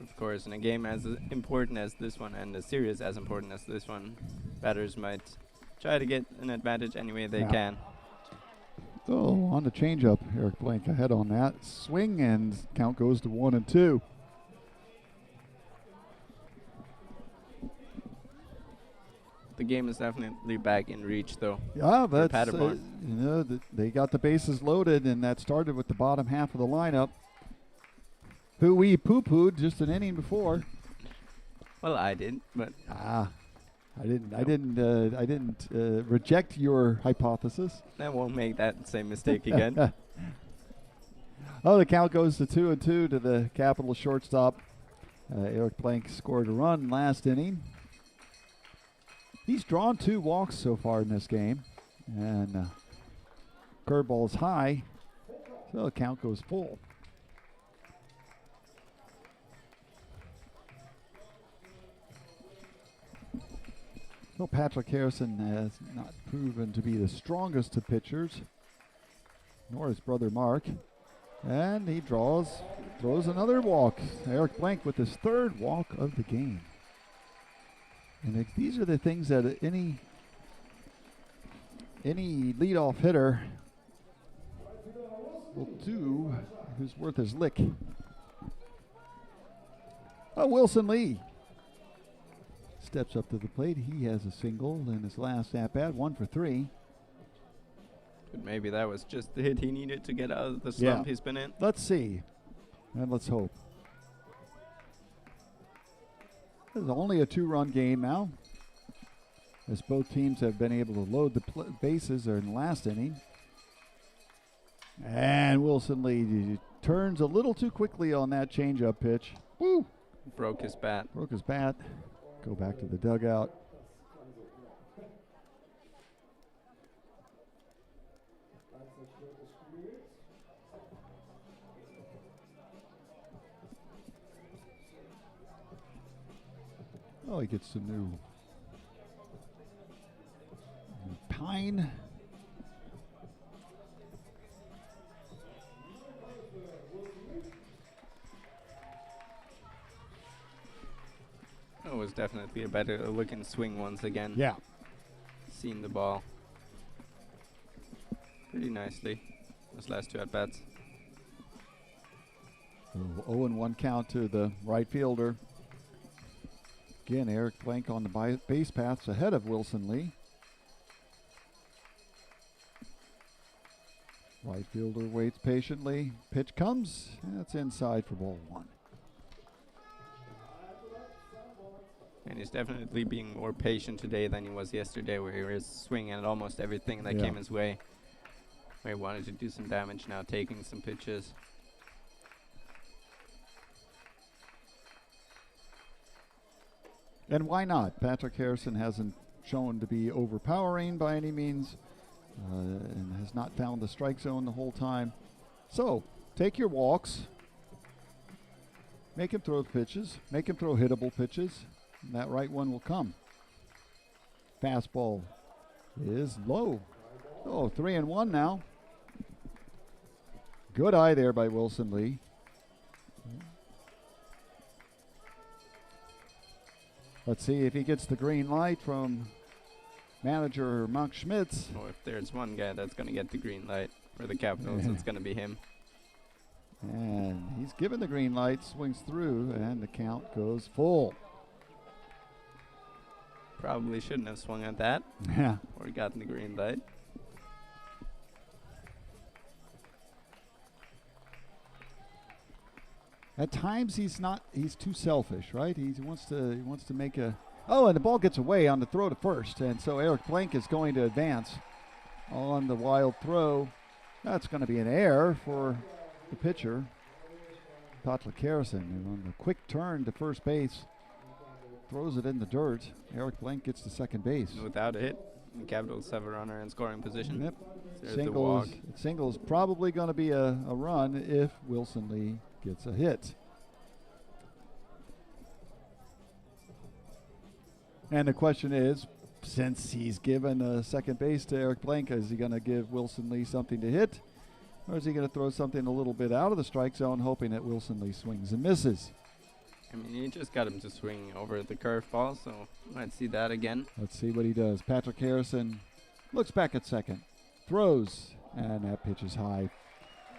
Of course, in a game as important as this one and a series as important as this one, batters might try to get an advantage any way they can. Oh, on the changeup, Eric Blank ahead on that. Swing, and count goes to 1-2. The game is definitely back in reach, though. Yeah, that's Paderborn. they got the bases loaded, and that started with the bottom half of the lineup, who we poo-pooed just an inning before. Well, I did, but I didn't reject your hypothesis. I won't make that same mistake again. Oh, the count goes to 2-2 to the Capitol shortstop. Eric Blank scored a run last inning. He's drawn 2 walks so far in this game, and curveball's high, so the count goes full. Well, Patrick Harrison has not proven to be the strongest of pitchers, nor his brother Mark. And he throws another walk. Eric Blank with his 3rd walk of the game. And these are the things that any leadoff hitter will do who's worth his lick. Oh, Wilson Lee steps up to the plate. He has a single in his last at-bat, 1 for 3. But maybe that was just the hit he needed to get out of the slump he's been in. Let's see, and let's hope. This is only a 2-run game now, as both teams have been able to load the bases in the last inning. And Wilson Lee turns a little too quickly on that changeup pitch. Woo! Broke his bat. Go back to the dugout. Oh, he gets some new pine. It was definitely a better looking swing once again. Yeah. Seen the ball pretty nicely. Those last 2 at-bats. 0-1 count to the right fielder. Again, Eric Blank on the base paths ahead of Wilson Lee. Right fielder waits patiently. Pitch comes. That's inside for ball 1. And he's definitely being more patient today than he was yesterday, where he was swinging at almost everything that came his way. Where he wanted to do some damage, now taking some pitches. And why not? Patrick Harrison hasn't shown to be overpowering by any means, and has not found the strike zone the whole time. So, take your walks. Make him throw pitches. Make him throw hittable pitches. And that right one will come. Fastball is low. Oh, 3-1 now. Good eye there by Wilson Lee. Let's see if he gets the green light from manager Mark Schmitz. Oh, if there's one guy that's going to get the green light for the Capitals, it's going to be him. And he's given the green light, swings through, and the count goes full. Probably shouldn't have swung at that. Yeah. Or gotten the green light. At times he's too selfish, right? He wants to make a. Oh, and the ball gets away on the throw to first, and so Eric Blank is going to advance on the wild throw. That's going to be an error for the pitcher, Patrick Harrison, and on the quick turn to first base, throws it in the dirt. Eric Blank gets to second base. Without a hit, the Capitals have a runner in scoring position. Yep. There's the walk. Single is probably going to be a run if Wilson Lee gets a hit. And the question is, since he's given a second base to Eric Blank, is he going to give Wilson Lee something to hit? Or is he going to throw something a little bit out of the strike zone, hoping that Wilson Lee swings and misses? I mean, you just got him to swing over the curveball, so might see that again. Let's see what he does. Patrick Harrison looks back at second, throws, and that pitch is high.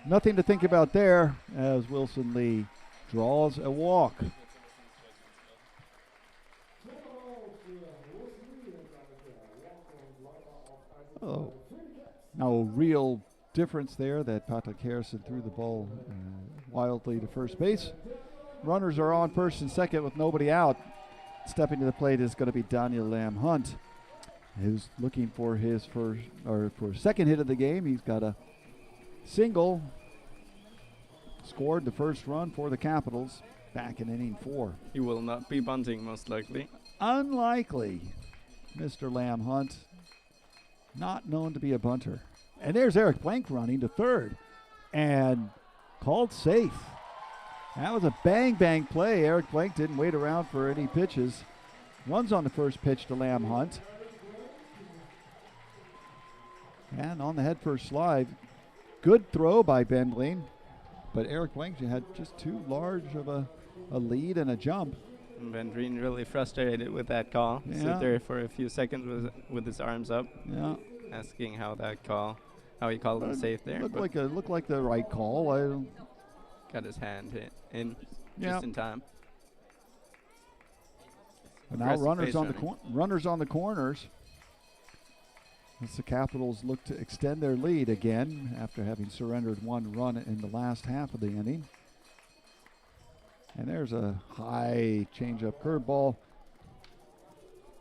Nothing to think about there as Wilson Lee draws a walk. Oh, no real difference there that Patrick Harrison threw the ball wildly to first base. Runners are on first and second with nobody out. Stepping to the plate is going to be Daniel Lamb Hunt, who's looking for his second hit of the game. He's got a single, scored the first run for the Capitals back in inning 4. He will not be bunting, most likely. Unlikely. Mr. Lamb Hunt, not known to be a bunter. And there's Eric Blank running to third and called safe. That was a bang play. Eric Blank didn't wait around for any pitches. Runs on the first pitch to Lamb Hunt. And on the head first slide, good throw by Bendling, but Eric Blank had just too large of a lead and a jump. Bendling really frustrated with that call. Yeah. Stood there for a few seconds with his arms up, Yeah. asking how he called it safe there. Looked like the right call. Got his hand hit in Yeah. just in time. But now Aggressive runners base on running. runners on the corners. As the Capitals look to extend their lead again after having surrendered one run in the last half of the inning. And there's a high changeup curveball.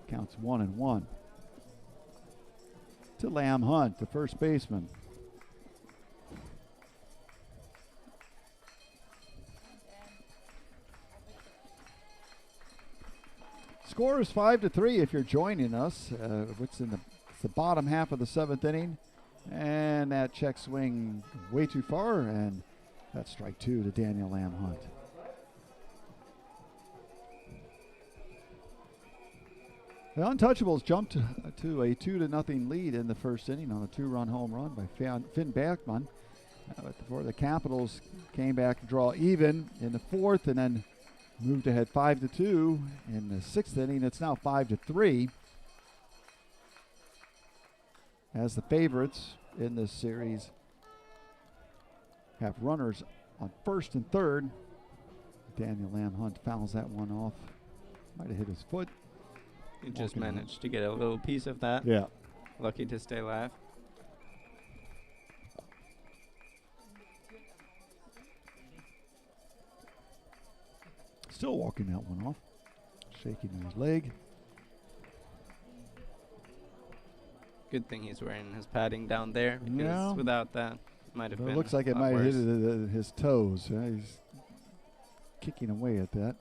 Counts 1-1. To Lamb Hunt, the first baseman. Score is 5-3 if you're joining us. It's the bottom half of the 7th inning. And that check swing way too far, and that's strike 2 to Daniel Lamb Hunt. The Untouchables jumped to a 2-0 lead in the first inning on a 2-run home run by Finn Backman. But before the Capitals came back to draw even in the 4th and then moved ahead 5-2 in the 6th inning. It's now 5-3 as the favorites in this series have runners on first and third. Daniel Lamb Hunt fouls that one off. Might have hit his foot. He just managed to get a little piece of that. Yeah. Lucky to stay alive. Still walking that one off. Shaking his leg. Good thing he's wearing his padding down there, because Yeah. without that, might have Well, been. it looks like it a lot might have worse. hit his toes. He's kicking away at that.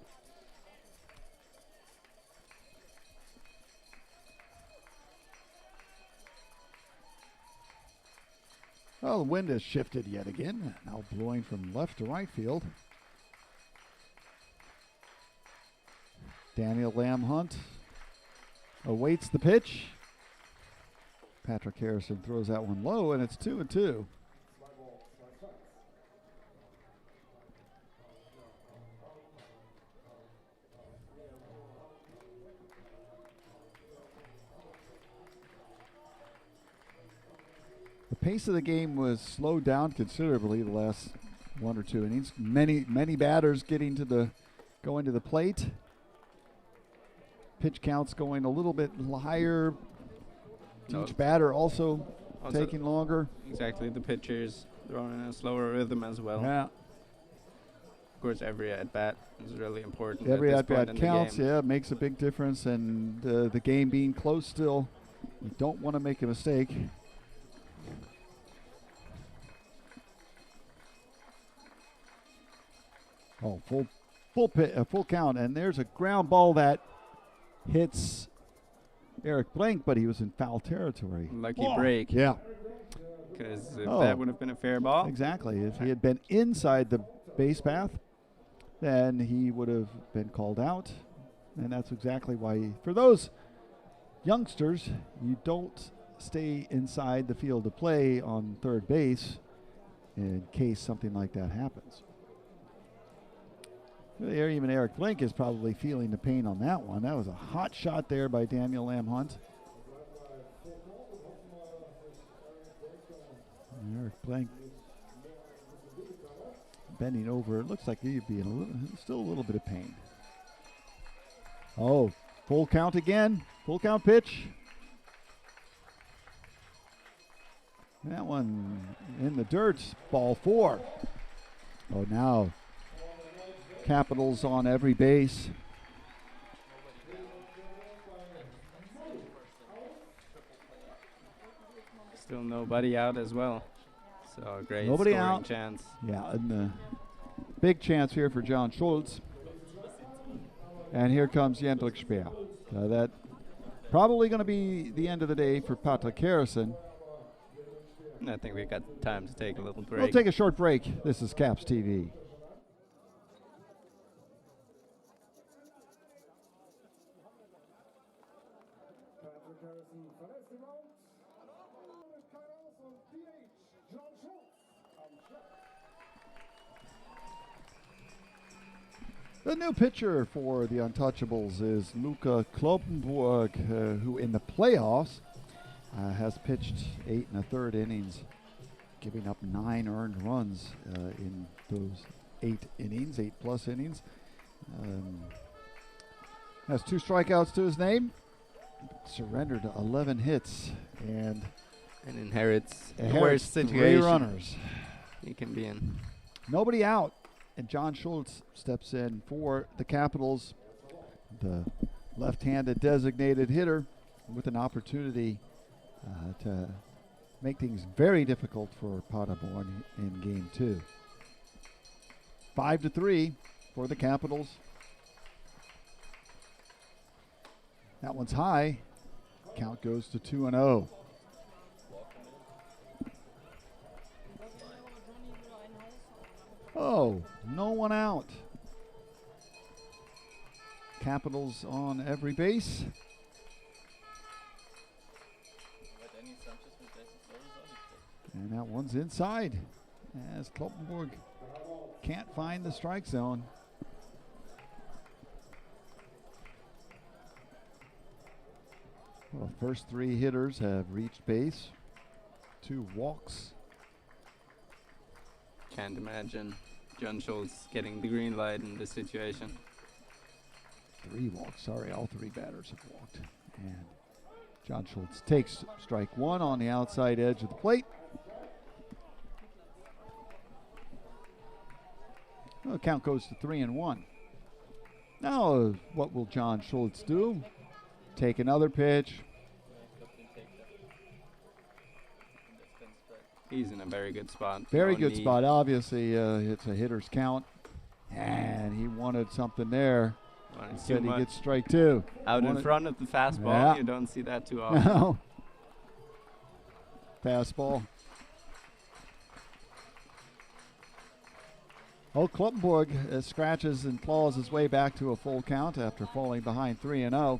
Well, the wind has shifted yet again, now blowing from left to right field. Daniel Lamb Hunt awaits the pitch. Patrick Harrison throws that one low, and it's 2-2. The pace of the game was slowed down considerably the last 1 or 2 innings. Many batters going to the plate. Pitch counts going a little bit higher. Each batter also taking longer. Exactly, the pitchers throwing in a slower rhythm as well. Yeah. course, every at-bat is really important. Every at this point at-bat in the counts, game. yeah, makes a big difference. And the game being close still, you don't want to make a mistake. Oh, full count, and there's a ground ball that hits Eric Blank, but he was in foul territory. Lucky break. Yeah, Because if that would have been a fair ball. exactly. If he had been inside the base path, then he would have been called out, and that's exactly why, for those youngsters, you don't stay inside the field of play on third base in case something like that happens. There, even Eric Blink is probably feeling the pain on that one. That was a hot shot there by Daniel Lamb Hunt. Eric Blink bending over. It looks like he'd be in still a little bit of pain. Oh, full count again. Full count pitch. That one in the dirt. Ball 4. Oh, now Capitals on every base. Still nobody out as well. So a great Nobody scoring out. chance. Yeah, and the big chance here for John Schultz. And here comes Jendrik Speer. That probably going to be the end of the day for Patrick Harrison. I think we got time to take a little break. We'll take a short break. This is Caps TV. Patrick Harrison verlässt den Raum. Mit kein Aus und DH. John Schultz am Schlag. The new pitcher for the Untouchables is Luca Kloppenburg, who in the playoffs has pitched 8 1/3 innings, giving up 9 earned runs in those 8 innings, 8+ innings. Has 2 strikeouts to his name, surrendered 11 hits, and inherits the inherits worst 3 situation runners. he can be in. Nobody out, and John Schultz steps in for the Capitals, the left-handed designated hitter, with an opportunity to make things very difficult for Paderborn in Game 2. 5-3 for the Capitals. That one's high. Count goes to 2-0. Oh, no one out. Capitals on every base. And that one's inside as Kloppenburg can't find the strike zone. Well, first 3 hitters have reached base. 2 walks. Can't imagine John Schultz getting the green light in this situation. 3 walks, sorry, all 3 batters have walked. And John Schultz takes strike 1 on the outside edge of the plate. Well, the count goes to 3-1. Now, what will John Schultz do? Take another pitch. He's in a very good spot. Very No good need. spot. Obviously, it's a hitter's count. And he wanted something there. Wanted Instead, too he much. gets strike 2. Out in front of the fastball. Yeah. You don't see that too often. No. Fastball. Oh, Kloppenburg scratches and claws his way back to a full count after falling behind 3-0.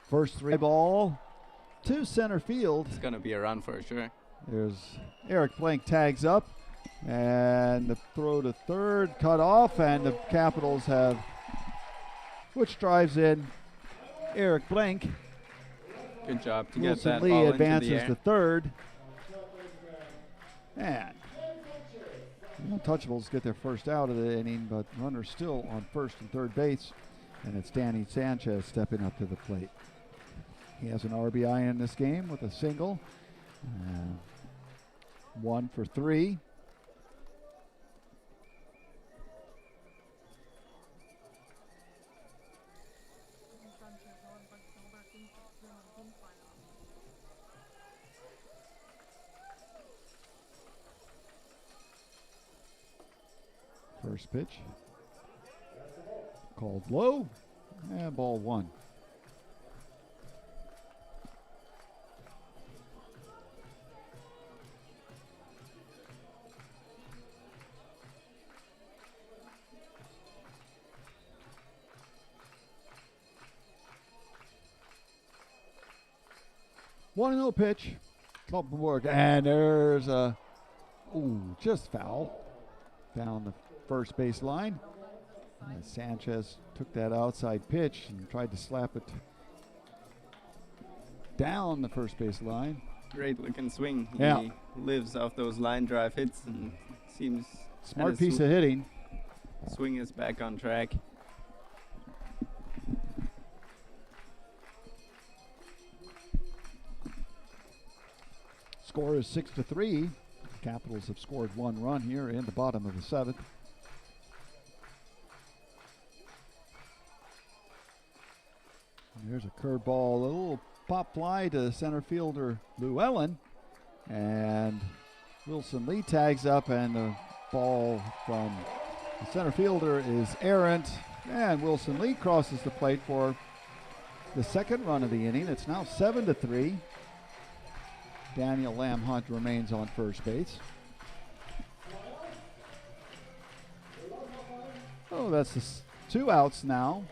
First 3 ball to center field. It's going to be a run for sure. There's Eric Blank tags up, and the throw to third cut off, and the Capitals have, which drives in Eric Blank. Good job to Wilson get that Lee ball into advances the air. to third. And the Untouchables get their first out of the inning, but runners still on first and third base. And it's Danny Sanchez stepping up to the plate. He has an RBI in this game with a single. 1 for 3. First pitch. Called low. And ball 1. One and 0 pitch. Kloppenborg. And there's a just foul down the first base line. And Sanchez took that outside pitch and tried to slap it down the first base line. Great looking swing. Yeah. He lives off those line drive hits and seems Smart that his piece of hitting. swing is back on track. Score is 6-3. Capitals have scored 1 run here in the bottom of the 7th. There's a curveball, a little pop fly to center fielder Llewellyn, and Wilson Lee tags up, and the ball from the center fielder is errant, and Wilson Lee crosses the plate for the second run of the inning. It's now 7-3. Daniel Lamb Hunt remains on first base. Oh, that's the 2 outs now.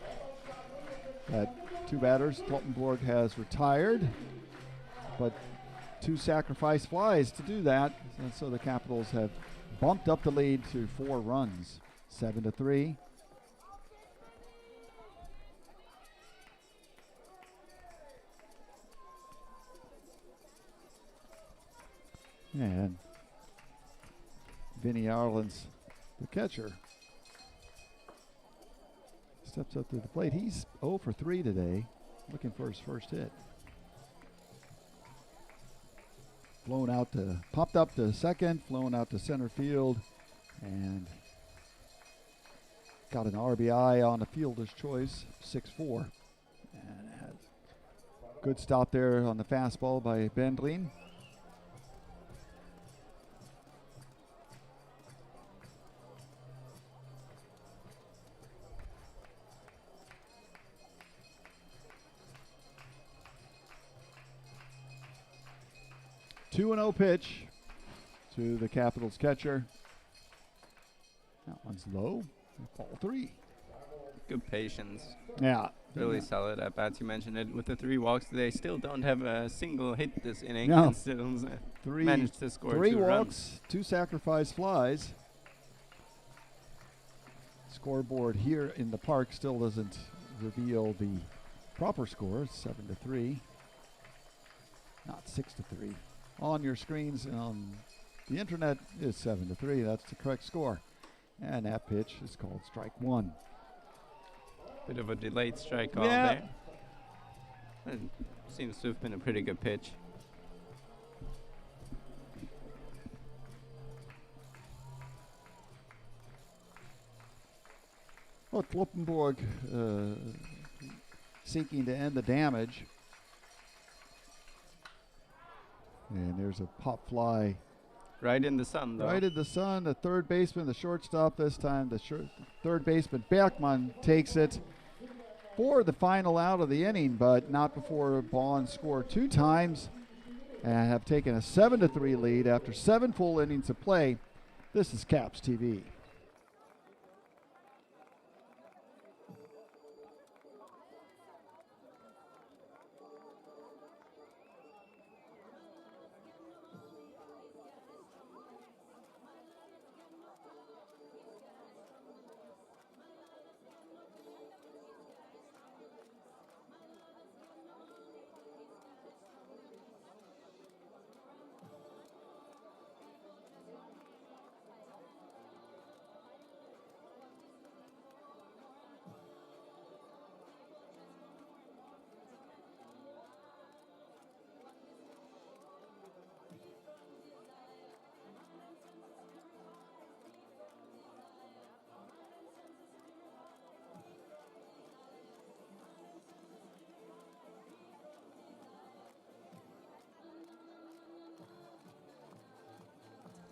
That 2 batters. Kloppenborg has retired, but 2 sacrifice flies to do that. And so the Capitals have bumped up the lead to 4 runs, 7-3. And Vinny Arlen's the catcher. Steps up to the plate. He's 0 for 3 today, looking for his first hit. Popped up to second, flown out to center field, and got an RBI on the fielder's choice, 6-4. And has good stop there on the fastball by Bendlin. Two and 0 pitch to the Capitals catcher. That one's low. Ball 3. Good patience. Yeah. Really solid at bats. You mentioned it with the 3 walks. They still don't have a single hit this inning. No. And still managed to score 3 2 walks, runs. 2 sacrifice flies. Scoreboard here in the park still doesn't reveal the proper score. It's 7-3, not 6-3. On your screens on the internet is 7-3. That's the correct score. And that pitch is called strike 1. Bit of a delayed strike call Yeah. there. It seems to have been a pretty good pitch. Well, Kloppenborg seeking to end the damage. And there's a pop fly. Right in the sun, though. Right in the sun. The third baseman, the shortstop this time. The third baseman, Bergman, takes it for the final out of the inning, but not before Bonn scored 2 times and have taken a 7-3 lead after 7 full innings of play. This is Caps TV.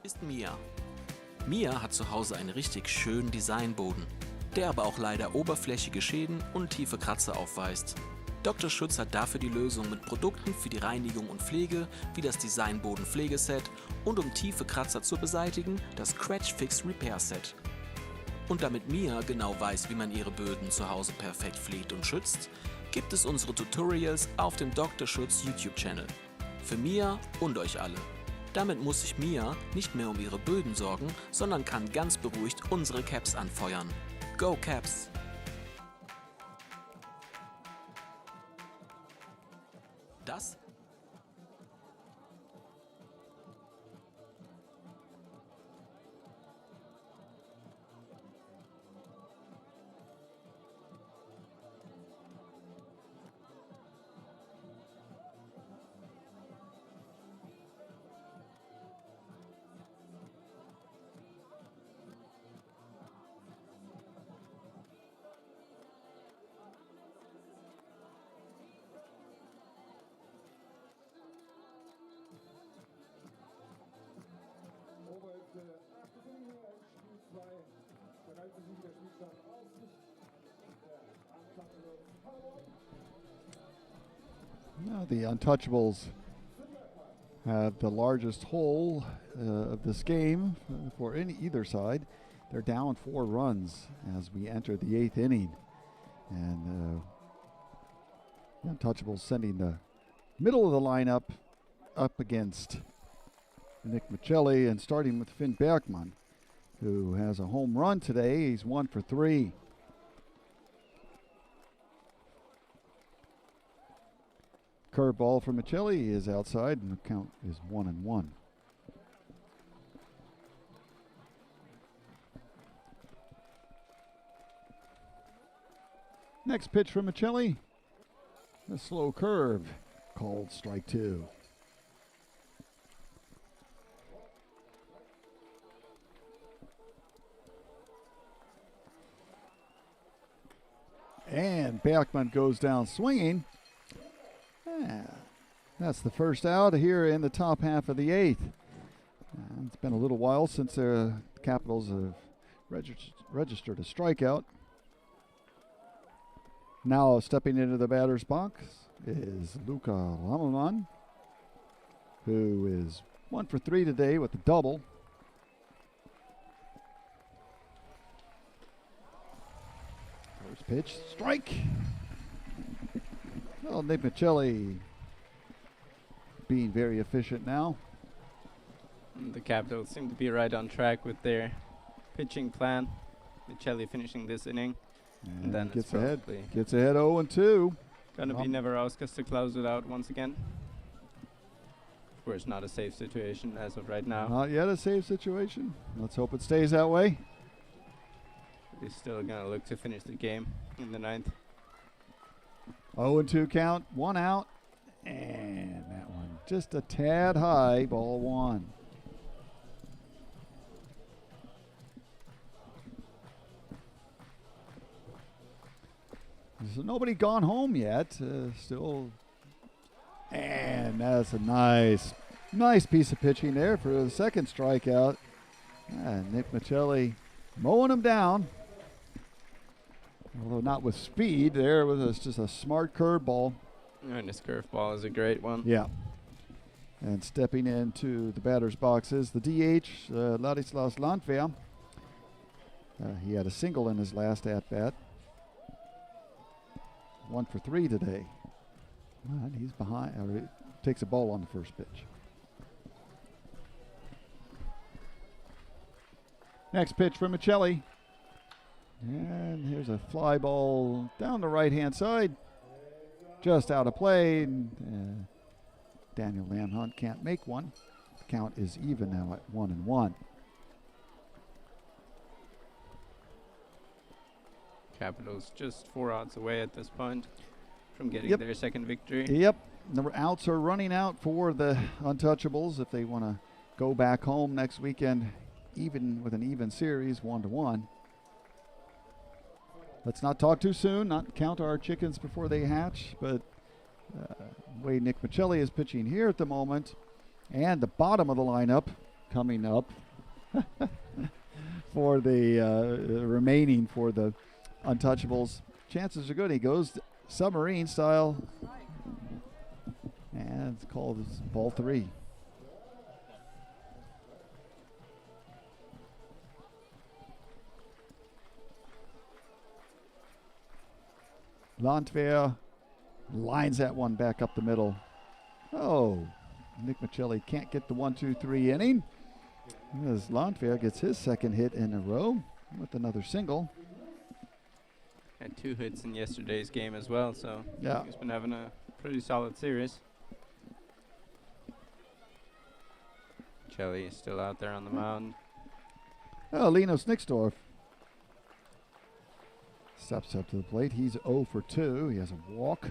Ist Mia. Mia hat zu Hause einen richtig schönen Designboden, der aber auch leider oberflächige Schäden und tiefe Kratzer aufweist. Dr. Schütz hat dafür die Lösung mit Produkten für die Reinigung und Pflege, wie das Designboden-Pflegeset und um tiefe Kratzer zu beseitigen, das Scratch Fix Repair Set. Und damit Mia genau weiß, wie man ihre Böden zu Hause perfekt pflegt und schützt, gibt es unsere Tutorials auf dem Dr. Schütz YouTube-Channel. Für Mia und euch alle. Damit muss sich Mia nicht mehr um ihre Böden sorgen, sondern kann ganz beruhigt unsere Caps anfeuern. Go Caps! Das Oberhälfte 8. Inning, Spiel 2. Bereits sich der Spielstand aus Sicht der Untouchables Paderborn. Now the Untouchables have the largest hole of this game for either side. They're down 4 runs as we enter the 8th inning. And the Untouchables sending the middle of the lineup up against Nick Michelli and starting with Finn Bergman, who has a home run today. He's 1 for 3. Curveball for Michelli is outside, and the count is 1-1. Next pitch from Michelli, a slow curve, called strike 2. And Bergman goes down swinging. That's the first out here in the top half of the 8th. It's been a little while since the Capitals have registered a strikeout. Now stepping into the batter's box is Luka Lammerman, who is 1 for 3 today with a double. First pitch, strike. Well, Nick Michelli being very efficient now. The Capitals seem to be right on track with their pitching plan. Michelli finishing this inning. And then gets it's ahead. probably Gets ahead 0-2. Gonna be Neverauskas to close it out once again. Of course, not a safe situation as of right now. Not yet a safe situation. Let's hope it stays that way. He's still gonna look to finish the game in the 9th. 0-2 count, 1 out, and that one just a tad high, ball 1. So nobody gone home yet, still, and that's a nice piece of pitching there for the second strikeout. Nick Michelli mowing him down. Although not with speed, there was just a smart curveball. And his curveball is a great one. Yeah. And stepping into the batter's box is the DH, Ladislas Landwehr. He had a single in his last at-bat. 1 for 3 today. And he's behind, or takes a ball on the first pitch. Next pitch from Michelli. And here's a fly ball down the right-hand side. Just out of play. And, Daniel Lamhunt can't make one. The count is even now at 1-1. Capitals just 4 outs away at this point from getting Yep. their second victory. Yep. The outs are running out for the Untouchables if they want to go back home next weekend, even with an even series, 1-1. Let's not talk too soon, not count our chickens before they hatch, but the way Nick Michelli is pitching here at the moment, and the bottom of the lineup coming up. for the remaining for the untouchables. Chances are good. He goes submarine style. And it's called ball 3. Landwehr lines that one back up the middle. Oh, Nick Michelli can't get the 1-2-3 inning. As Landwehr gets his second hit in a row with another single. Had 2 hits in yesterday's game as well, so yeah, he's been having a pretty solid series. Michelli is still out there on the mound. Oh, Linus Nixdorf steps up to the plate. He's 0 for 2. He has a walk.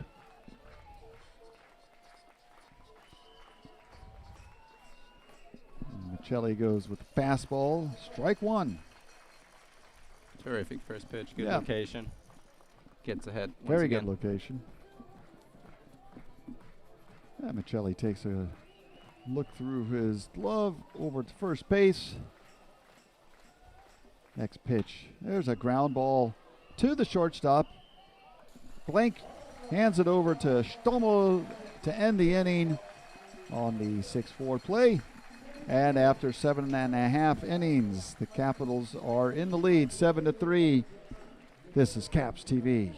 Michelli goes with fastball. Strike 1. Terrific first pitch. Good location. Gets ahead. Very good location. Yeah, Michelli takes a look through his glove over to first base. Next pitch. There's a ground ball to the shortstop. Blank hands it over to Stommel to end the inning on the 6-4 play. And after 7.5 innings, the Capitals are in the lead, 7-3. This is Caps TV.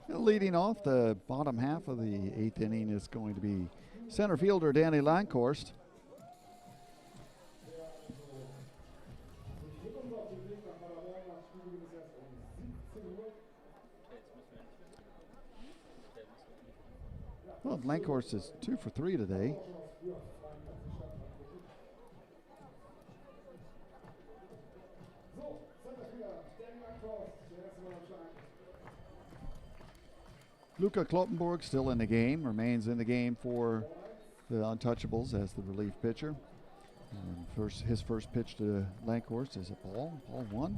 Leading off the bottom half of the 8th inning is going to be center fielder Danny Lankhorst. Well, Lankhorst is 2 for 3 today. Luca Kloppenborg still in the game, remains in the game for the Untouchables as the relief pitcher. And his first pitch to Lankhorst is a ball 1.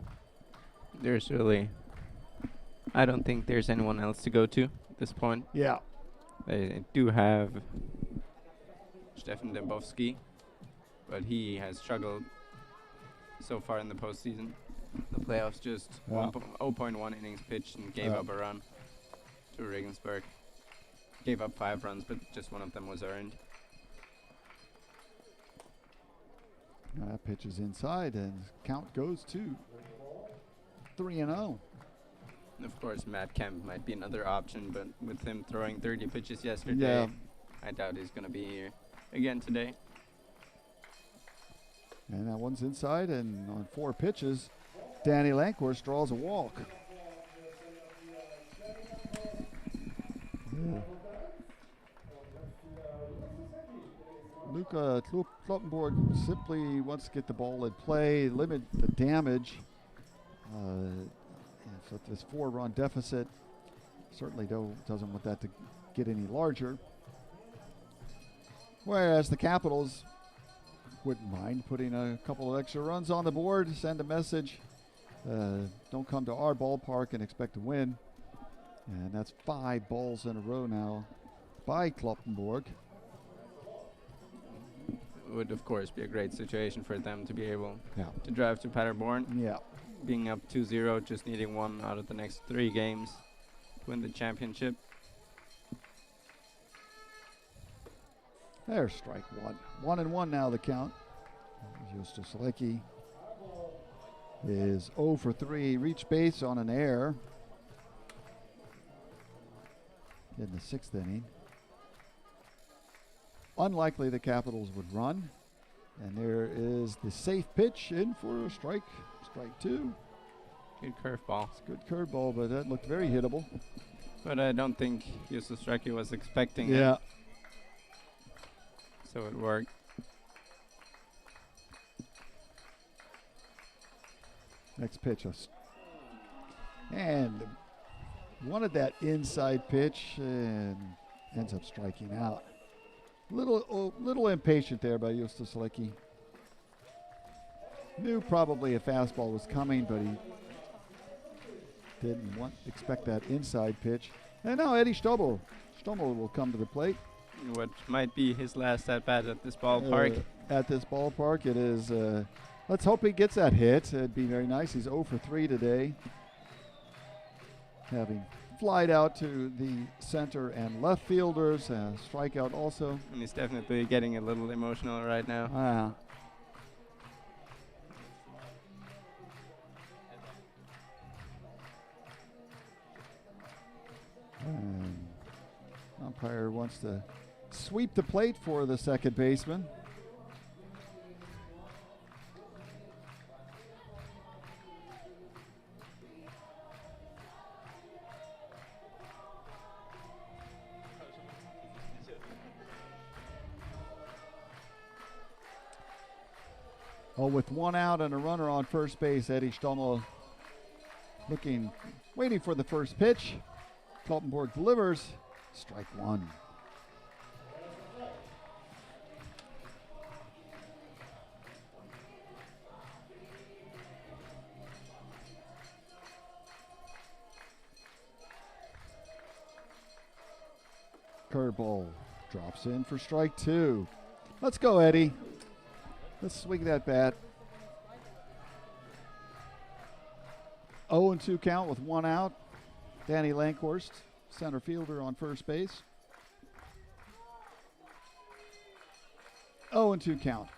There's really, I don't think there's anyone else to go to at this point. Yeah. They do have Stefan Dembowski, but he has struggled so far in the postseason. The playoffs just 0.1 innings pitched and gave up a run to Regensburg. Gave up 5 runs, but just one of them was earned. That pitch is inside, and count goes to 3-0. Of course, Matt Kemp might be another option, but with him throwing 30 pitches yesterday, I doubt he's going to be here again today. And that one's inside, and on 4 pitches, Danny Lankhorst draws a walk. Luke think Kloppenborg simply wants to get the ball in play, limit the damage. So this 4-run deficit certainly doesn't want that to get any larger. Whereas the Capitals wouldn't mind putting a couple of extra runs on the board, send a message. Don't come to our ballpark and expect to win. And that's 5 balls in a row now by Kloppenborg. It would, of course, be a great situation for them to be able Yeah. to drive to Paderborn. Yeah. Being up 2-0, just needing 1 out of the next 3 games to win the championship. There's strike 1. 1-1 now the count. Justus Leckie is 0 for 3. Reach base on an error in the 6th inning. Unlikely the Capitals would run. And there is the safe pitch in for a strike. Strike 2. Good curveball. It's a good curveball, but that looked very hittable. But I don't think Justus Leckie was expecting Yeah. it. So it worked. Next pitch. And wanted that inside pitch and ends up striking out. Little impatient there by Justus Leckie. Knew probably a fastball was coming, but he didn't expect that inside pitch. And now Eddie Stommel. Stommel will come to the plate. What might be his last at-bat at this ballpark. At this ballpark, it is. Let's hope he gets that hit. It'd be very nice. He's 0 for 3 today, having flied out to the center and left fielders. Strikeout also. And he's definitely getting a little emotional right now. And umpire wants to sweep the plate for the second baseman. With 1 out and a runner on first base, Eddie Stommel waiting for the first pitch. Kloppenborg delivers. Strike 1. Curveball drops in for strike 2. Let's go, Eddie. Let's swing that bat. 0-2 count with 1 out. Danny Lankhorst, center fielder on first base. 0-2 count.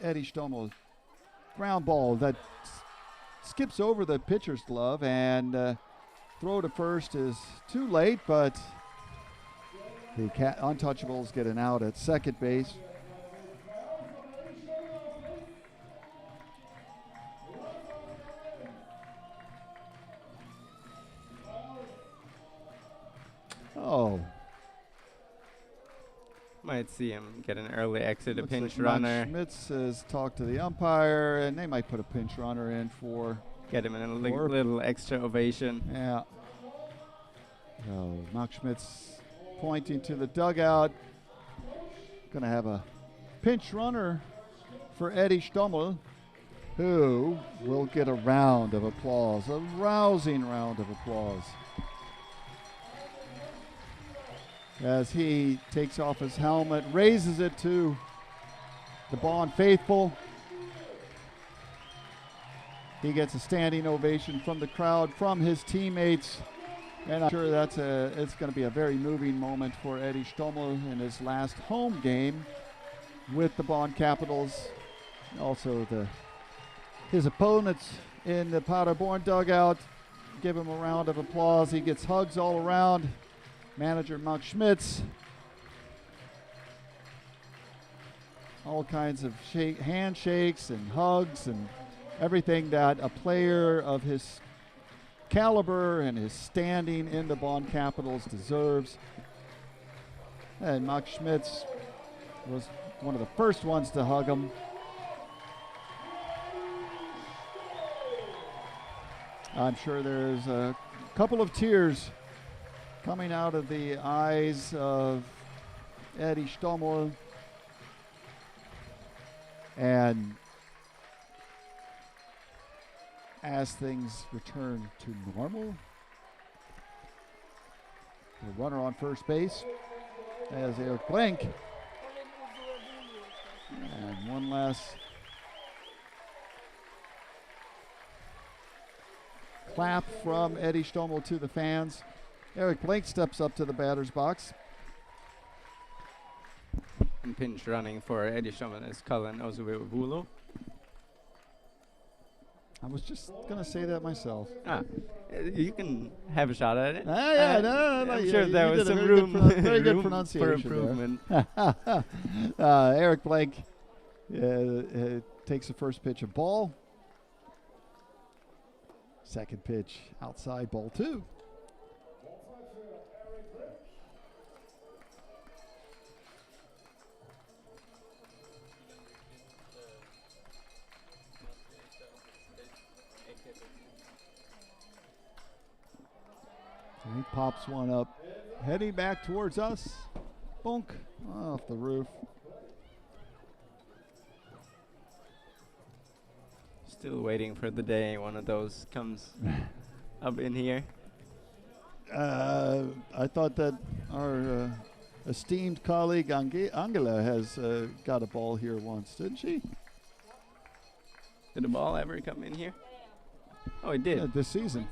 Eddie Stommel, ground ball that skips over the pitcher's glove, and throw to first is too late, but the Untouchables get an out at second base. Oh. Might see him get an early exit, a Looks pinch like runner. Mike Schmitz has talked to the umpire, and they might put a pinch runner in for. Get him in a little extra ovation. Yeah. So Mark Schmitz pointing to the dugout. Going to have a pinch runner for Eddie Stommel, who will get a round of applause, a rousing round of applause, as he takes off his helmet, raises it to the Bonn faithful. He gets a standing ovation from the crowd, from his teammates, and I'm sure it's going to be a very moving moment for Eddie Stommel in his last home game with the Bonn Capitals. Also, his opponents in the Paderborn dugout give him a round of applause. He gets hugs all around. Manager Mark Schmitz, all kinds of handshakes and hugs and everything that a player of his caliber and his standing in the Bonn Capitals deserves. And Mark Schmitz was one of the first ones to hug him. I'm sure there's a couple of tears coming out of the eyes of Eddie Stommel. And as things return to normal, the runner on first base as Eric Blank. And one last clap from Eddie Stommel to the fans. Eric Blank steps up to the batter's box. And pinch running for Eddie Stommel is Cullen Ozuvulo. I was just going to say that myself. You can have a shot at it. No, I'm sure there was some room, very good room pronunciation for improvement. Eric Blank takes the first pitch, a ball. Second pitch, outside, ball 2. So he pops one up, heading back towards us. Bonk, off the roof. Still waiting for the day one of those comes up in here. I thought that our esteemed colleague Angela has got a ball here once, didn't she? Did the ball ever come in here? Oh, it did. Yeah, this season.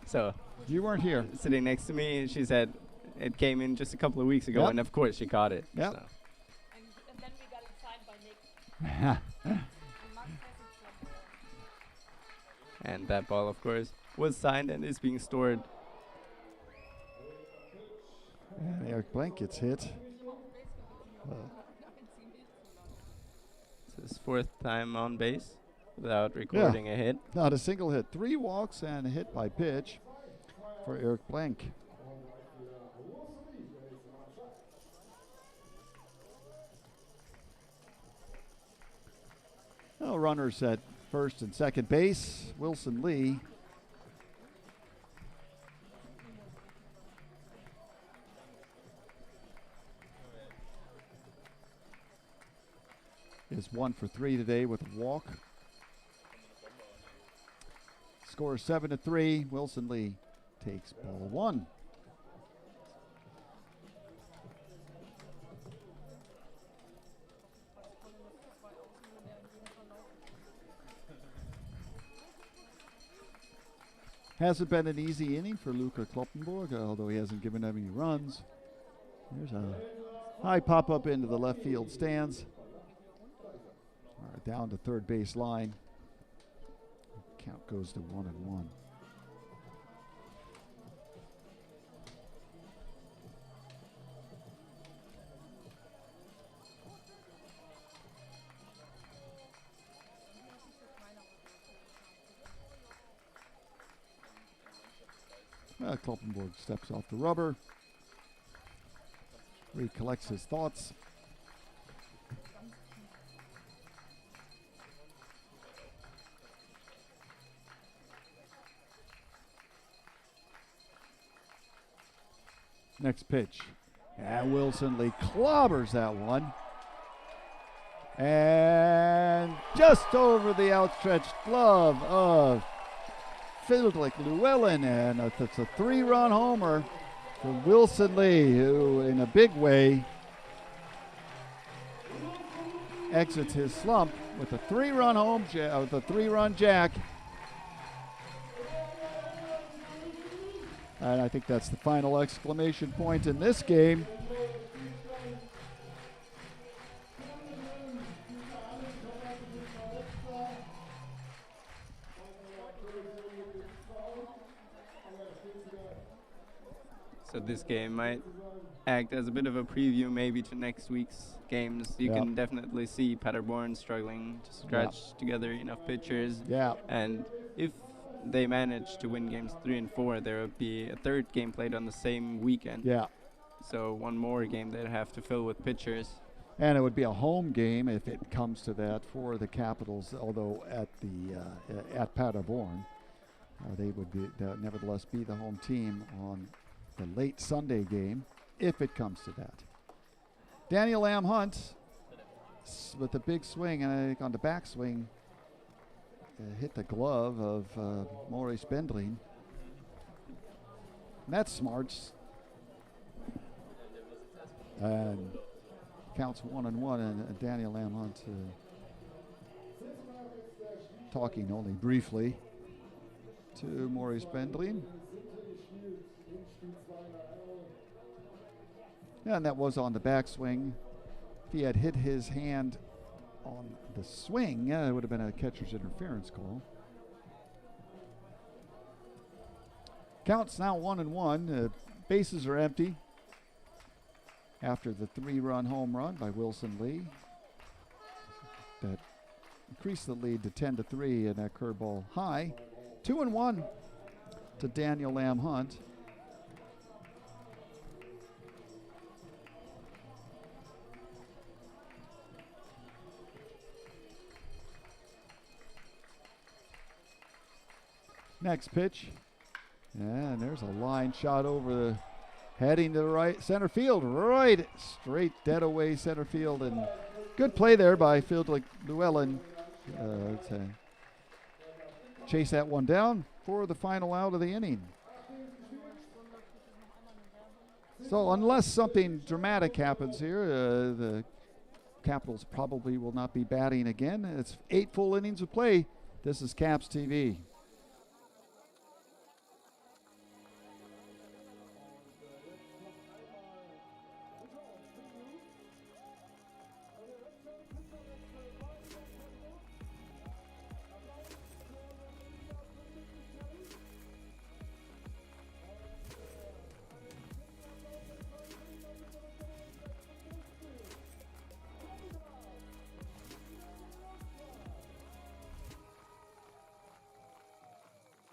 So you weren't here. Sitting next to me, she said it came in just a couple of weeks ago, Yep. and of course she caught it. Yep. So. And then we got it signed by Nick. And that ball, of course, was signed and is being stored. And Eric Blank gets hit. It's his 4th time on base without recording a hit. Not a single hit. 3 walks and a hit by pitch for Eric Blank. Well, runners at first and second base. Wilson Lee. Is 1 for 3 today with a walk. Score 7-3. Wilson Lee takes ball 1. Hasn't been an easy inning for Luca Kloppenborg, although he hasn't given them any runs. There's a high pop-up into the left field stands. Down to third base line. Count goes to 1-1. Kloppenborg steps off the rubber. Recollects his thoughts. Next pitch. And Wilson Lee clobbers that one. And just over the outstretched glove of Fredrik Llewellyn. And it's a 3-run homer for Wilson Lee, who in a big way exits his slump with a 3-run home, with a 3-run jack. And I think that's the final exclamation point in this game. So this game might act as a bit of a preview maybe to next week's games. You can definitely see Paderborn struggling to scratch together enough pitchers. Yeah. And if they manage to win games 3 and 4, there would be a third game played on the same weekend. Yeah. So one more game they'd have to fill with pitchers. And it would be a home game if it comes to that for the Capitals, although at Paderborn. They would nevertheless be the home team on the late Sunday game, if it comes to that. Daniel Lamb Hunt with the big swing, and I think on the backswing, hit the glove of Maurice Bendlin. That's smarts. And counts 1-1, and Daniel Lamb Hunt talking only briefly to Maurice Bendlin. And that was on the backswing. If he had hit his hand on the swing, it would have been a catcher's interference call. Counts now 1-1. Bases are empty after the 3-run home run by Wilson Lee. That increased the lead to 10-3, and that curveball high. 2-1 to Daniel Lamb Hunt. Next pitch, and there's a line shot over the heading to the right center field, right straight dead away center field, and good play there by Phil Llewellyn to chase that one down for the final out of the inning. So unless something dramatic happens here, the Capitals probably will not be batting again. It's 8 full innings of play. This is Caps TV.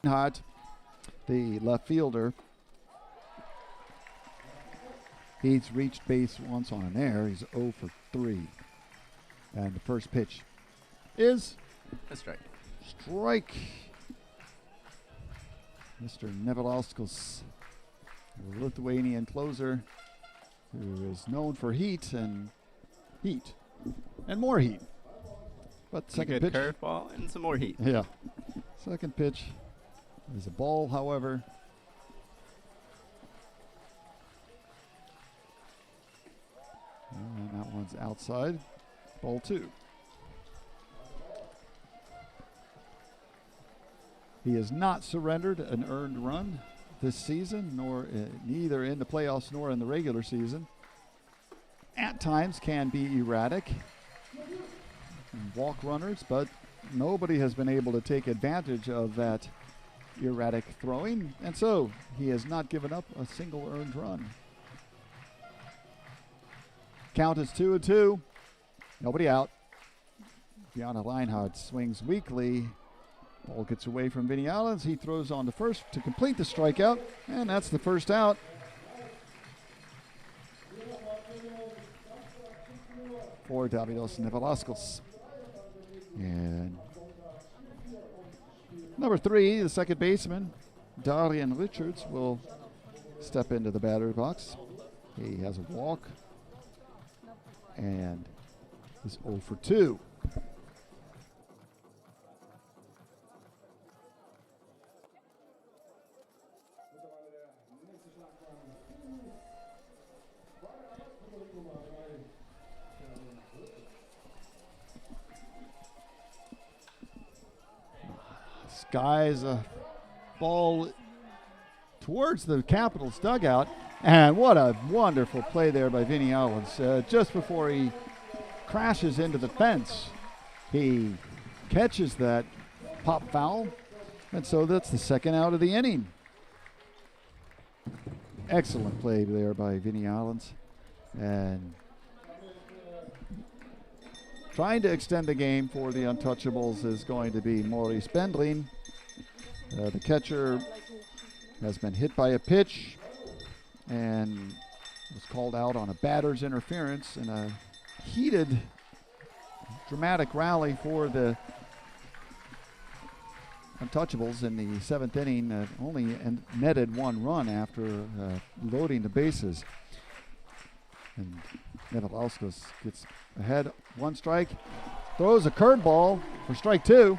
Hot, the left fielder. He's reached base once on an error. He's 0 for 3. And the first pitch is a strike. Strike. Mr. Nevalauskas, the Lithuanian closer, who is known for heat and more heat. But second pitch, curveball and some more heat. Yeah. Second pitch is a ball, however. And that one's outside. Ball 2. He has not surrendered an earned run this season, nor neither in the playoffs nor in the regular season. At times can be erratic, walk runners, but nobody has been able to take advantage of that erratic throwing, and so he has not given up a single earned run. Count is 2-2. Nobody out. Bjarne Reinhardt swings weakly. Ball gets away from Vinny Allens. He throws on to first to complete the strikeout, and that's the first out. For Davidos Nevalauskas. And number 3, the second baseman, Darian Richards, will step into the battery box. He has a walk and is 0 for 2. Skies a ball towards the Capitals dugout, and what a wonderful play there by Vinny Allens. Just before he crashes into the fence, he catches that pop foul, and so that's the second out of the inning. Excellent play there by Vinny Allens, and trying to extend the game for the Untouchables is going to be Maurice Bendlin. The catcher has been hit by a pitch and was called out on a batter's interference in a heated, dramatic rally for the Untouchables in the 7th inning that only netted 1 run after loading the bases. And Nevalauskas gets ahead, 1 strike, throws a curveball for strike 2.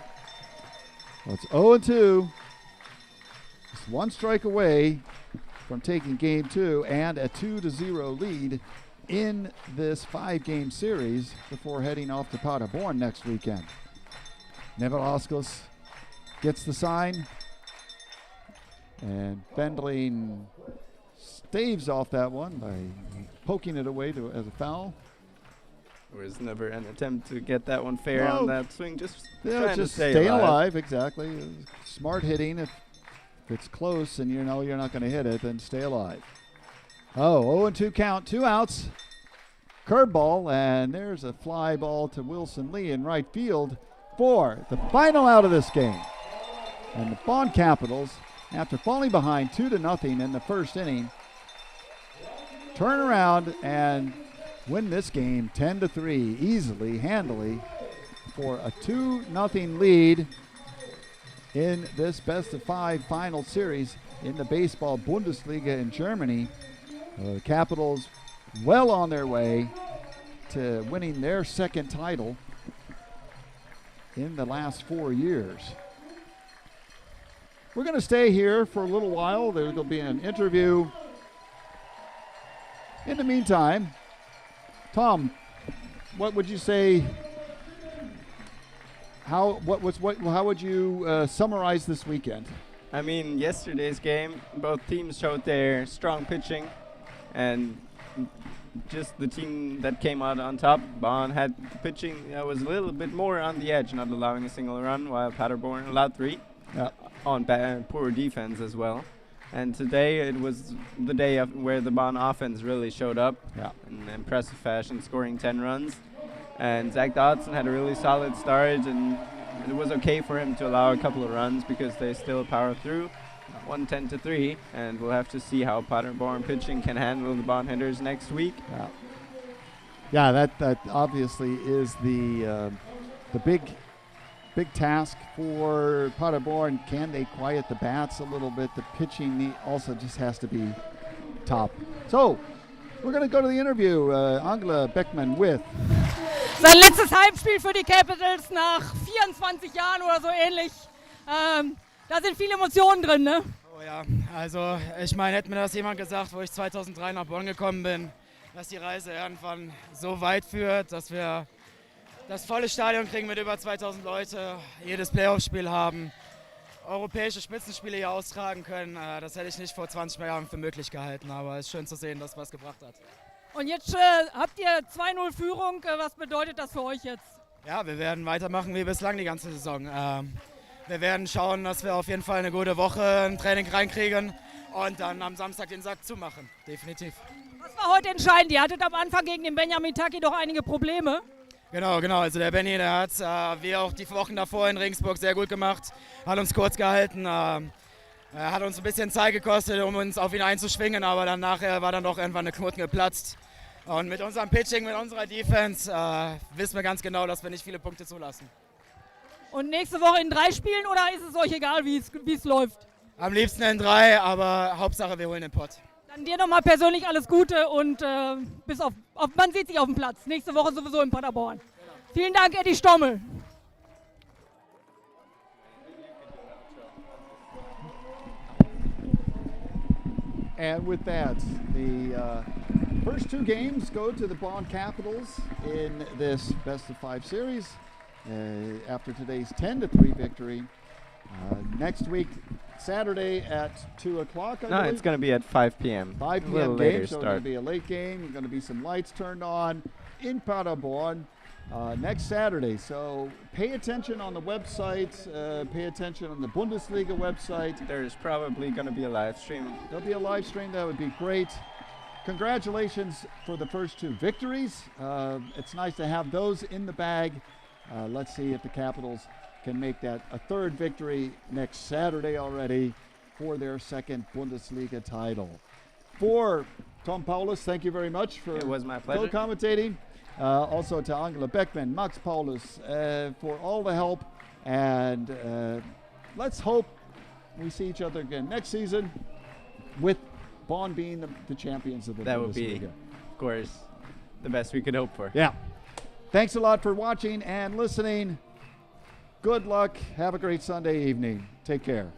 Well, it's 0-2. Just 1 strike away from taking game 2 and a 2-0 lead in this 5-game series before heading off to Paderborn next weekend. Nevalauskas gets the sign, and Bendling staves off that one by poking it away as a foul. There was never an attempt to get that one fair on that swing. Just trying just to stay alive. Exactly. Smart hitting. If it's close and you know you're not going to hit it, then stay alive. 0-2 count, 2 outs. Curveball, and there's a fly ball to Wilson Lee in right field for the final out of this game. And the Bonn Capitals, after falling behind 2-0 in the first inning, turn around and win this game 10-3 easily, handily, for a 2-0 lead in this best-of-5 final series in the baseball Bundesliga in Germany. The Capitals well on their way to winning their 2nd title in the last 4 years. We're going to stay here for a little while. There'll be an interview. In the meantime, Tom, what would you say? How would you summarize this weekend? I mean, yesterday's game, both teams showed their strong pitching, and just the team that came out on top, Bonn, had pitching that was a little bit more on the edge, not allowing a single run, while Paderborn allowed 3 on poor defense as well. And today it was the day where the Bonn offense really showed up in impressive fashion, scoring 10 runs. And Zach Dodson had a really solid start, and it was okay for him to allow a couple of runs because they still power through. 110-3, and we'll have to see how Paderborn pitching can handle the Bonn hitters next week. Yeah, that obviously is the big task for Paderborn. Can they quiet the bats a little bit? The pitching also just has to be top. So we're going to go to the interview. Angela Beckmann with. Sein letztes Heimspiel für die Capitals nach 24 Jahren oder so ähnlich. Da sind viele Emotionen drin, ne? Oh ja, also ich meine, hätte mir das jemand gesagt, wo ich 2003 nach Bonn gekommen bin, dass die Reise irgendwann so weit führt, dass wir das volle Stadion kriegen mit über 2000 Leute, jedes Playoff-Spiel haben, europäische Spitzenspiele hier austragen können. Das hätte ich nicht vor 20 Jahren für möglich gehalten, aber es ist schön zu sehen, dass es was gebracht hat. Und jetzt habt ihr 2-0 Führung. Was bedeutet das für euch jetzt? Ja, wir werden weitermachen wie bislang die ganze Saison. Wir werden schauen, dass wir auf jeden Fall eine gute Woche im Training reinkriegen und dann am Samstag den Sack zumachen, definitiv. Was war heute entscheidend? Ihr hattet am Anfang gegen den Benjamin Taki doch einige Probleme. Genau, also der Benny, der hat wie auch die Wochen davor in Regensburg sehr gut gemacht, hat uns kurz gehalten, hat uns ein bisschen Zeit gekostet, um uns auf ihn einzuschwingen, aber dann nachher war dann doch irgendwann eine Knoten geplatzt. Und mit unserem Pitching, mit unserer Defense wissen wir ganz genau, dass wir nicht viele Punkte zulassen. Und nächste Woche in 3 Spielen oder ist es euch egal, wie es läuft? Am liebsten in 3, aber Hauptsache wir holen den Pott. Dann dir nochmal persönlich alles Gute und man sieht sich auf dem Platz. Nächste Woche sowieso in Paderborn. Genau. Vielen Dank, Eddie Stommel. And with that, the first 2 games go to the Bonn Capitals in this best-of-5 series after today's 10-3 victory. Next week, Saturday at 2 o'clock, I believe. It's going to be at 5 p.m. 5 p.m. game, so it's going to be a late game. There's going to be some lights turned on in Paderborn next Saturday. So pay attention on the website. Pay attention on the Bundesliga website. There's probably going to be a live stream. There'll be a live stream. That would be great. Congratulations for the first 2 victories. It's nice to have those in the bag. Let's see if the Capitals can make that a third victory next Saturday already for their second Bundesliga title. For Tom Paulus, thank you very much for It was my pleasure. co-commentating. Also to Angela Beckman, Max Paulus, for all the help. And let's hope we see each other again next season with Bonn being the champions of the Bundesliga. That would be, of course, the best we could hope for. Yeah. Thanks a lot for watching and listening. Good luck. Have a great Sunday evening. Take care.